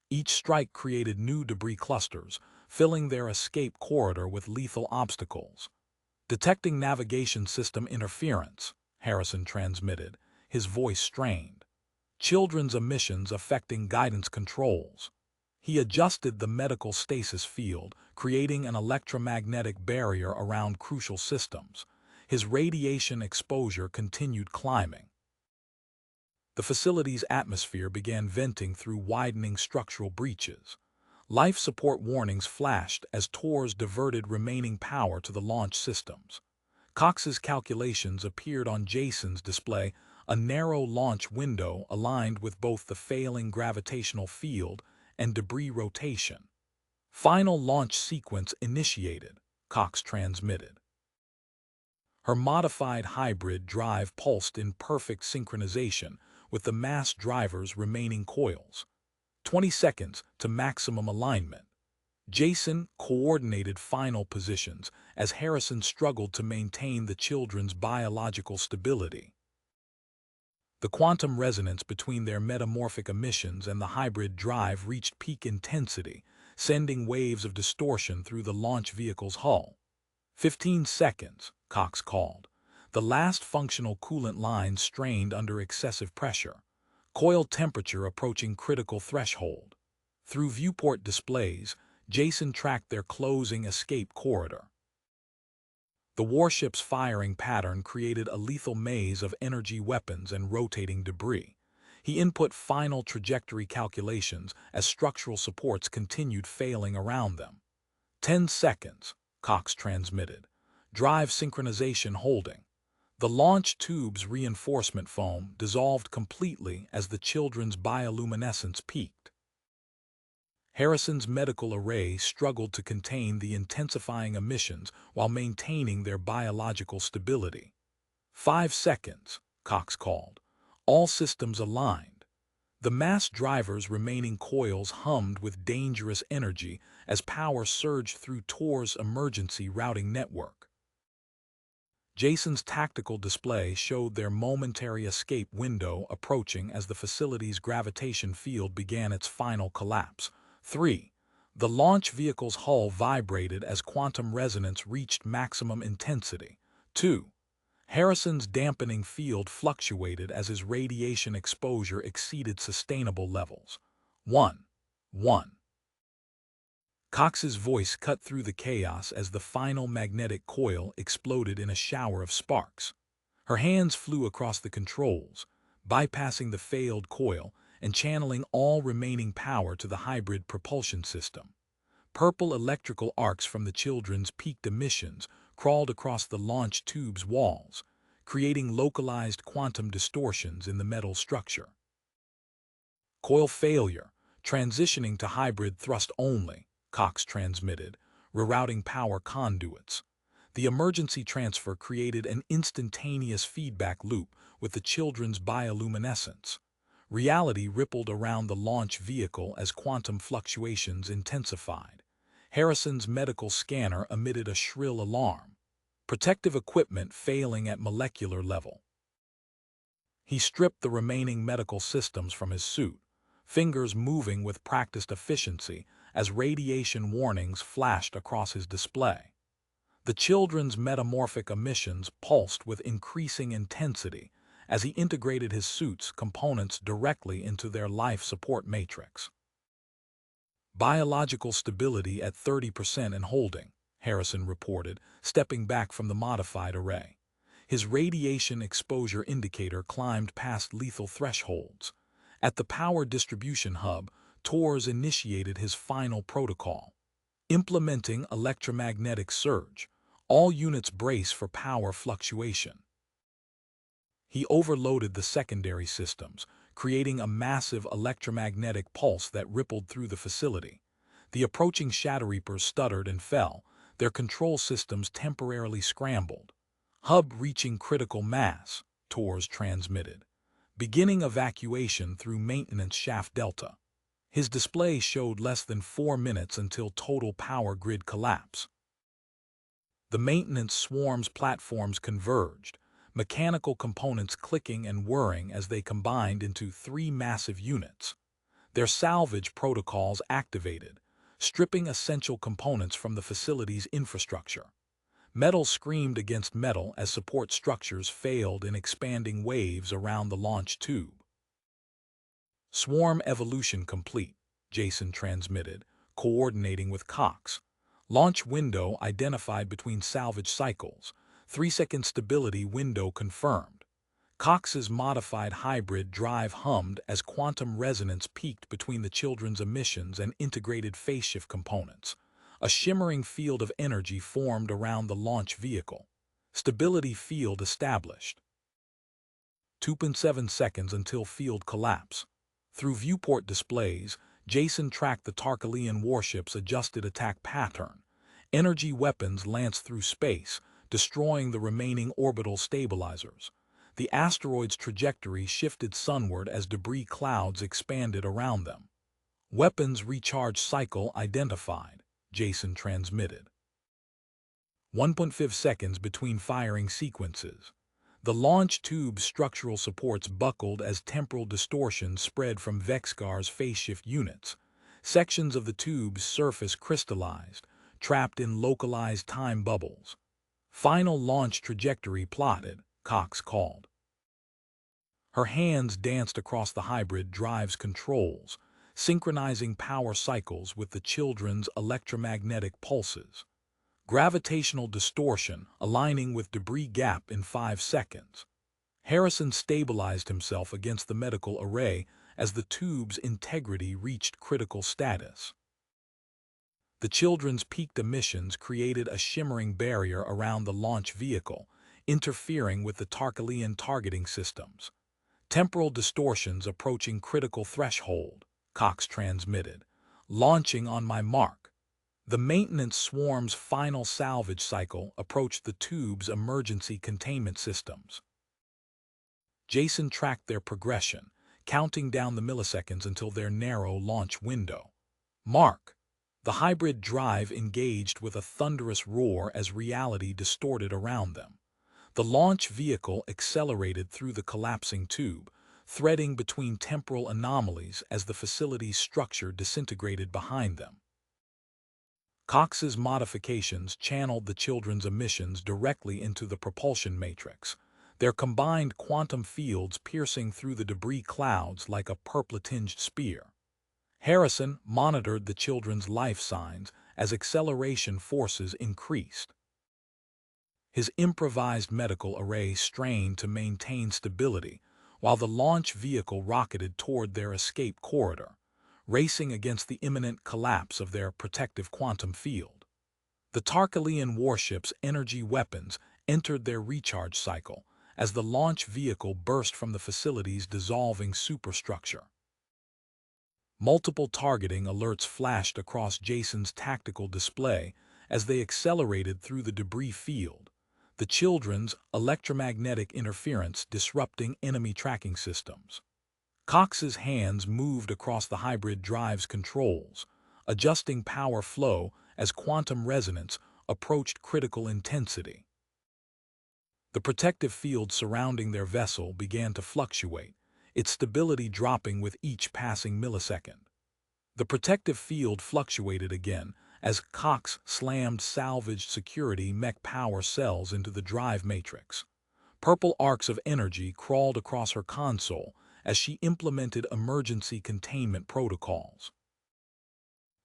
Each strike created new debris clusters, filling their escape corridor with lethal obstacles. Detecting navigation system interference, Harrison transmitted, his voice strained. Children's emissions affecting guidance controls. He adjusted the medical stasis field, creating an electromagnetic barrier around crucial systems. His radiation exposure continued climbing. The facility's atmosphere began venting through widening structural breaches. Life support warnings flashed as TORs diverted remaining power to the launch systems. Cox's calculations appeared on Jason's display, a narrow launch window aligned with both the failing gravitational field and debris rotation. Final launch sequence initiated, Cox transmitted. Her modified hybrid drive pulsed in perfect synchronization with the mass driver's remaining coils. 20 seconds to maximum alignment. Jason coordinated final positions as Harrison struggled to maintain the children's biological stability. The quantum resonance between their metamorphic emissions and the hybrid drive reached peak intensity, sending waves of distortion through the launch vehicle's hull. 15 seconds, Cox called. The last functional coolant line strained under excessive pressure. Coil temperature approaching critical threshold. Through viewport displays, Jason tracked their closing escape corridor. The warship's firing pattern created a lethal maze of energy weapons and rotating debris. He input final trajectory calculations as structural supports continued failing around them. 10 seconds, Cox transmitted. Drive synchronization holding. The launch tube's reinforcement foam dissolved completely as the children's bioluminescence peaked. Harrison's medical array struggled to contain the intensifying emissions while maintaining their biological stability. 5 seconds, Cox called. All systems aligned. The mass driver's remaining coils hummed with dangerous energy as power surged through TOR's emergency routing network. Jason's tactical display showed their momentary escape window approaching as the facility's gravitation field began its final collapse. 3. The launch vehicle's hull vibrated as quantum resonance reached maximum intensity. 2. Harrison's dampening field fluctuated as his radiation exposure exceeded sustainable levels. 1. Cox's voice cut through the chaos as the final magnetic coil exploded in a shower of sparks. Her hands flew across the controls, bypassing the failed coil and channeling all remaining power to the hybrid propulsion system. Purple electrical arcs from the children's peaked emissions crawled across the launch tube's walls, creating localized quantum distortions in the metal structure. Coil failure, transitioning to hybrid thrust only, Cox transmitted, rerouting power conduits. The emergency transfer created an instantaneous feedback loop with the children's bioluminescence. Reality rippled around the launch vehicle as quantum fluctuations intensified. Harrison's medical scanner emitted a shrill alarm. Protective equipment failing at molecular level. He stripped the remaining medical systems from his suit, fingers moving with practiced efficiency as radiation warnings flashed across his display. The children's metamorphic emissions pulsed with increasing intensity as he integrated his suit's components directly into their life support matrix. Biological stability at 30% and holding, Harrison reported, stepping back from the modified array. His radiation exposure indicator climbed past lethal thresholds. At the power distribution hub, Torres initiated his final protocol. Implementing electromagnetic surge. All units brace for power fluctuation. He overloaded the secondary systems, creating a massive electromagnetic pulse that rippled through the facility. The approaching Shadow Reapers stuttered and fell, their control systems temporarily scrambled. Hub reaching critical mass, Torres transmitted. Beginning evacuation through maintenance shaft delta. His display showed less than 4 minutes until total power grid collapse. The maintenance swarm's platforms converged, mechanical components clicking and whirring as they combined into 3 massive units. Their salvage protocols activated, stripping essential components from the facility's infrastructure. Metal screamed against metal as support structures failed in expanding waves around the launch tube. Swarm evolution complete, Jason transmitted, coordinating with Cox. Launch window identified between salvage cycles. 3-second stability window confirmed. Cox's modified hybrid drive hummed as quantum resonance peaked between the children's emissions and integrated phase shift components. A shimmering field of energy formed around the launch vehicle. Stability field established. 2.7 seconds until field collapse. Through viewport displays, Jason tracked the Tarkalian warship's adjusted attack pattern. Energy weapons lanced through space, destroying the remaining orbital stabilizers. The asteroid's trajectory shifted sunward as debris clouds expanded around them. Weapons recharge cycle identified, Jason transmitted. 1.5 seconds between firing sequences. The launch tube's structural supports buckled as temporal distortion spread from Vexgar's phase-shift units. Sections of the tube's surface crystallized, trapped in localized time bubbles. Final launch trajectory plotted, Cox called. Her hands danced across the hybrid drive's controls, synchronizing power cycles with the children's electromagnetic pulses. Gravitational distortion aligning with debris gap in 5 seconds. Harrison stabilized himself against the medical array as the tube's integrity reached critical status. The children's peaked emissions created a shimmering barrier around the launch vehicle, interfering with the Tarkalian targeting systems. Temporal distortions approaching critical threshold, Cox transmitted. Launching on my mark. The maintenance swarm's final salvage cycle approached the tube's emergency containment systems. Jason tracked their progression, counting down the milliseconds until their narrow launch window. Mark. The hybrid drive engaged with a thunderous roar as reality distorted around them. The launch vehicle accelerated through the collapsing tube, threading between temporal anomalies as the facility's structure disintegrated behind them. Cox's modifications channeled the children's emissions directly into the propulsion matrix, their combined quantum fields piercing through the debris clouds like a purple-tinged spear. Harrison monitored the children's life signs as acceleration forces increased. His improvised medical array strained to maintain stability while the launch vehicle rocketed toward their escape corridor, racing against the imminent collapse of their protective quantum field. The Tarkalian warship's energy weapons entered their recharge cycle as the launch vehicle burst from the facility's dissolving superstructure. Multiple targeting alerts flashed across Jason's tactical display as they accelerated through the debris field, the children's electromagnetic interference disrupting enemy tracking systems. Cox's hands moved across the hybrid drive's controls, adjusting power flow as quantum resonance approached critical intensity. The protective field surrounding their vessel began to fluctuate, its stability dropping with each passing millisecond. The protective field fluctuated again as Cox slammed salvaged security mech power cells into the drive matrix. Purple arcs of energy crawled across her console as she implemented emergency containment protocols.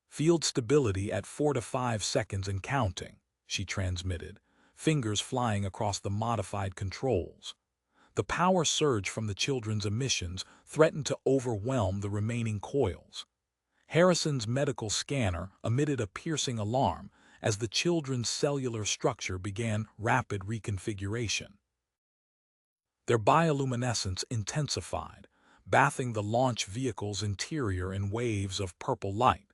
"Field stability at 4 to 5 seconds and counting," she transmitted, fingers flying across the modified controls. The power surge from the children's emissions threatened to overwhelm the remaining coils. Harrison's medical scanner emitted a piercing alarm as the children's cellular structure began rapid reconfiguration. Their bioluminescence intensified, bathing the launch vehicle's interior in waves of purple light.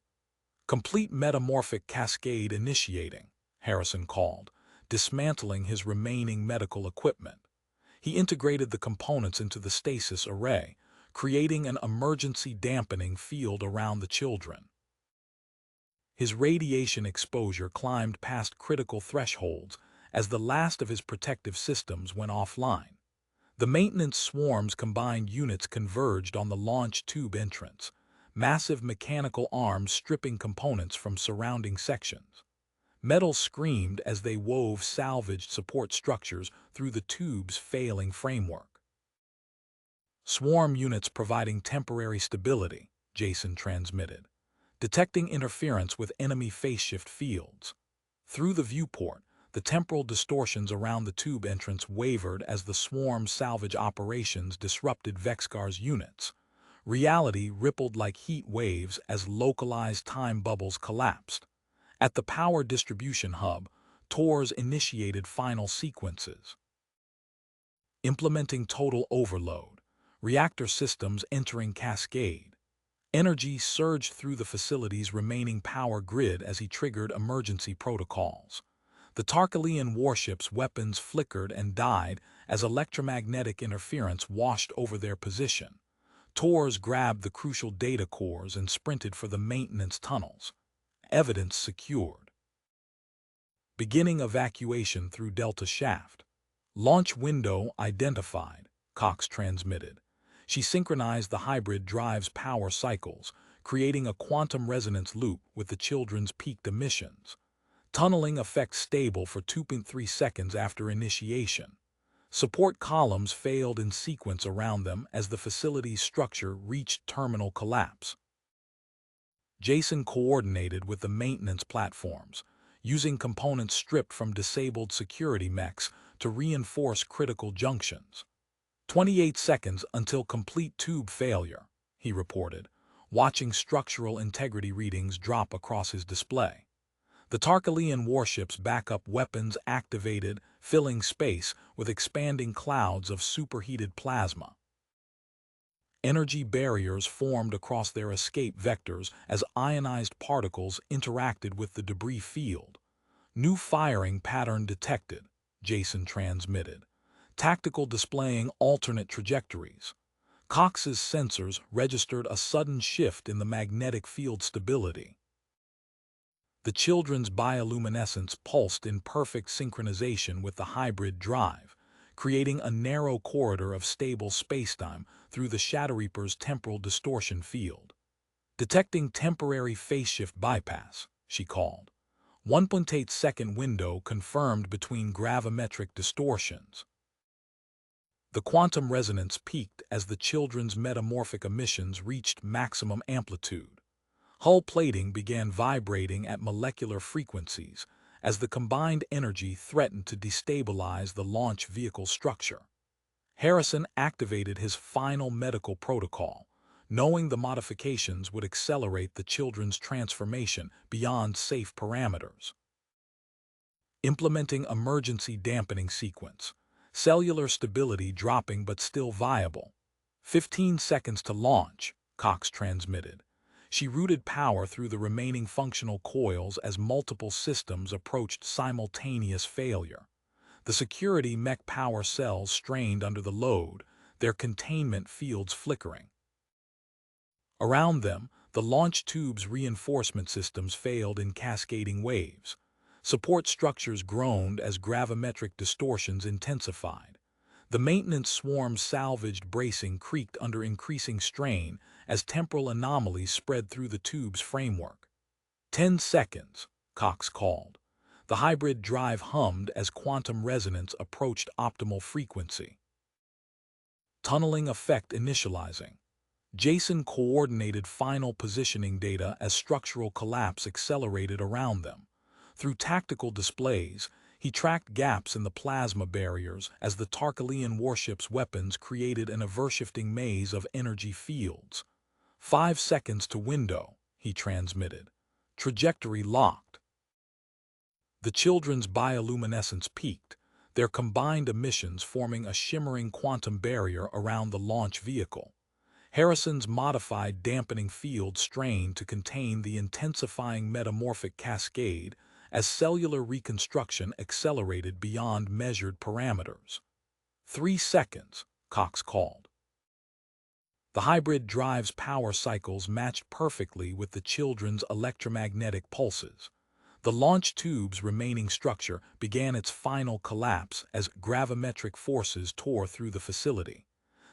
"Complete metamorphic cascade initiating," Harrison called, dismantling his remaining medical equipment. He integrated the components into the stasis array, creating an emergency dampening field around the children. His radiation exposure climbed past critical thresholds as the last of his protective systems went offline. The maintenance swarm's combined units converged on the launch tube entrance, massive mechanical arms stripping components from surrounding sections. Metal screamed as they wove salvaged support structures through the tube's failing framework. "Swarm units providing temporary stability," Jason transmitted, detecting interference with enemy phase-shift fields. Through the viewport, the temporal distortions around the tube entrance wavered as the swarm's salvage operations disrupted Vexcar's units. Reality rippled like heat waves as localized time bubbles collapsed. At the power distribution hub, TORs initiated final sequences. Implementing total overload, reactor systems entering cascade. Energy surged through the facility's remaining power grid as he triggered emergency protocols. The Tarkalian warship's weapons flickered and died as electromagnetic interference washed over their position. TORs grabbed the crucial data cores and sprinted for the maintenance tunnels. Evidence secured. Beginning evacuation through Delta Shaft. "Launch window identified," Cox transmitted. She synchronized the hybrid drive's power cycles, creating a quantum resonance loop with the children's peaked emissions. Tunneling effect stable for 2.3 seconds after initiation. Support columns failed in sequence around them as the facility's structure reached terminal collapse. Jason coordinated with the maintenance platforms, using components stripped from disabled security mechs to reinforce critical junctions. 28 seconds until complete tube failure, he reported, watching structural integrity readings drop across his display. The Tarkalian warship's backup weapons activated, filling space with expanding clouds of superheated plasma. Energy barriers formed across their escape vectors as ionized particles interacted with the debris field. "New firing pattern detected," Jason transmitted, tactical displaying alternate trajectories. Cox's sensors registered a sudden shift in the magnetic field stability. The children's bioluminescence pulsed in perfect synchronization with the hybrid drive, creating a narrow corridor of stable spacetime through the Shadowreaper's temporal distortion field. "Detecting temporary phase shift bypass," she called. 1.8-second window confirmed between gravimetric distortions. The quantum resonance peaked as the children's metamorphic emissions reached maximum amplitude. Hull plating began vibrating at molecular frequencies as the combined energy threatened to destabilize the launch vehicle structure. Harrison activated his final medical protocol, knowing the modifications would accelerate the children's transformation beyond safe parameters. Implementing emergency dampening sequence, cellular stability dropping but still viable. 15 seconds to launch, Cox transmitted. She routed power through the remaining functional coils as multiple systems approached simultaneous failure. The security mech power cells strained under the load, their containment fields flickering. Around them, the launch tube's reinforcement systems failed in cascading waves. Support structures groaned as gravimetric distortions intensified. The maintenance swarm's salvaged bracing creaked under increasing strain as temporal anomalies spread through the tube's framework. 10 seconds, Cox called. The hybrid drive hummed as quantum resonance approached optimal frequency. Tunneling effect initializing. Jason coordinated final positioning data as structural collapse accelerated around them. Through tactical displays, he tracked gaps in the plasma barriers as the Tarkalian warship's weapons created an ever-shifting maze of energy fields. 5 seconds to window, he transmitted. Trajectory locked. The children's bioluminescence peaked, their combined emissions forming a shimmering quantum barrier around the launch vehicle. Harrison's modified dampening field strained to contain the intensifying metamorphic cascade as cellular reconstruction accelerated beyond measured parameters. 3 seconds, Cox called. The hybrid drive's power cycles matched perfectly with the children's electromagnetic pulses. The launch tube's remaining structure began its final collapse as gravimetric forces tore through the facility.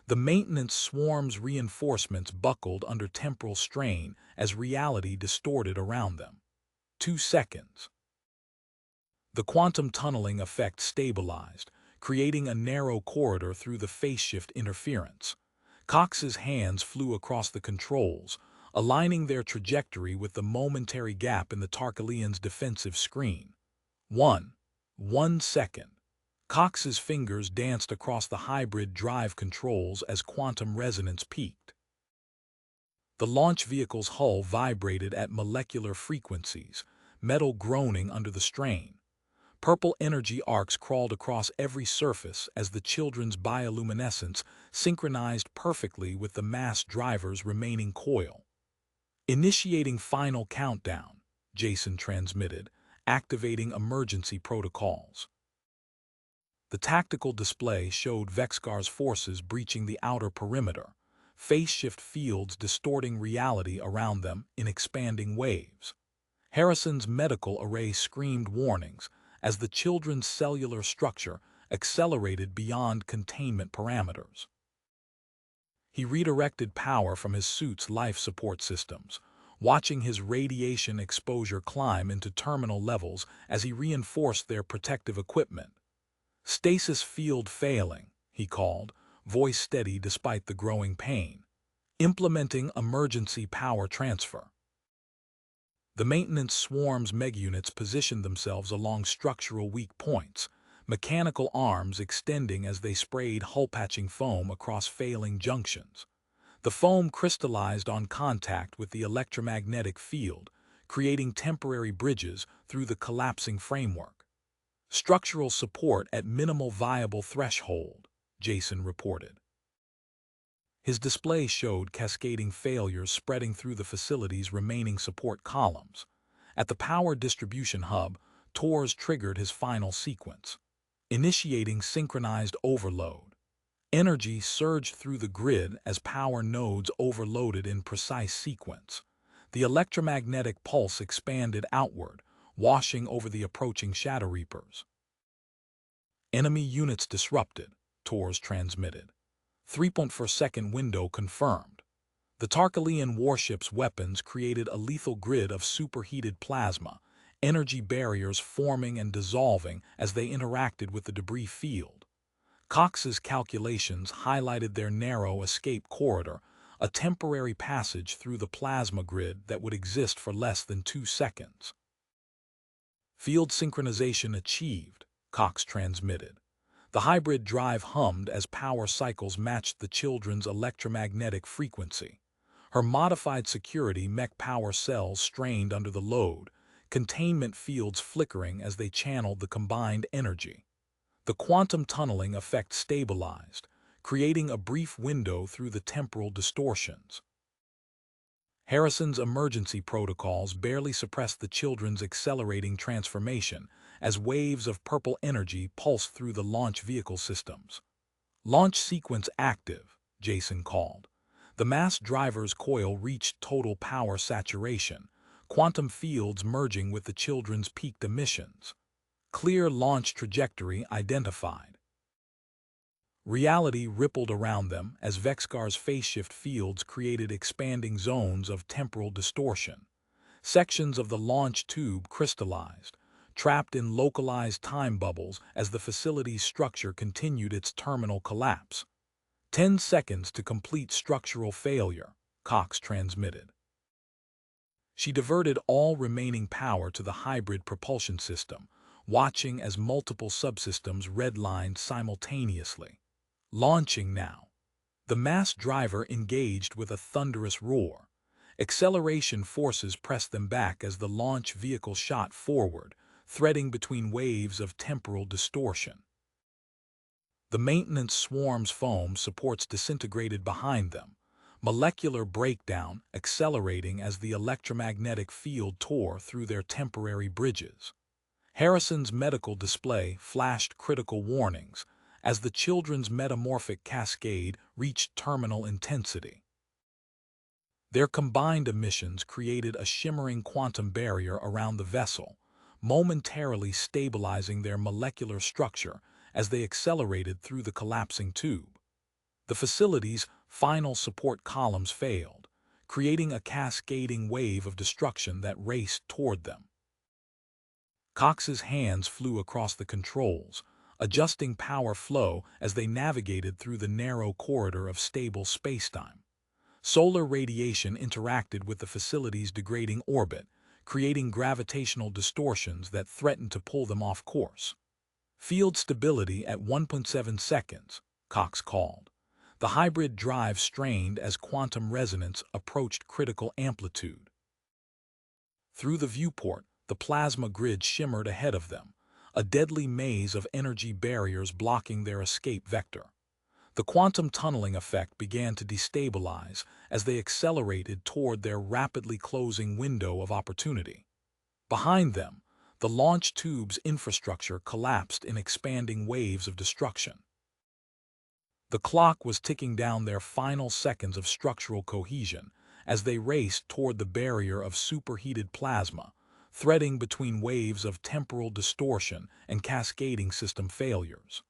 The maintenance swarm's reinforcements buckled under temporal strain as reality distorted around them. 2 seconds. The quantum tunneling effect stabilized, creating a narrow corridor through the phase-shift interference. Cox's hands flew across the controls, aligning their trajectory with the momentary gap in the Tarkalian's defensive screen. 1 second. Cox's fingers danced across the hybrid drive controls as quantum resonance peaked. The launch vehicle's hull vibrated at molecular frequencies, metal groaning under the strain. Purple energy arcs crawled across every surface as the children's bioluminescence synchronized perfectly with the mass driver's remaining coil. Initiating final countdown, Jason transmitted, activating emergency protocols. The tactical display showed Vexcar's forces breaching the outer perimeter, phase-shift fields distorting reality around them in expanding waves. Harrison's medical array screamed warnings as the children's cellular structure accelerated beyond containment parameters. He redirected power from his suit's life support systems, watching his radiation exposure climb into terminal levels as he reinforced their protective equipment. "Stasis field failing," he called, voice steady despite the growing pain. "Implementing emergency power transfer." The maintenance swarm's megaunits positioned themselves along structural weak points, mechanical arms extending as they sprayed hull-patching foam across failing junctions. The foam crystallized on contact with the electromagnetic field, creating temporary bridges through the collapsing framework. "Structural support at minimal viable threshold," Jason reported. His display showed cascading failures spreading through the facility's remaining support columns. At the power distribution hub, Torres triggered his final sequence, initiating synchronized overload. Energy surged through the grid as power nodes overloaded in precise sequence. The electromagnetic pulse expanded outward, washing over the approaching Shadow Reapers. "Enemy units disrupted," Torres transmitted. 3.4-second window confirmed. The Tarkalian warship's weapons created a lethal grid of superheated plasma, energy barriers forming and dissolving as they interacted with the debris field. Cox's calculations highlighted their narrow escape corridor, a temporary passage through the plasma grid that would exist for less than 2 seconds. "Field synchronization achieved," Cox transmitted. The hybrid drive hummed as power cycles matched the children's electromagnetic frequency. Her modified security mech power cells strained under the load, containment fields flickering as they channeled the combined energy. The quantum tunneling effect stabilized, creating a brief window through the temporal distortions. Harrison's emergency protocols barely suppressed the children's accelerating transformation as waves of purple energy pulsed through the launch vehicle systems. "Launch sequence active," Jason called. The mass driver's coil reached total power saturation, quantum fields merging with the children's peaked emissions. Clear launch trajectory identified. Reality rippled around them as Vexcar's phase-shift fields created expanding zones of temporal distortion. Sections of the launch tube crystallized, trapped in localized time bubbles as the facility's structure continued its terminal collapse. 10 seconds to complete structural failure, Cox transmitted. She diverted all remaining power to the hybrid propulsion system, watching as multiple subsystems redlined simultaneously. Launching now. The mass driver engaged with a thunderous roar. Acceleration forces pressed them back as the launch vehicle shot forward, threading between waves of temporal distortion. The maintenance swarm's foam supports disintegrated behind them, molecular breakdown accelerating as the electromagnetic field tore through their temporary bridges. Harrison's medical display flashed critical warnings as the children's metamorphic cascade reached terminal intensity. Their combined emissions created a shimmering quantum barrier around the vessel, momentarily stabilizing their molecular structure as they accelerated through the collapsing tube. The facility's final support columns failed, creating a cascading wave of destruction that raced toward them. Cox's hands flew across the controls, adjusting power flow as they navigated through the narrow corridor of stable spacetime. Solar radiation interacted with the facility's degrading orbit, creating gravitational distortions that threatened to pull them off course. "Field stability at 1.7 seconds, Cox called. The hybrid drive strained as quantum resonance approached critical amplitude. Through the viewport, the plasma grid shimmered ahead of them, a deadly maze of energy barriers blocking their escape vector. The quantum tunneling effect began to destabilize as they accelerated toward their rapidly closing window of opportunity. Behind them, the launch tube's infrastructure collapsed in expanding waves of destruction. The clock was ticking down their final seconds of structural cohesion as they raced toward the barrier of superheated plasma, threading between waves of temporal distortion and cascading system failures.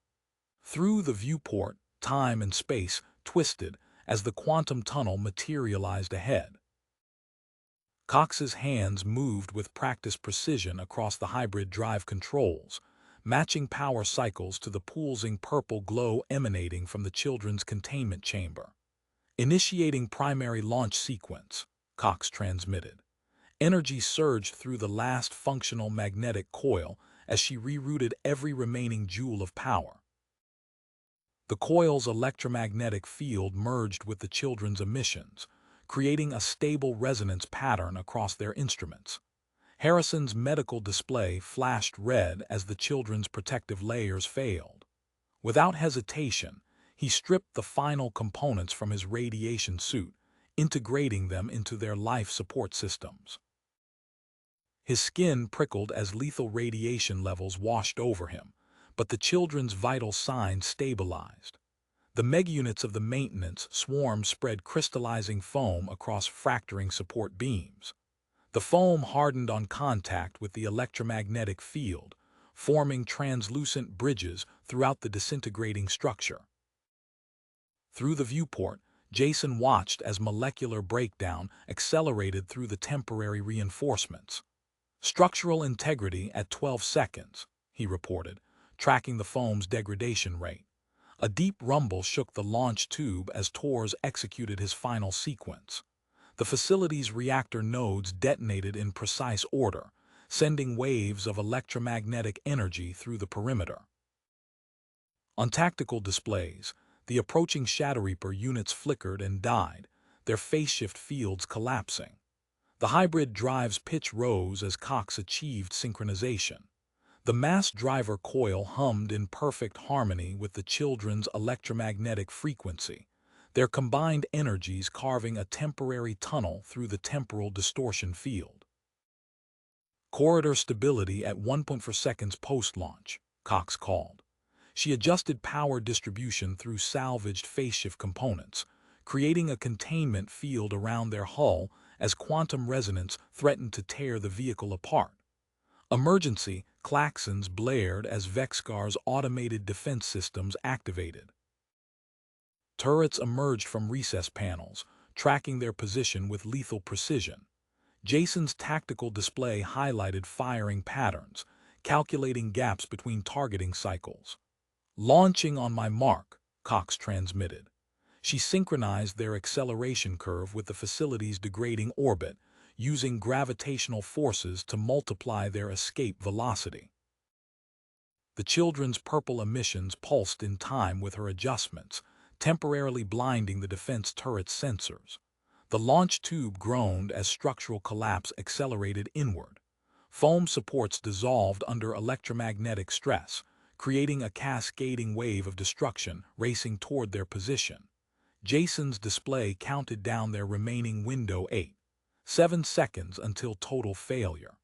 Through the viewport, time and space twisted as the quantum tunnel materialized ahead. Cox's hands moved with practiced precision across the hybrid drive controls, matching power cycles to the pulsing purple glow emanating from the children's containment chamber. "Initiating primary launch sequence," Cox transmitted. Energy surged through the last functional magnetic coil as she rerouted every remaining joule of power. The coil's electromagnetic field merged with the children's emissions, creating a stable resonance pattern across their instruments. Harrison's medical display flashed red as the children's protective layers failed. Without hesitation, he stripped the final components from his radiation suit, integrating them into their life support systems. His skin prickled as lethal radiation levels washed over him, but the children's vital signs stabilized. The megaunits of the maintenance swarm spread crystallizing foam across fracturing support beams. The foam hardened on contact with the electromagnetic field, forming translucent bridges throughout the disintegrating structure. Through the viewport, Jason watched as molecular breakdown accelerated through the temporary reinforcements. "Structural integrity at 12 seconds, he reported, tracking the foam's degradation rate. A deep rumble shook the launch tube as Torres executed his final sequence. The facility's reactor nodes detonated in precise order, sending waves of electromagnetic energy through the perimeter. On tactical displays, the approaching Shadow Reaper units flickered and died, their phase-shift fields collapsing. The hybrid drive's pitch rose as Cox achieved synchronization. The mass driver coil hummed in perfect harmony with the children's electromagnetic frequency, their combined energies carving a temporary tunnel through the temporal distortion field. Corridor stability at 1.4 seconds post-launch, Cox called. She adjusted power distribution through salvaged phase-shift components, creating a containment field around their hull as quantum resonance threatened to tear the vehicle apart. Emergency klaxons blared as Vexgar's automated defense systems activated. Turrets emerged from recess panels, tracking their position with lethal precision. Jason's tactical display highlighted firing patterns, calculating gaps between targeting cycles. Launching on my mark, Cox transmitted. She synchronized their acceleration curve with the facility's degrading orbit, using gravitational forces to multiply their escape velocity. The children's purple emissions pulsed in time with her adjustments, temporarily blinding the defense turret's sensors. The launch tube groaned as structural collapse accelerated inward. Foam supports dissolved under electromagnetic stress, creating a cascading wave of destruction racing toward their position. Jason's display counted down their remaining window 7 seconds until total failure.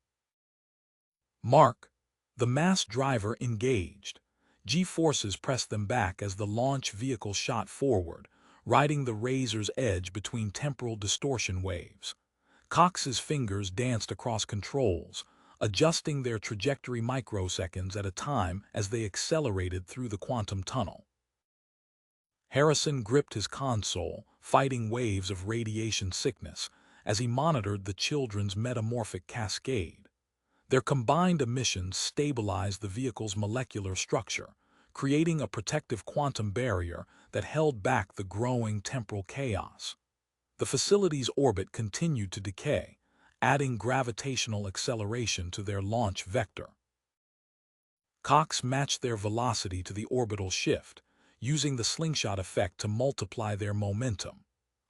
Mark, the mass driver engaged. G-forces pressed them back as the launch vehicle shot forward, riding the razor's edge between temporal distortion waves. Cox's fingers danced across controls, adjusting their trajectory microseconds at a time as they accelerated through the quantum tunnel. Harrison gripped his console, fighting waves of radiation sickness, as he monitored the children's metamorphic cascade. Their combined emissions stabilized the vehicle's molecular structure, creating a protective quantum barrier that held back the growing temporal chaos. The facility's orbit continued to decay, adding gravitational acceleration to their launch vector. Cox matched their velocity to the orbital shift, using the slingshot effect to multiply their momentum.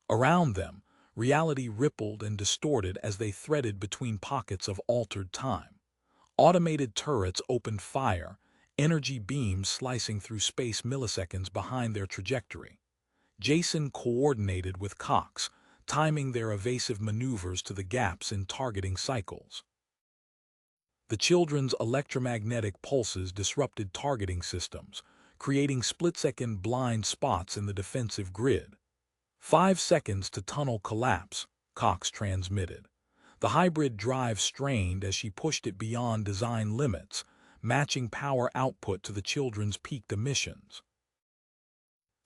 Around them, reality rippled and distorted as they threaded between pockets of altered time. Automated turrets opened fire, energy beams slicing through space milliseconds behind their trajectory. Jason coordinated with Cox, timing their evasive maneuvers to the gaps in targeting cycles. The children's electromagnetic pulses disrupted targeting systems, creating split-second blind spots in the defensive grid. 5 seconds to tunnel collapse, Cox transmitted. The hybrid drive strained as she pushed it beyond design limits, matching power output to the children's peaked emissions.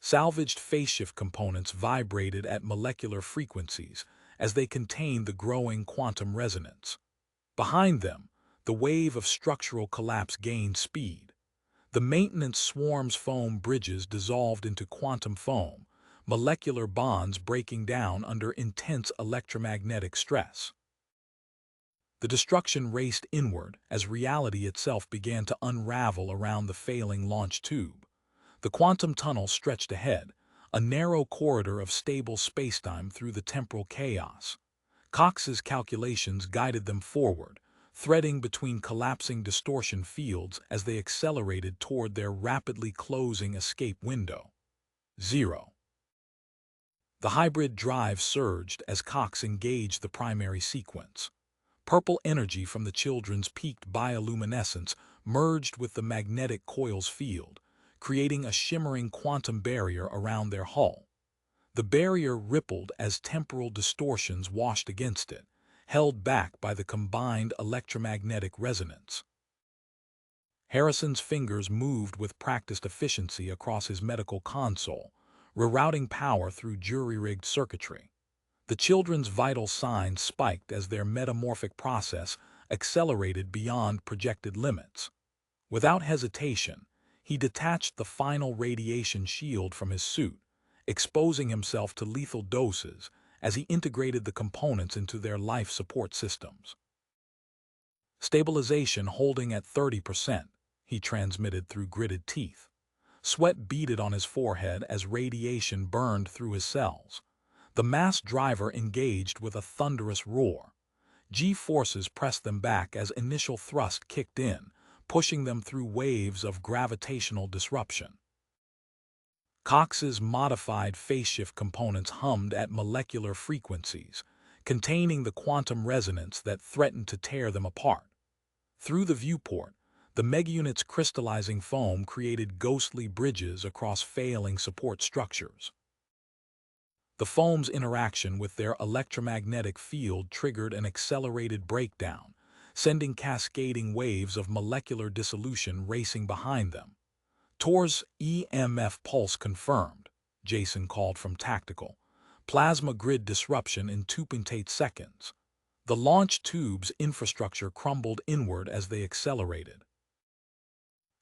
Salvaged phase-shift components vibrated at molecular frequencies as they contained the growing quantum resonance. Behind them, the wave of structural collapse gained speed. The maintenance swarm's foam bridges dissolved into quantum foam, molecular bonds breaking down under intense electromagnetic stress. The destruction raced inward as reality itself began to unravel around the failing launch tube. The quantum tunnel stretched ahead, a narrow corridor of stable spacetime through the temporal chaos. Cox's calculations guided them forward, threading between collapsing distortion fields as they accelerated toward their rapidly closing escape window. 0. The hybrid drive surged as Cox engaged the primary sequence. Purple energy from the children's peaked bioluminescence merged with the magnetic coil's field, creating a shimmering quantum barrier around their hull. The barrier rippled as temporal distortions washed against it, held back by the combined electromagnetic resonance. Harrison's fingers moved with practiced efficiency across his medical console, rerouting power through jury-rigged circuitry. The children's vital signs spiked as their metamorphic process accelerated beyond projected limits. Without hesitation, he detached the final radiation shield from his suit, exposing himself to lethal doses as he integrated the components into their life support systems. Stabilization holding at 30%, he transmitted through gritted teeth. Sweat beaded on his forehead as radiation burned through his cells. The mass driver engaged with a thunderous roar. G-forces pressed them back as initial thrust kicked in, pushing them through waves of gravitational disruption. Cox's modified phase-shift components hummed at molecular frequencies, containing the quantum resonance that threatened to tear them apart. Through the viewport, the megaunit's crystallizing foam created ghostly bridges across failing support structures. The foam's interaction with their electromagnetic field triggered an accelerated breakdown, sending cascading waves of molecular dissolution racing behind them. Tor's EMF pulse confirmed, Jason called from tactical. Plasma grid disruption in 2.8 seconds. The launch tube's infrastructure crumbled inward as they accelerated.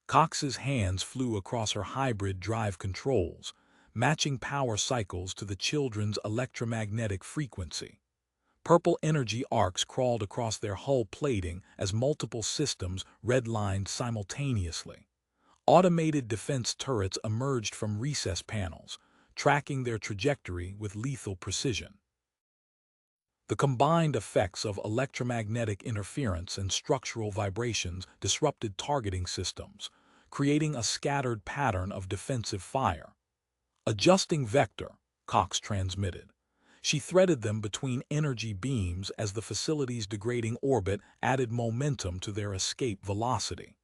Cox's hands flew across her hybrid drive controls, matching power cycles to the children's electromagnetic frequency. Purple energy arcs crawled across their hull plating as multiple systems redlined simultaneously. Automated defense turrets emerged from recess panels, tracking their trajectory with lethal precision. The combined effects of electromagnetic interference and structural vibrations disrupted targeting systems, creating a scattered pattern of defensive fire. Adjusting vector, Cox transmitted. She threaded them between energy beams as the facility's degrading orbit added momentum to their escape velocity.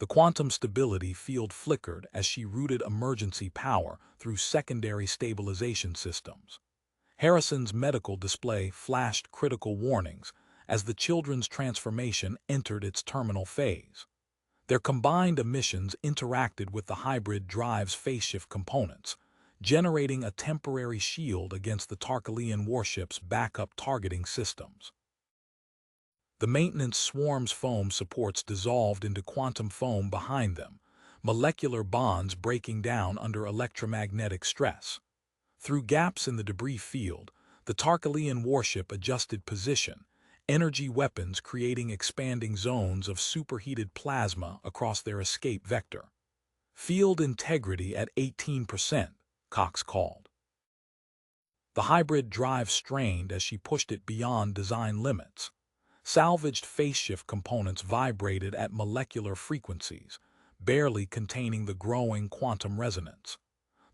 The quantum stability field flickered as she routed emergency power through secondary stabilization systems. Harrison's medical display flashed critical warnings as the children's transformation entered its terminal phase. Their combined emissions interacted with the hybrid drive's phase-shift components, generating a temporary shield against the Tarkalian warship's backup targeting systems. The maintenance swarm's foam supports dissolved into quantum foam behind them, molecular bonds breaking down under electromagnetic stress. Through gaps in the debris field, the Tarkalian warship adjusted position, energy weapons creating expanding zones of superheated plasma across their escape vector. Field integrity at 18%, Cox called. The hybrid drive strained as she pushed it beyond design limits. Salvaged phase-shift components vibrated at molecular frequencies, barely containing the growing quantum resonance.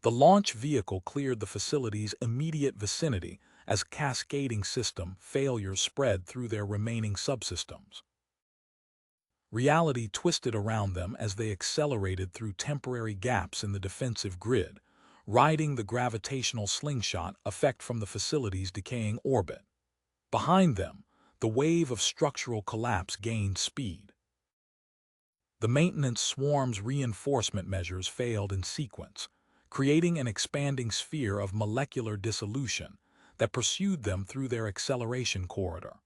The launch vehicle cleared the facility's immediate vicinity as cascading system failures spread through their remaining subsystems. Reality twisted around them as they accelerated through temporary gaps in the defensive grid, riding the gravitational slingshot effect from the facility's decaying orbit. Behind them, the wave of structural collapse gained speed. The maintenance swarm's reinforcement measures failed in sequence, creating an expanding sphere of molecular dissolution that pursued them through their acceleration corridor.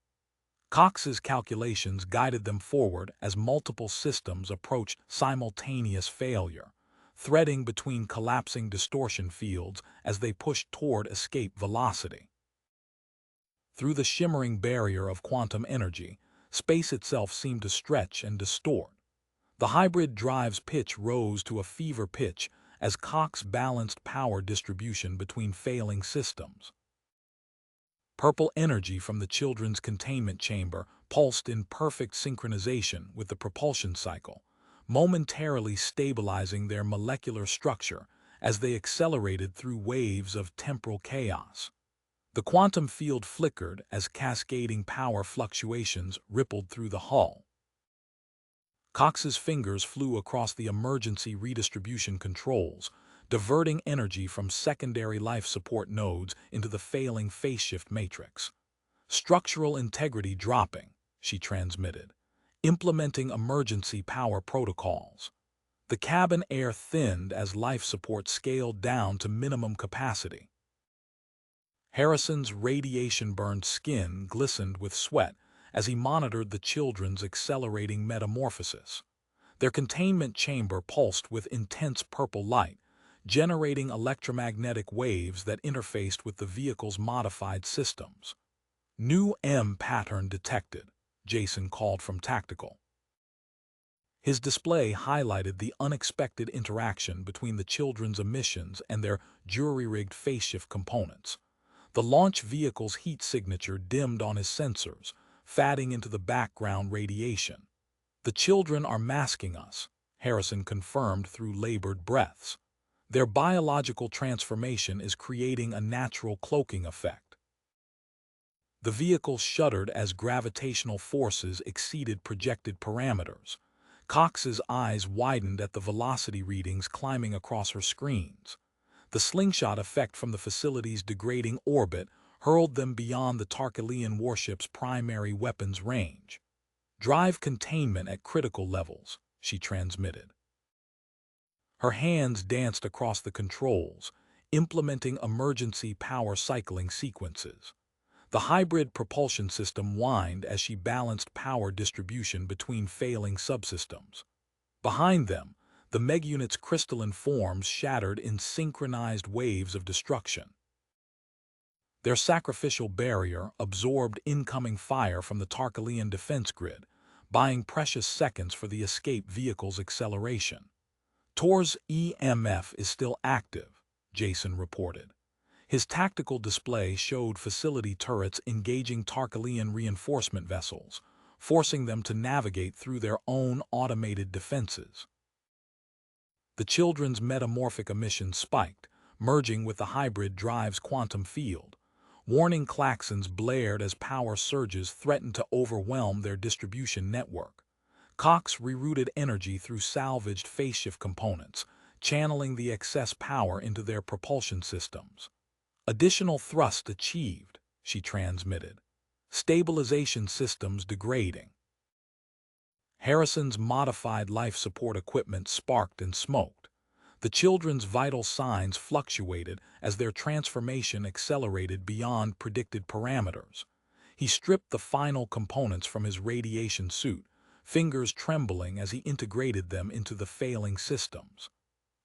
Cox's calculations guided them forward as multiple systems approached simultaneous failure, threading between collapsing distortion fields as they pushed toward escape velocity. Through the shimmering barrier of quantum energy, space itself seemed to stretch and distort. The hybrid drive's pitch rose to a fever pitch as Cox balanced power distribution between failing systems. Purple energy from the children's containment chamber pulsed in perfect synchronization with the propulsion cycle, momentarily stabilizing their molecular structure as they accelerated through waves of temporal chaos. The quantum field flickered as cascading power fluctuations rippled through the hull. Cox's fingers flew across the emergency redistribution controls, diverting energy from secondary life support nodes into the failing phase-shift matrix. Structural integrity dropping, she transmitted, implementing emergency power protocols. The cabin air thinned as life support scaled down to minimum capacity. Harrison's radiation-burned skin glistened with sweat as he monitored the children's accelerating metamorphosis. Their containment chamber pulsed with intense purple light, generating electromagnetic waves that interfaced with the vehicle's modified systems. New M pattern detected, Jason called from tactical. His display highlighted the unexpected interaction between the children's emissions and their jury-rigged phase-shift components. The launch vehicle's heat signature dimmed on his sensors, fading into the background radiation. "The children are masking us," Harrison confirmed through labored breaths. Their biological transformation is creating a natural cloaking effect. The vehicle shuddered as gravitational forces exceeded projected parameters. Cox's eyes widened at the velocity readings climbing across her screens. The slingshot effect from the facility's degrading orbit hurled them beyond the Tarkalian warship's primary weapons range. "Drive containment at critical levels," she transmitted. Her hands danced across the controls, implementing emergency power cycling sequences. The hybrid propulsion system whined as she balanced power distribution between failing subsystems. Behind them, the Meg-unit's crystalline forms shattered in synchronized waves of destruction. Their sacrificial barrier absorbed incoming fire from the Tarkalian defense grid, buying precious seconds for the escape vehicle's acceleration. "Tor's EMF is still active," Jason reported. His tactical display showed facility turrets engaging Tarkalian reinforcement vessels, forcing them to navigate through their own automated defenses. The children's metamorphic emissions spiked, merging with the hybrid drive's quantum field. Warning klaxons blared as power surges threatened to overwhelm their distribution network. Cox rerouted energy through salvaged phase-shift components, channeling the excess power into their propulsion systems. "Additional thrust achieved," she transmitted. "Stabilization systems degrading." Harrison's modified life support equipment sparked and smoked. The children's vital signs fluctuated as their transformation accelerated beyond predicted parameters. He stripped the final components from his radiation suit, fingers trembling as he integrated them into the failing systems.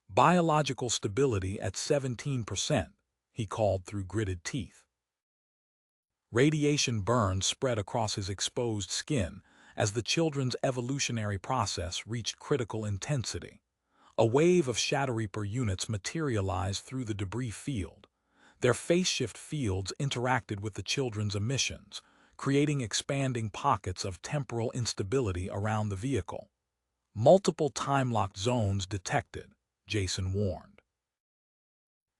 "Biological stability at 17%, he called through gritted teeth. Radiation burns spread across his exposed skin as the children's evolutionary process reached critical intensity. A wave of Shadow Reaper units materialized through the debris field. Their phase-shift fields interacted with the children's emissions, creating expanding pockets of temporal instability around the vehicle. "Multiple time-locked zones detected," Jason warned.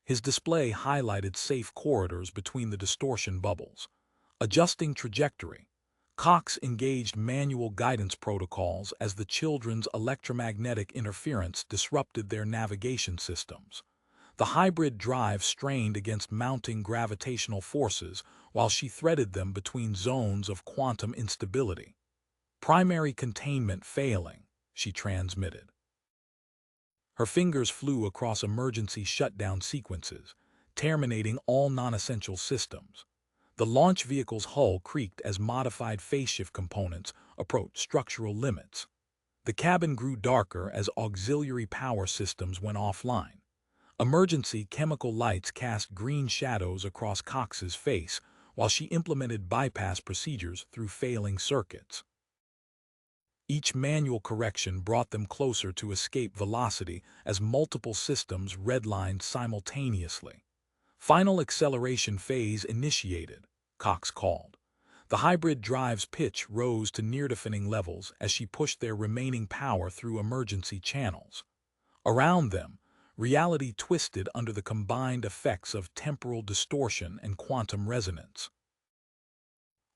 His display highlighted safe corridors between the distortion bubbles. Adjusting trajectory, Cox engaged manual guidance protocols as the children's electromagnetic interference disrupted their navigation systems. The hybrid drive strained against mounting gravitational forces while she threaded them between zones of quantum instability. "Primary containment failing," she transmitted. Her fingers flew across emergency shutdown sequences, terminating all non-essential systems. The launch vehicle's hull creaked as modified phase-shift components approached structural limits. The cabin grew darker as auxiliary power systems went offline. Emergency chemical lights cast green shadows across Cox's face while she implemented bypass procedures through failing circuits. Each manual correction brought them closer to escape velocity as multiple systems redlined simultaneously. "Final acceleration phase initiated," Cox called. The hybrid drive's pitch rose to near-deafening levels as she pushed their remaining power through emergency channels. Around them, reality twisted under the combined effects of temporal distortion and quantum resonance.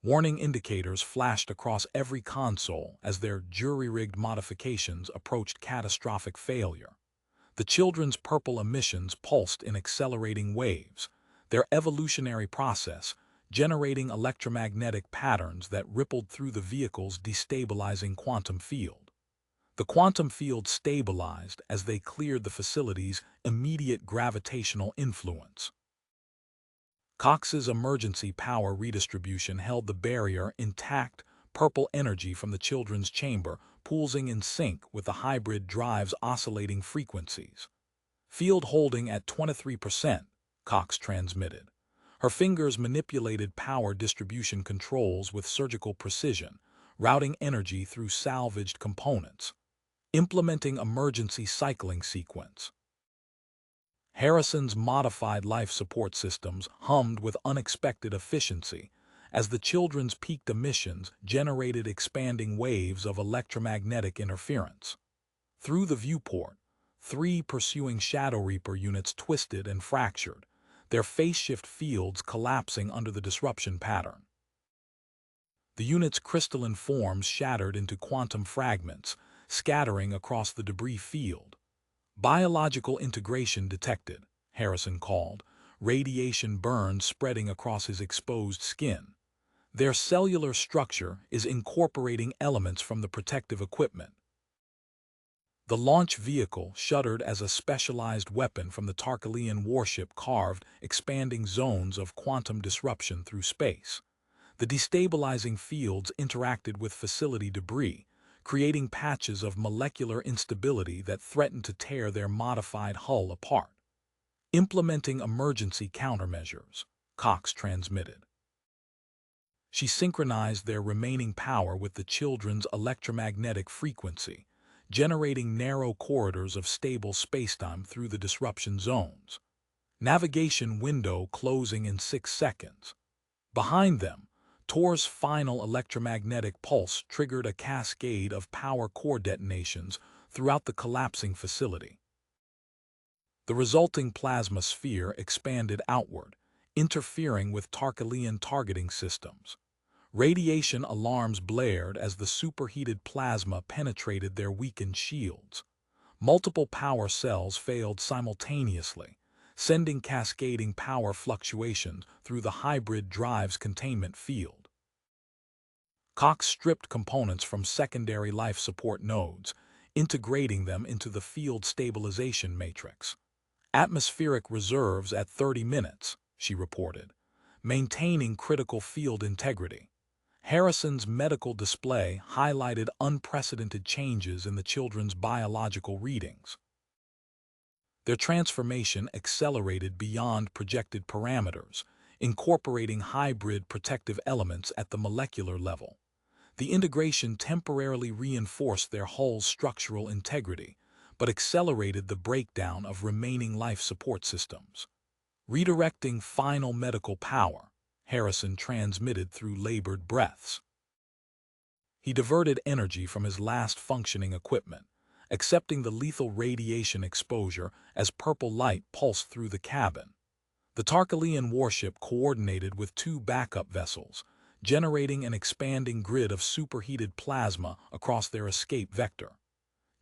Warning indicators flashed across every console as their jury-rigged modifications approached catastrophic failure. The children's purple emissions pulsed in accelerating waves, their evolutionary process generating electromagnetic patterns that rippled through the vehicle's destabilizing quantum field. The quantum field stabilized as they cleared the facility's immediate gravitational influence. Cox's emergency power redistribution held the barrier intact. Purple energy from the children's chamber pulsing in sync with the hybrid drive's oscillating frequencies. "Field holding at 23%, Cox transmitted. Her fingers manipulated power distribution controls with surgical precision, routing energy through salvaged components. Implementing emergency cycling sequence. Harrison's modified life support systems hummed with unexpected efficiency as the children's peaked emissions generated expanding waves of electromagnetic interference. Through the viewport, 3 pursuing Shadow Reaper units twisted and fractured, their phase-shift fields collapsing under the disruption pattern. The unit's crystalline forms shattered into quantum fragments, scattering across the debris field. Biological integration detected, Harrison called, radiation burns spreading across his exposed skin. Their cellular structure is incorporating elements from the protective equipment. The launch vehicle shuddered as a specialized weapon from the Tarkalian warship carved expanding zones of quantum disruption through space. The destabilizing fields interacted with facility debris, creating patches of molecular instability that threatened to tear their modified hull apart. Implementing emergency countermeasures, Cox transmitted. She synchronized their remaining power with the children's electromagnetic frequency, generating narrow corridors of stable spacetime through the disruption zones. Navigation window closing in 6 seconds. Behind them, Tor's final electromagnetic pulse triggered a cascade of power core detonations throughout the collapsing facility. The resulting plasma sphere expanded outward, interfering with Tarkalian targeting systems. Radiation alarms blared as the superheated plasma penetrated their weakened shields. Multiple power cells failed simultaneously, sending cascading power fluctuations through the hybrid drive's containment field. Cox stripped components from secondary life support nodes, integrating them into the field stabilization matrix. Atmospheric reserves at 30 minutes, she reported, maintaining critical field integrity. Harrison's medical display highlighted unprecedented changes in the children's biological readings. Their transformation accelerated beyond projected parameters, incorporating hybrid protective elements at the molecular level. The integration temporarily reinforced their hull's structural integrity, but accelerated the breakdown of remaining life support systems. Redirecting final medical power, Harrison transmitted through labored breaths. He diverted energy from his last functioning equipment, accepting the lethal radiation exposure as purple light pulsed through the cabin. The Tarkalian warship coordinated with 2 backup vessels, generating an expanding grid of superheated plasma across their escape vector.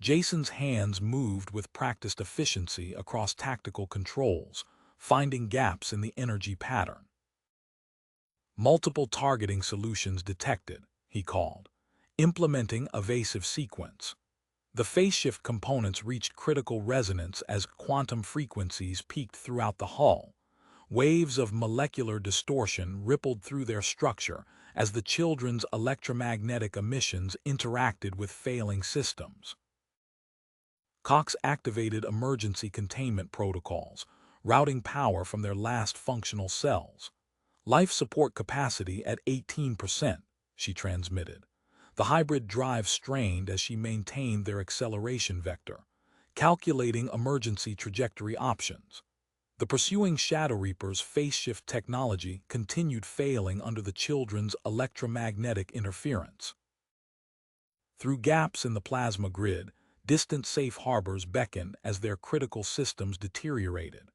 Jason's hands moved with practiced efficiency across tactical controls, finding gaps in the energy pattern. Multiple targeting solutions detected, he called, implementing evasive sequence. The phase-shift components reached critical resonance as quantum frequencies peaked throughout the hull. Waves of molecular distortion rippled through their structure as the children's electromagnetic emissions interacted with failing systems. Cox activated emergency containment protocols, routing power from their last functional cells. Life support capacity at 18%, she transmitted. The hybrid drive strained as she maintained their acceleration vector, calculating emergency trajectory options. The pursuing Shadow Reaper's phase-shift technology continued failing under the children's electromagnetic interference. Through gaps in the plasma grid, distant safe harbors beckoned as their critical systems deteriorated.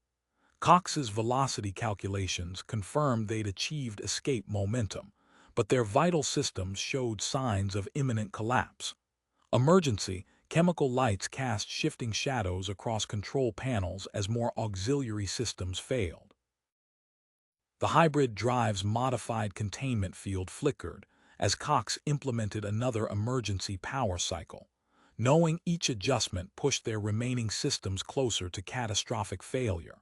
Cox's velocity calculations confirmed they'd achieved escape momentum, but their vital systems showed signs of imminent collapse. Emergency chemical lights cast shifting shadows across control panels as more auxiliary systems failed. The hybrid drive's modified containment field flickered as Cox implemented another emergency power cycle, knowing each adjustment pushed their remaining systems closer to catastrophic failure.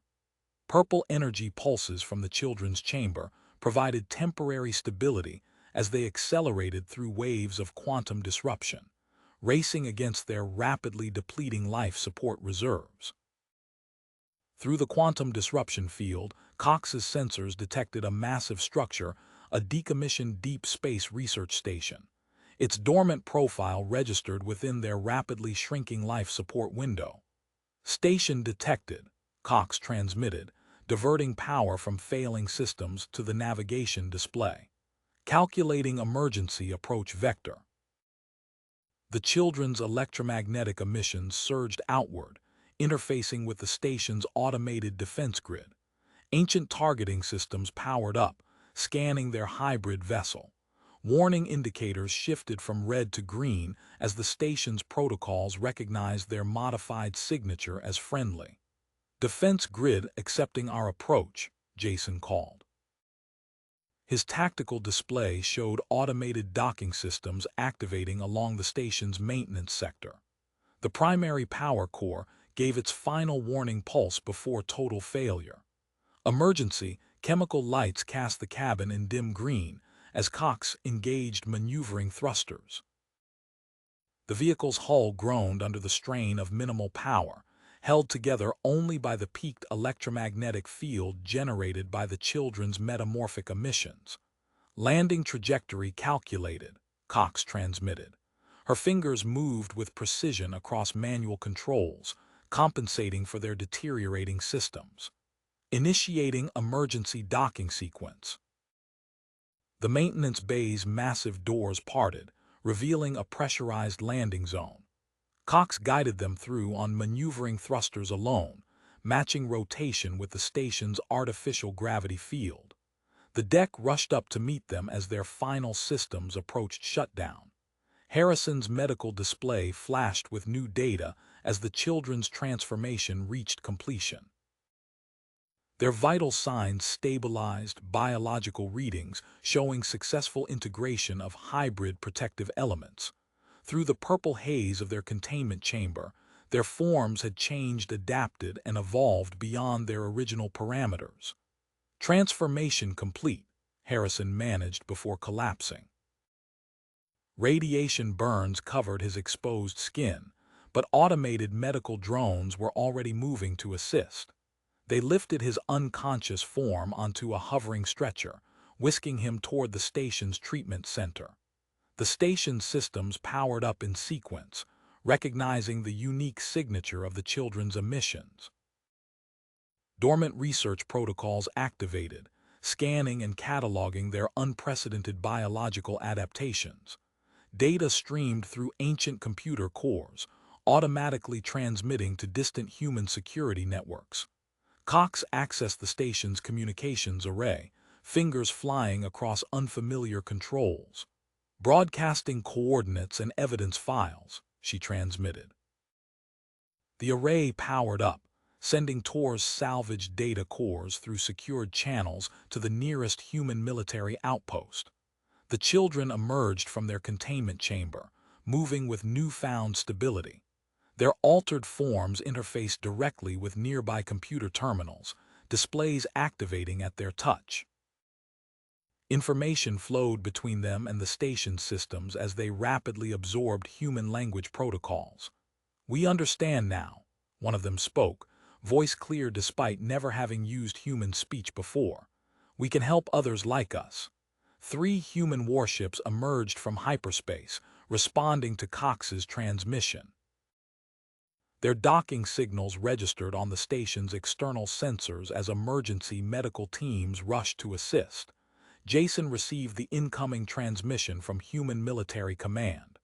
Purple energy pulses from the children's chamber provided temporary stability as they accelerated through waves of quantum disruption, racing against their rapidly depleting life support reserves. Through the quantum disruption field, Cox's sensors detected a massive structure, a decommissioned deep space research station. Its dormant profile registered within their rapidly shrinking life support window. Station detected, Cox transmitted, diverting power from failing systems to the navigation display. Calculating emergency approach vector. The children's electromagnetic emissions surged outward, interfacing with the station's automated defense grid. Ancient targeting systems powered up, scanning their hybrid vessel. Warning indicators shifted from red to green as the station's protocols recognized their modified signature as friendly. "Defense grid accepting our approach," Jason called. His tactical display showed automated docking systems activating along the station's maintenance sector. The primary power core gave its final warning pulse before total failure. "Emergency," chemical lights cast the cabin in dim green as Cox engaged maneuvering thrusters. The vehicle's hull groaned under the strain of minimal power, held together only by the peaked electromagnetic field generated by the children's metamorphic emissions. "Landing trajectory calculated," Cox transmitted. Her fingers moved with precision across manual controls, compensating for their deteriorating systems. "Initiating emergency docking sequence." The maintenance bay's massive doors parted, revealing a pressurized landing zone. Cox guided them through on maneuvering thrusters alone, matching rotation with the station's artificial gravity field. The deck rushed up to meet them as their final systems approached shutdown. Harrison's medical display flashed with new data as the children's transformation reached completion. Their vital signs stabilized, biological readings showing successful integration of hybrid protective elements. Through the purple haze of their containment chamber, their forms had changed, adapted, and evolved beyond their original parameters. "Transformation complete," Harrison managed before collapsing. Radiation burns covered his exposed skin, but automated medical drones were already moving to assist. They lifted his unconscious form onto a hovering stretcher, whisking him toward the station's treatment center. The station's systems powered up in sequence, recognizing the unique signature of the children's emissions. Dormant research protocols activated, scanning and cataloging their unprecedented biological adaptations. Data streamed through ancient computer cores, automatically transmitting to distant human security networks. Cox accessed the station's communications array, fingers flying across unfamiliar controls. "Broadcasting coordinates and evidence files," she transmitted. The array powered up, sending Tor's salvaged data cores through secured channels to the nearest human military outpost. The children emerged from their containment chamber, moving with newfound stability. Their altered forms interfaced directly with nearby computer terminals, displays activating at their touch. Information flowed between them and the station systems as they rapidly absorbed human language protocols. "We understand now," one of them spoke, voice clear despite never having used human speech before. "We can help others like us." 3 human warships emerged from hyperspace, responding to Cox's transmission. Their docking signals registered on the station's external sensors as emergency medical teams rushed to assist. Jason received the incoming transmission from Human Military Command.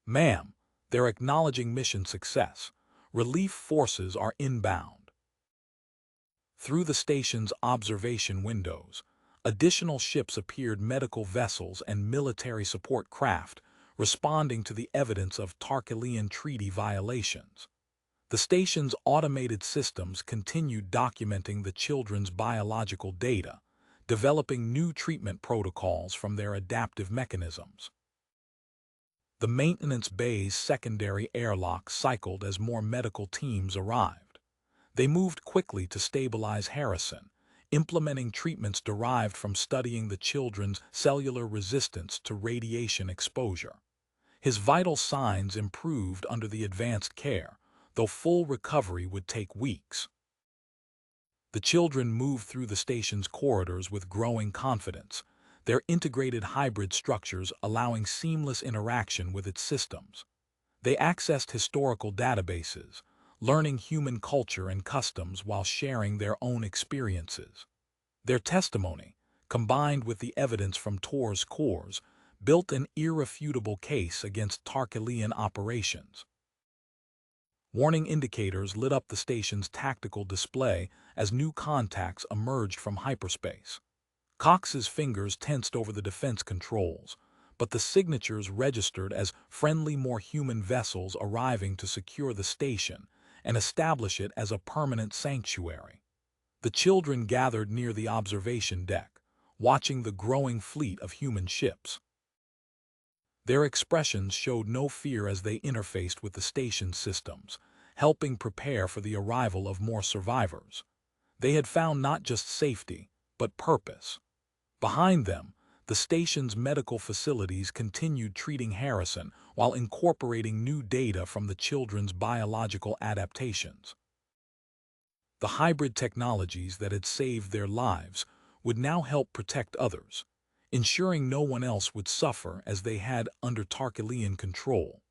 "Ma'am, they're acknowledging mission success. Relief forces are inbound." Through the station's observation windows, additional ships appeared, medical vessels and military support craft, responding to the evidence of Tarkalian treaty violations. The station's automated systems continued documenting the children's biological data, developing new treatment protocols from their adaptive mechanisms. The maintenance bay's secondary airlock cycled as more medical teams arrived. They moved quickly to stabilize Harrison, implementing treatments derived from studying the children's cellular resistance to radiation exposure. His vital signs improved under the advanced care, though full recovery would take weeks. The children moved through the station's corridors with growing confidence, their integrated hybrid structures allowing seamless interaction with its systems. They accessed historical databases, learning human culture and customs while sharing their own experiences. Their testimony, combined with the evidence from Tor's cores, built an irrefutable case against Tarkalian operations. Warning indicators lit up the station's tactical display as new contacts emerged from hyperspace. Cox's fingers tensed over the defense controls, but the signatures registered as friendly, more human vessels arriving to secure the station and establish it as a permanent sanctuary. The children gathered near the observation deck, watching the growing fleet of human ships. Their expressions showed no fear as they interfaced with the station's systems, helping prepare for the arrival of more survivors. They had found not just safety, but purpose. Behind them, the station's medical facilities continued treating Harrison while incorporating new data from the children's biological adaptations. The hybrid technologies that had saved their lives would now help protect others, ensuring no one else would suffer as they had under Tarkalian control.